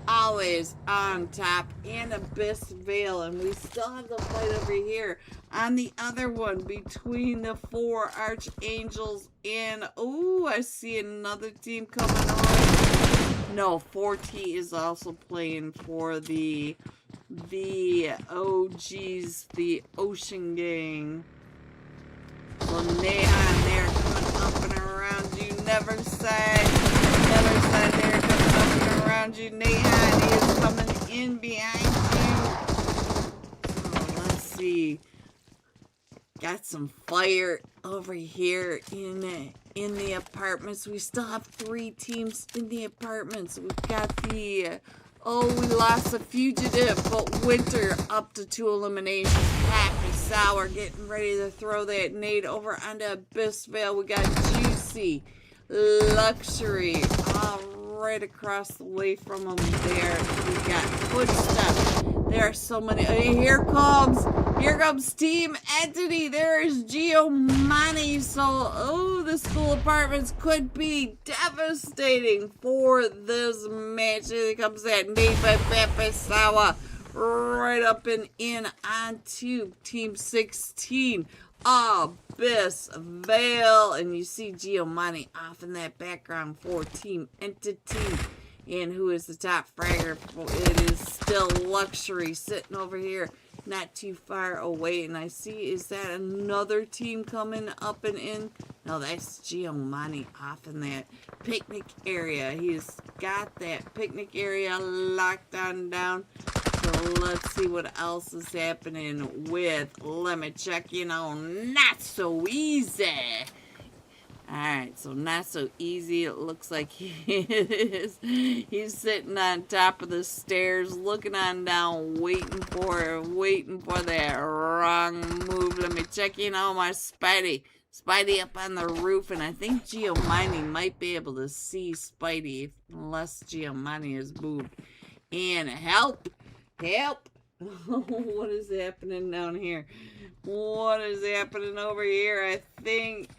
Always on Top and Abyss Veil. And we still have the fight over here on the other one between the 4 Archangels and, oh, I see another team coming on. No, 4T is also playing for the OGs, the Ocean Gang. So Neon, they're coming up and around you. Never said they're coming up and around you. Neon is coming in behind you. So let's see. Got some fire over here in the apartments. We still have 3 teams in the apartments. We've got the, oh, we lost a fugitive, but Winter up to 2 eliminations. Happy Sour getting ready to throw that nade over onto Abyss Veil. We got Juicy, Luxury, right across the way from them there. We got Footsteps. There are so many. Here comes Team Entity. There is Giovanni. So, oh, the school apartments could be devastating for this match. Here comes that nade by Pepe Sour. Right up and in onto Team 16. Abyss Veil. And you see Giovanni off in that background for Team Entity. And who is the top fragger? It is still Luxury sitting over here, not too far away. And I see, is that another team coming up and in? No, that's Giovanni off in that picnic area. He's got that picnic area locked on down. So let's see what else is happening with, let me check in on Not So Easy. Alright, so Not So Easy, it looks like he is. He's sitting on top of the stairs, looking on down, waiting for that wrong move. Let me check in on my Spidey. Spidey up on the roof, and I think Giovanni might be able to see Spidey, unless Giovanni has moved. And help! What is happening down here? What is happening over here? I think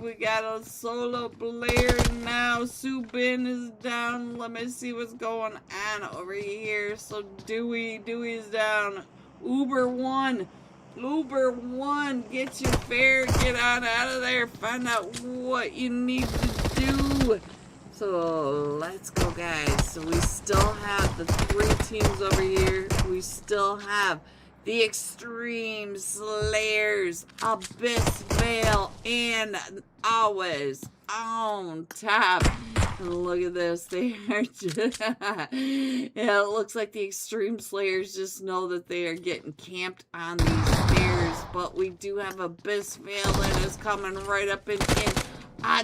we got a solo player now. Subin is down. Let me see what's going on over here. So Dewey's down. Uber 1, get your fare. Get on out of there. Find out what you need to do. So let's go, guys. So we still have the 3 teams over here. We still have the Extreme Slayers, Abyss Veil, and Always on Top. And look at this. They are just, yeah, it looks like the Extreme Slayers just know that they are getting camped on these stairs. But we do have Abyss Veil that is coming right up and in.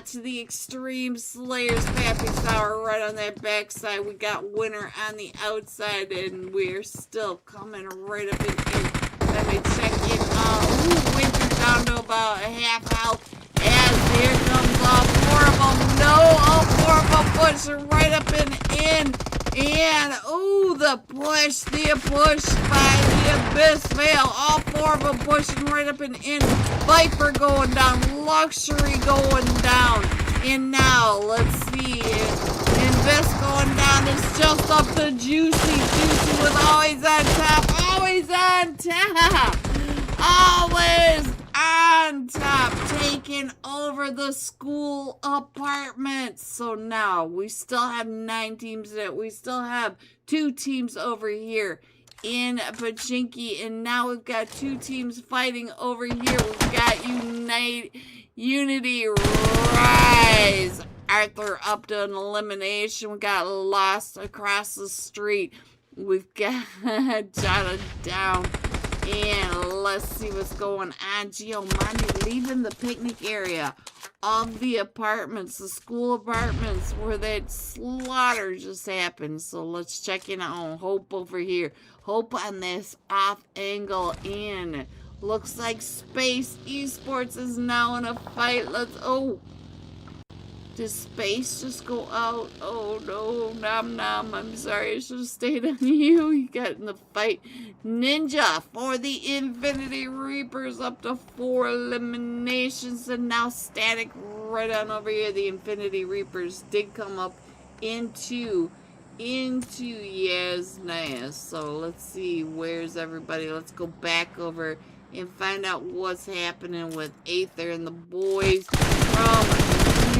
To the Extreme Slayers, Happy Sour right on that backside. We got Winter on the outside, and we're still coming right up and in. Let me check it out. Ooh, Winter down to about half health. As here comes all 4 of them. No, all 4 of them pushing right up and in. And, ooh, the push by the Abyss Veil. All 4 of them pushing right up and in. Viper going down. Luxury going down. And now, let's see. Invest going down. It's just up to Juicy. Juicy was always on top. Always on top. Always on top. Taking over the school apartments. So now, we still have 9 teams in it. We still have 2 teams over here in Pachinki. And now we've got two teams fighting over here. We've got Unity Rise. Arthur up to an elimination. We got Lost across the street. We've got Jotted Down. And let's see what's going on. Giovanni leaving the picnic area of the apartments, the school apartments, where that slaughter just happened. So let's check in on Hope over here. Hope on this off angle, and looks like Space Esports is now in a fight. Did Space just go out? Oh no, Nom Nom, I'm sorry, I should have stayed on you. You got in the fight. Ninja for the Infinity Reapers, up to 4 eliminations, and now Static right on over here. The Infinity Reapers did come up into Yasnaya. So let's see, where's everybody? Let's go back over and find out what's happening with Aether and the boys from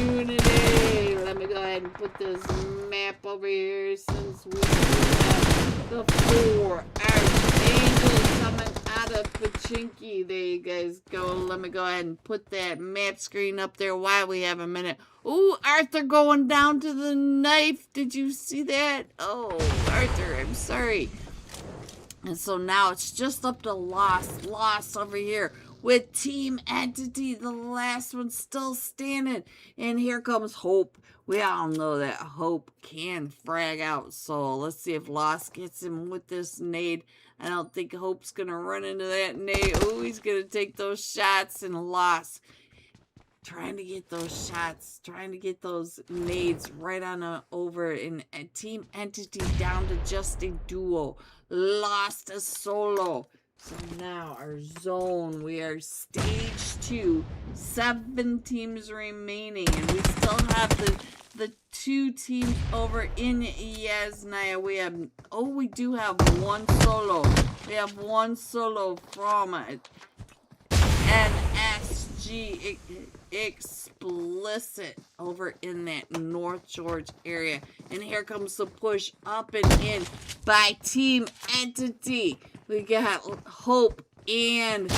Unity. Let me go ahead and put this map over here, since we have the 4 Archangels coming out of Pachinki. There you guys go. Let me go ahead and put that map screen up there while we have a minute. Ooh, Arthur going down to the knife. Did you see that? Oh, Arthur, I'm sorry. And so now it's just up to Lost over here with Team Entity, the last one still standing. And here comes Hope. We all know that Hope can frag out. So let's see if Lost gets him with this nade. I don't think Hope's going to run into that nade. Oh, he's going to take those shots, and Lost trying to get those shots, trying to get those nades right on over. And Team Entity down to just a duo. Lost a solo. So now our zone, we are stage 2, 7 teams remaining, and we still have the 2 teams over in Yasnaya. We do have one solo. We have one solo from NSG Explicit over in that North George area. And here comes the push up and in by Team Entity. We got Hope and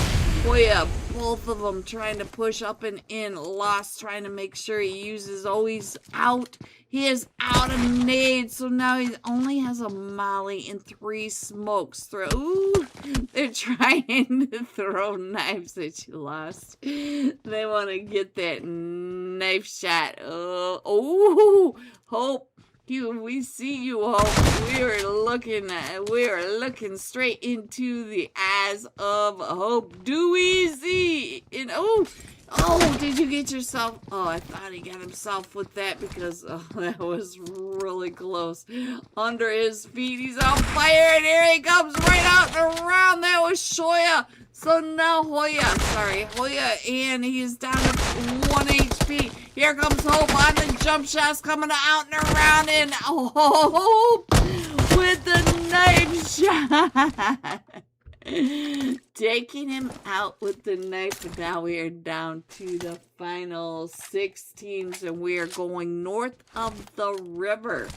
Hoya, both of them trying to push up and in. Lost trying to make sure he uses. Oh, he's out. He is out of nades. So now he only has a molly and 3 smokes. Ooh, they're trying to throw knives at you, Lost. They want to get that knife shot. Oh, Hope. We see you, Hope. We are looking straight into the eyes of Hope. Do easy. And oh, did you get yourself? Oh, I thought he got himself with that, because that was really close. Under his feet, he's on fire, and here he comes right out and around. That was Shoya. So now Hoya, and he's down to 1 HP. Here comes Hope on the jump shots, coming out and around, and Hope with the knife shot. Taking him out with the knife, and now we are down to the final 6 teams, and we are going north of the river.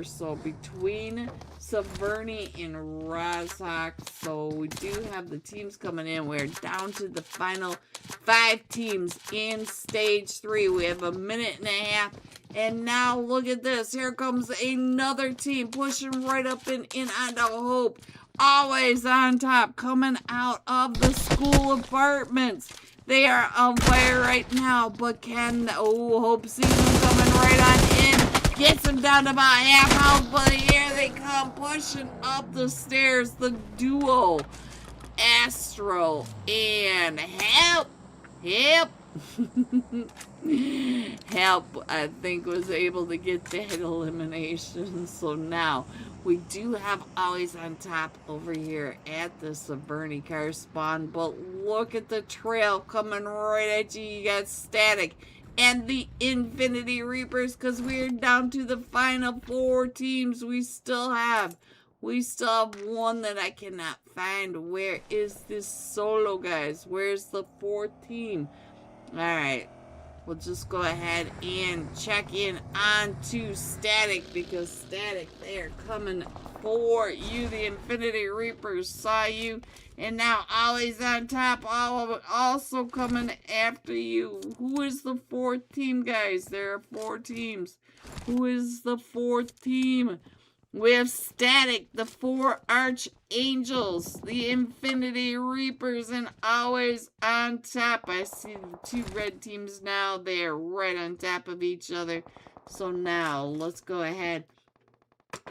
So between Severny and Rozhok. So we do have the teams coming in. We're down to the final 5 teams in stage 3. We have a minute and a half. And now look at this. Here comes another team pushing right up and in onto Hope. Always on top, coming out of the school apartments. They are on fire right now, but Hope sees them coming right on in. Gets him down to about half health, but here they come pushing up the stairs. The duo, Astro and Help. Help, I think, was able to get that elimination. So now we do have Always on Top over here at the Severny car spawn. But look at the trail coming right at you. You got Static and the Infinity Reapers, because we're down to the final 4 teams. We still have one that I cannot find. Where is this solo, guys? Where's the 4th team? All right, we'll just go ahead and check in on to Static, because Static, they are coming 4. You, the Infinity Reapers, saw you. And now Ollie's on top, also coming after you. Who is the 4th team, guys? There are 4 teams. Who is the 4th team? We have Static, the 4 Archangels, the Infinity Reapers, and always on top. I see the 2 red teams now. They are right on top of each other. So now, let's go ahead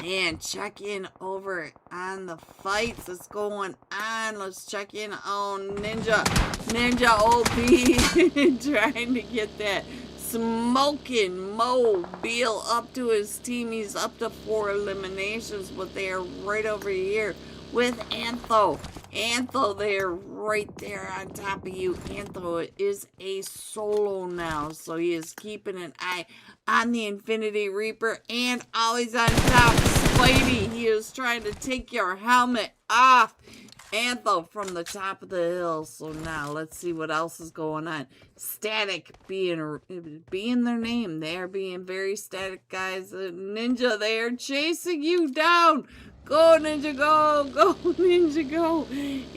and check in over on the fights that's going on. Let's check in on Ninja OP, trying to get that smoking mobile up to his team. He's up to 4 eliminations, but they are right over here with Antho. Antho, they're right there on top of you. Antho is a solo now, so he is keeping an eye on the Infinity Reaper, and always on top, Spidey. He is trying to take your helmet off. Antho from the top of the hill. So now let's see what else is going on. Static being their name. They are being very static, guys. Ninja, they are chasing you down. Go, Ninja, go. Go, Ninja, go.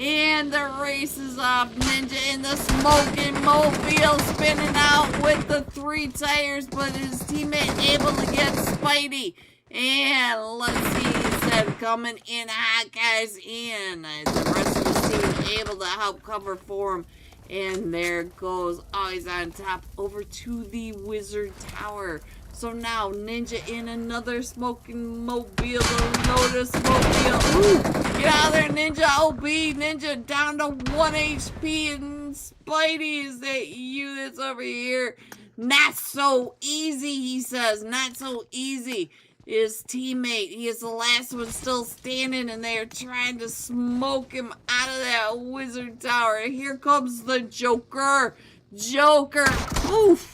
And the race is off. Ninja in the smoking mobile spinning out with the 3 tires, but his teammate able to get Spidey. And let's see, he said coming in hot, guys, and the rest of his team able to help cover for him. And there goes, always on top, over to the Wizard Tower. So now, Ninja in another smoking mobile, the Lotus mobile. Ooh, get out of there, Ninja OB. Ninja down to 1 HP, and Spidey, is that you that's over here? Not so easy, he says, not so easy. His teammate, he is the last one still standing, and they are trying to smoke him out of that Wizard Tower. Here comes the Joker. Joker. Oof.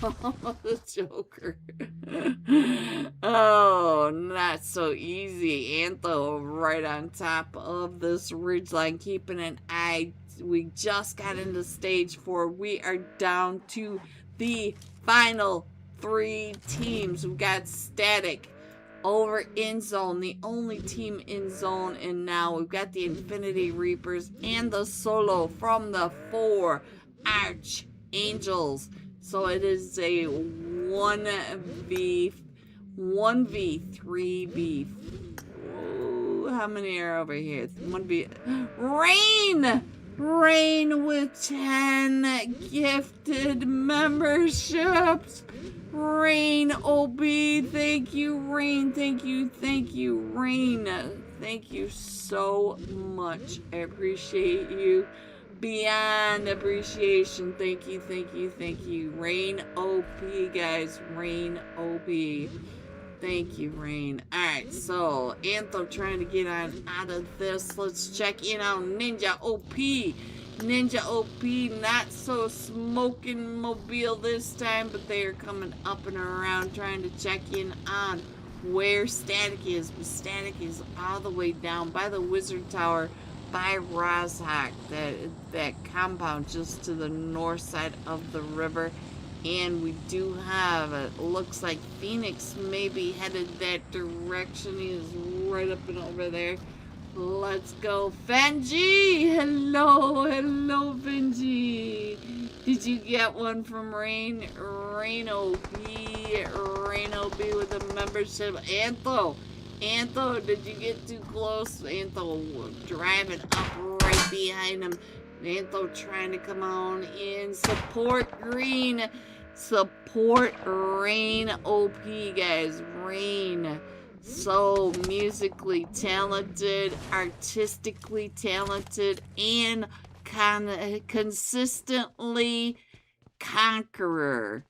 The Joker. Oh, not so easy. Antho right on top of this ridgeline, keeping an eye. We just got into stage 4. We are down to the final 3 teams. We've got Static over in zone, the only team in zone, and now we've got the Infinity Reapers and the solo from the 4 Archangels. So it is a 1v3v. Whoa, how many are over here? 1v. Rain with 10 gifted memberships. Rain OB, thank you, Rain. Thank you, Rain. Thank you so much. I appreciate you beyond appreciation. Thank you. Rain OP, guys. Rain OP. Thank you, Rain. Alright, so Antho trying to get on out of this. Let's check in on Ninja OP. Ninja OP, not so smoking mobile this time, but they are coming up and around trying to check in on where Static is. But Static is all the way down by the Wizard Tower, by Rozhak, that compound just to the north side of the river. And we do have, it looks like Phoenix may be headed that direction. He is right up and over there. Let's go, Fenji! Hello, Fenji! Did you get one from Rain? Rain OP with a membership. Antho, did you get too close? Antho driving up right behind him. Antho trying to come on in. Support Rain OP, guys. Rain. So musically talented, artistically talented, and consistently conqueror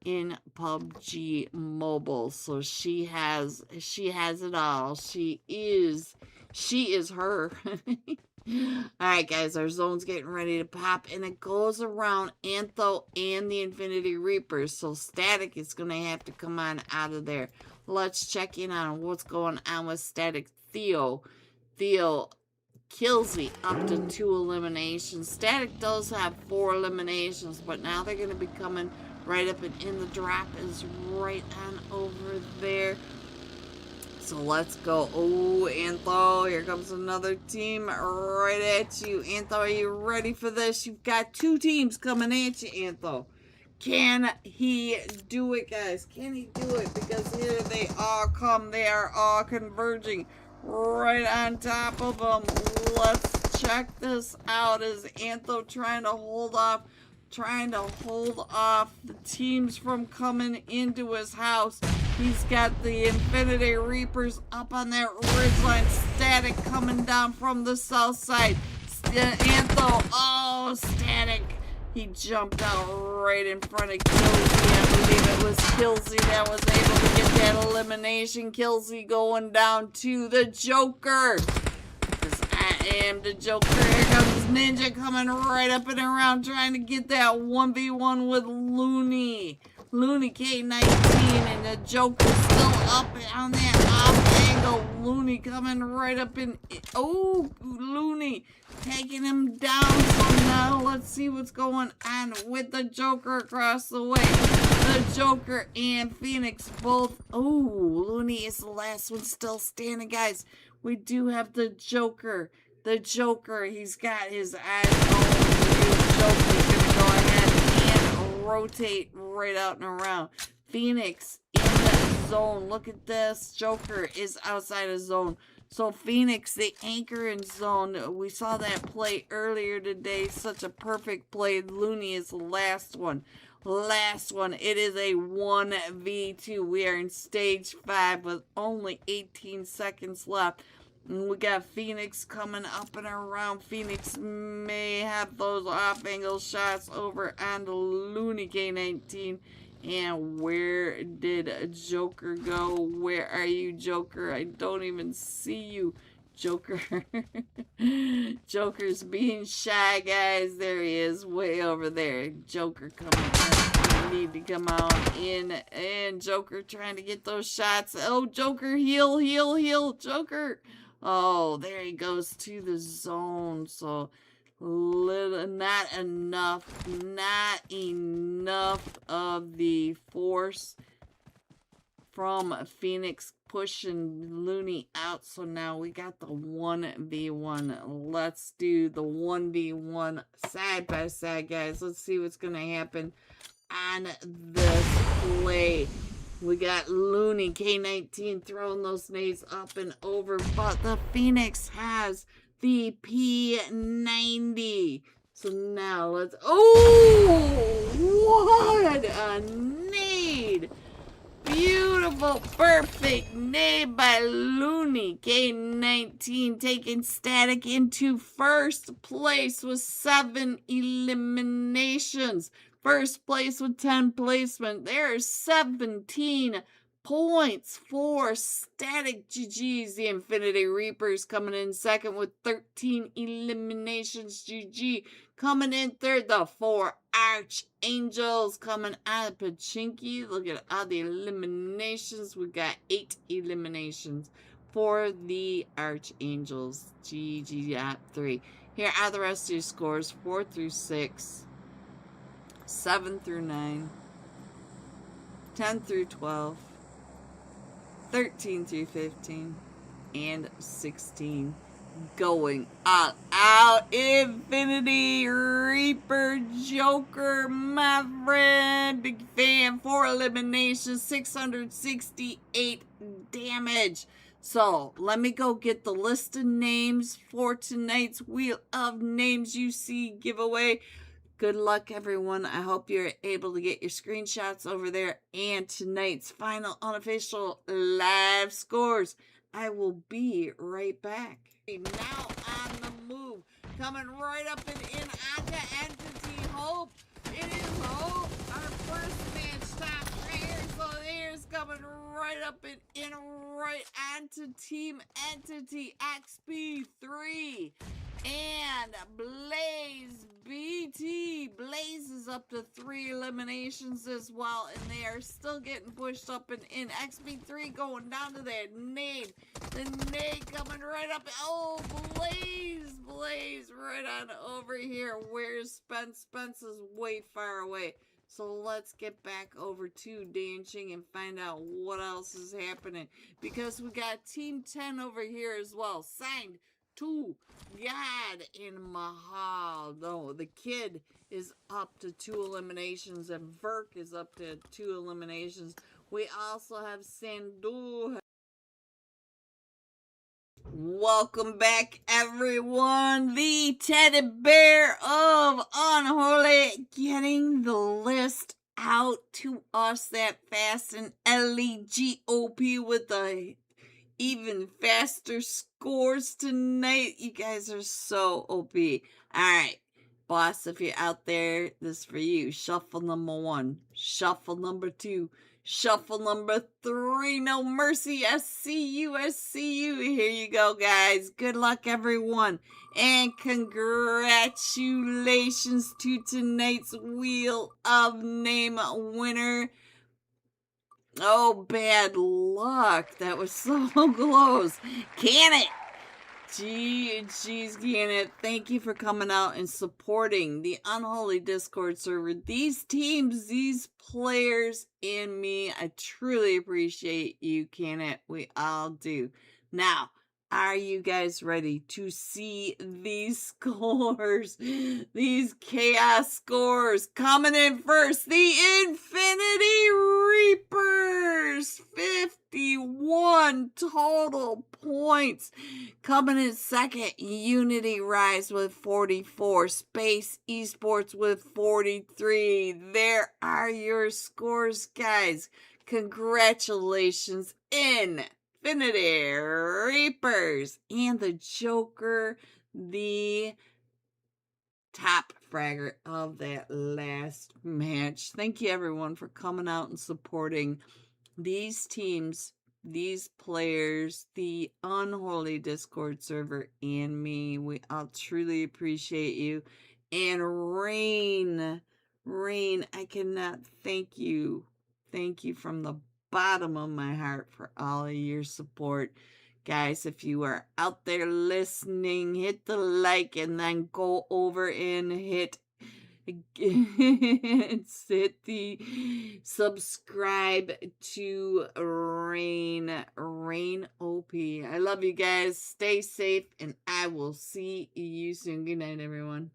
in PUBG Mobile. So she has it all. She is her. Alright, guys, our zone's getting ready to pop, and it goes around Antho and the Infinity Reapers. So Static is gonna have to come on out of there. Let's check in on what's going on with Static. Theo kills me up to 2 eliminations. Static does have 4 eliminations, but now they're going to be coming right up, and in the drop is right on over there. So let's go. Oh, Antho, here comes another team right at you. Antho, are you ready for this? You've got two teams coming at you, Antho. Can he do it, guys? Can he do it? Because here they all come. They are all converging right on top of them. Let's check this out. Is Antho trying to hold off the teams from coming into his house? He's got the Infinity Reapers up on that ridgeline. Static coming down from the south side. Antho, oh, Static. He jumped out right in front of Killsy. I believe it was Killsy that was able to get that elimination. Killsy going down to the Joker. Because I am the Joker. Here comes Ninja coming right up and around trying to get that 1v1 with Looney. Looney K19 and the Joker still up on that off angle. Looney coming right up in. Oh, Looney taking him down. So now let's see what's going on with the Joker across the way. The Joker and Phoenix both. Oh, Looney is the last one still standing, guys. We do have the Joker. The Joker, he's got his eyes on the Joker. He's going to go ahead and rotate right out and around. Phoenix in the zone. Look at this. Joker is outside of zone. So Phoenix, the anchor in zone. We saw that play earlier today. Such a perfect play. Looney is the last one. Last one. It is a 1v2. We are in stage 5 with only 18 seconds left. And we got Phoenix coming up and around. Phoenix may have those off-angle shots over on the Looney K19. And where did Joker go? Where are you, Joker? I don't even see you, Joker. Joker's being shy, guys. There he is, way over there. Joker coming up. You need to come out in. And Joker trying to get those shots. Oh, Joker, heal, heal, heal. Joker. Oh, there he goes to the zone. So not enough of the force from Phoenix pushing Looney out. So now we got the 1v1. Let's do the 1v1 side by side, guys. Let's see what's gonna happen on this play. We got Looney K19 throwing those nades up and over, but the Phoenix has the P90. So now let's. Oh, what a nade! Beautiful, perfect nade by Looney K19, taking Static into first place with 7 eliminations. First place with 10 placement. There are 17 points for Static. GG's. The Infinity Reapers coming in second with 13 eliminations. GG. Coming in third, the 4 Archangels coming out of Pachinki. Look at all the eliminations. We got 8 eliminations for the Archangels. GG at 3. Here are the rest of your scores. 4 through 6. 7 through 9, 10 through 12, 13 through 15, and 16. Going all out. Infinity Reaper Joker, my friend. Big fan. 4 eliminations, 668 damage. So, let me go get the list of names for tonight's Wheel of Names You See giveaway. Good luck, everyone. I hope you're able to get your screenshots over there and tonight's final unofficial live scores. I will be right back. Now on the move, coming right up and in onto Entity Hope. It is Hope, our first match top player. So there's coming right up and in right onto Team Entity XP3. And Blaze BT. Blaze is up to 3 eliminations as well. And they are still getting pushed up and in. XP3 going down to that nade. The nade coming right up. Oh, Blaze. Blaze right on over here. Where's Spence? Spence is way far away. So let's get back over to dancing and find out what else is happening. Because we got Team 10 over here as well. Signed to God in Mahal. No, the kid is up to 2 eliminations and Verk is up to 2 eliminations. We also have Sandu. Welcome back, everyone. The teddy bear of Unholy getting the list out to us that fast, and LEGOP with the even faster scores tonight. You guys are so OP. Alright, boss, if you're out there, this is for you. Shuffle number 1, shuffle number 2, shuffle number 3. No mercy. SCU, SCU. Here you go, guys. Good luck, everyone. And congratulations to tonight's Wheel of Name winner. Oh, bad luck. That was so close. Can it? Jeez, can it? Thank you for coming out and supporting the Unholy Discord server. These teams, these players, and me, I truly appreciate you, can it? We all do. Now, are you guys ready to see these scores? These chaos scores coming in first. The Infinity Reapers. 51 total points. Coming in second, Unity Rise with 44. Space Esports with 43. There are your scores, guys. Congratulations, Infinity Reapers. And the Joker, the top fragger of that last match. Thank you, everyone, for coming out and supporting these teams, these players, the Unholy Discord server, and me. We all truly appreciate you. And Rain, I cannot thank you. Thank you from the bottom of my heart for all of your support. Guys, if you are out there listening, hit the like and then go over and hit the subscribe to Rain OP. I love you guys. Stay safe, and I will see you soon. Good night, everyone.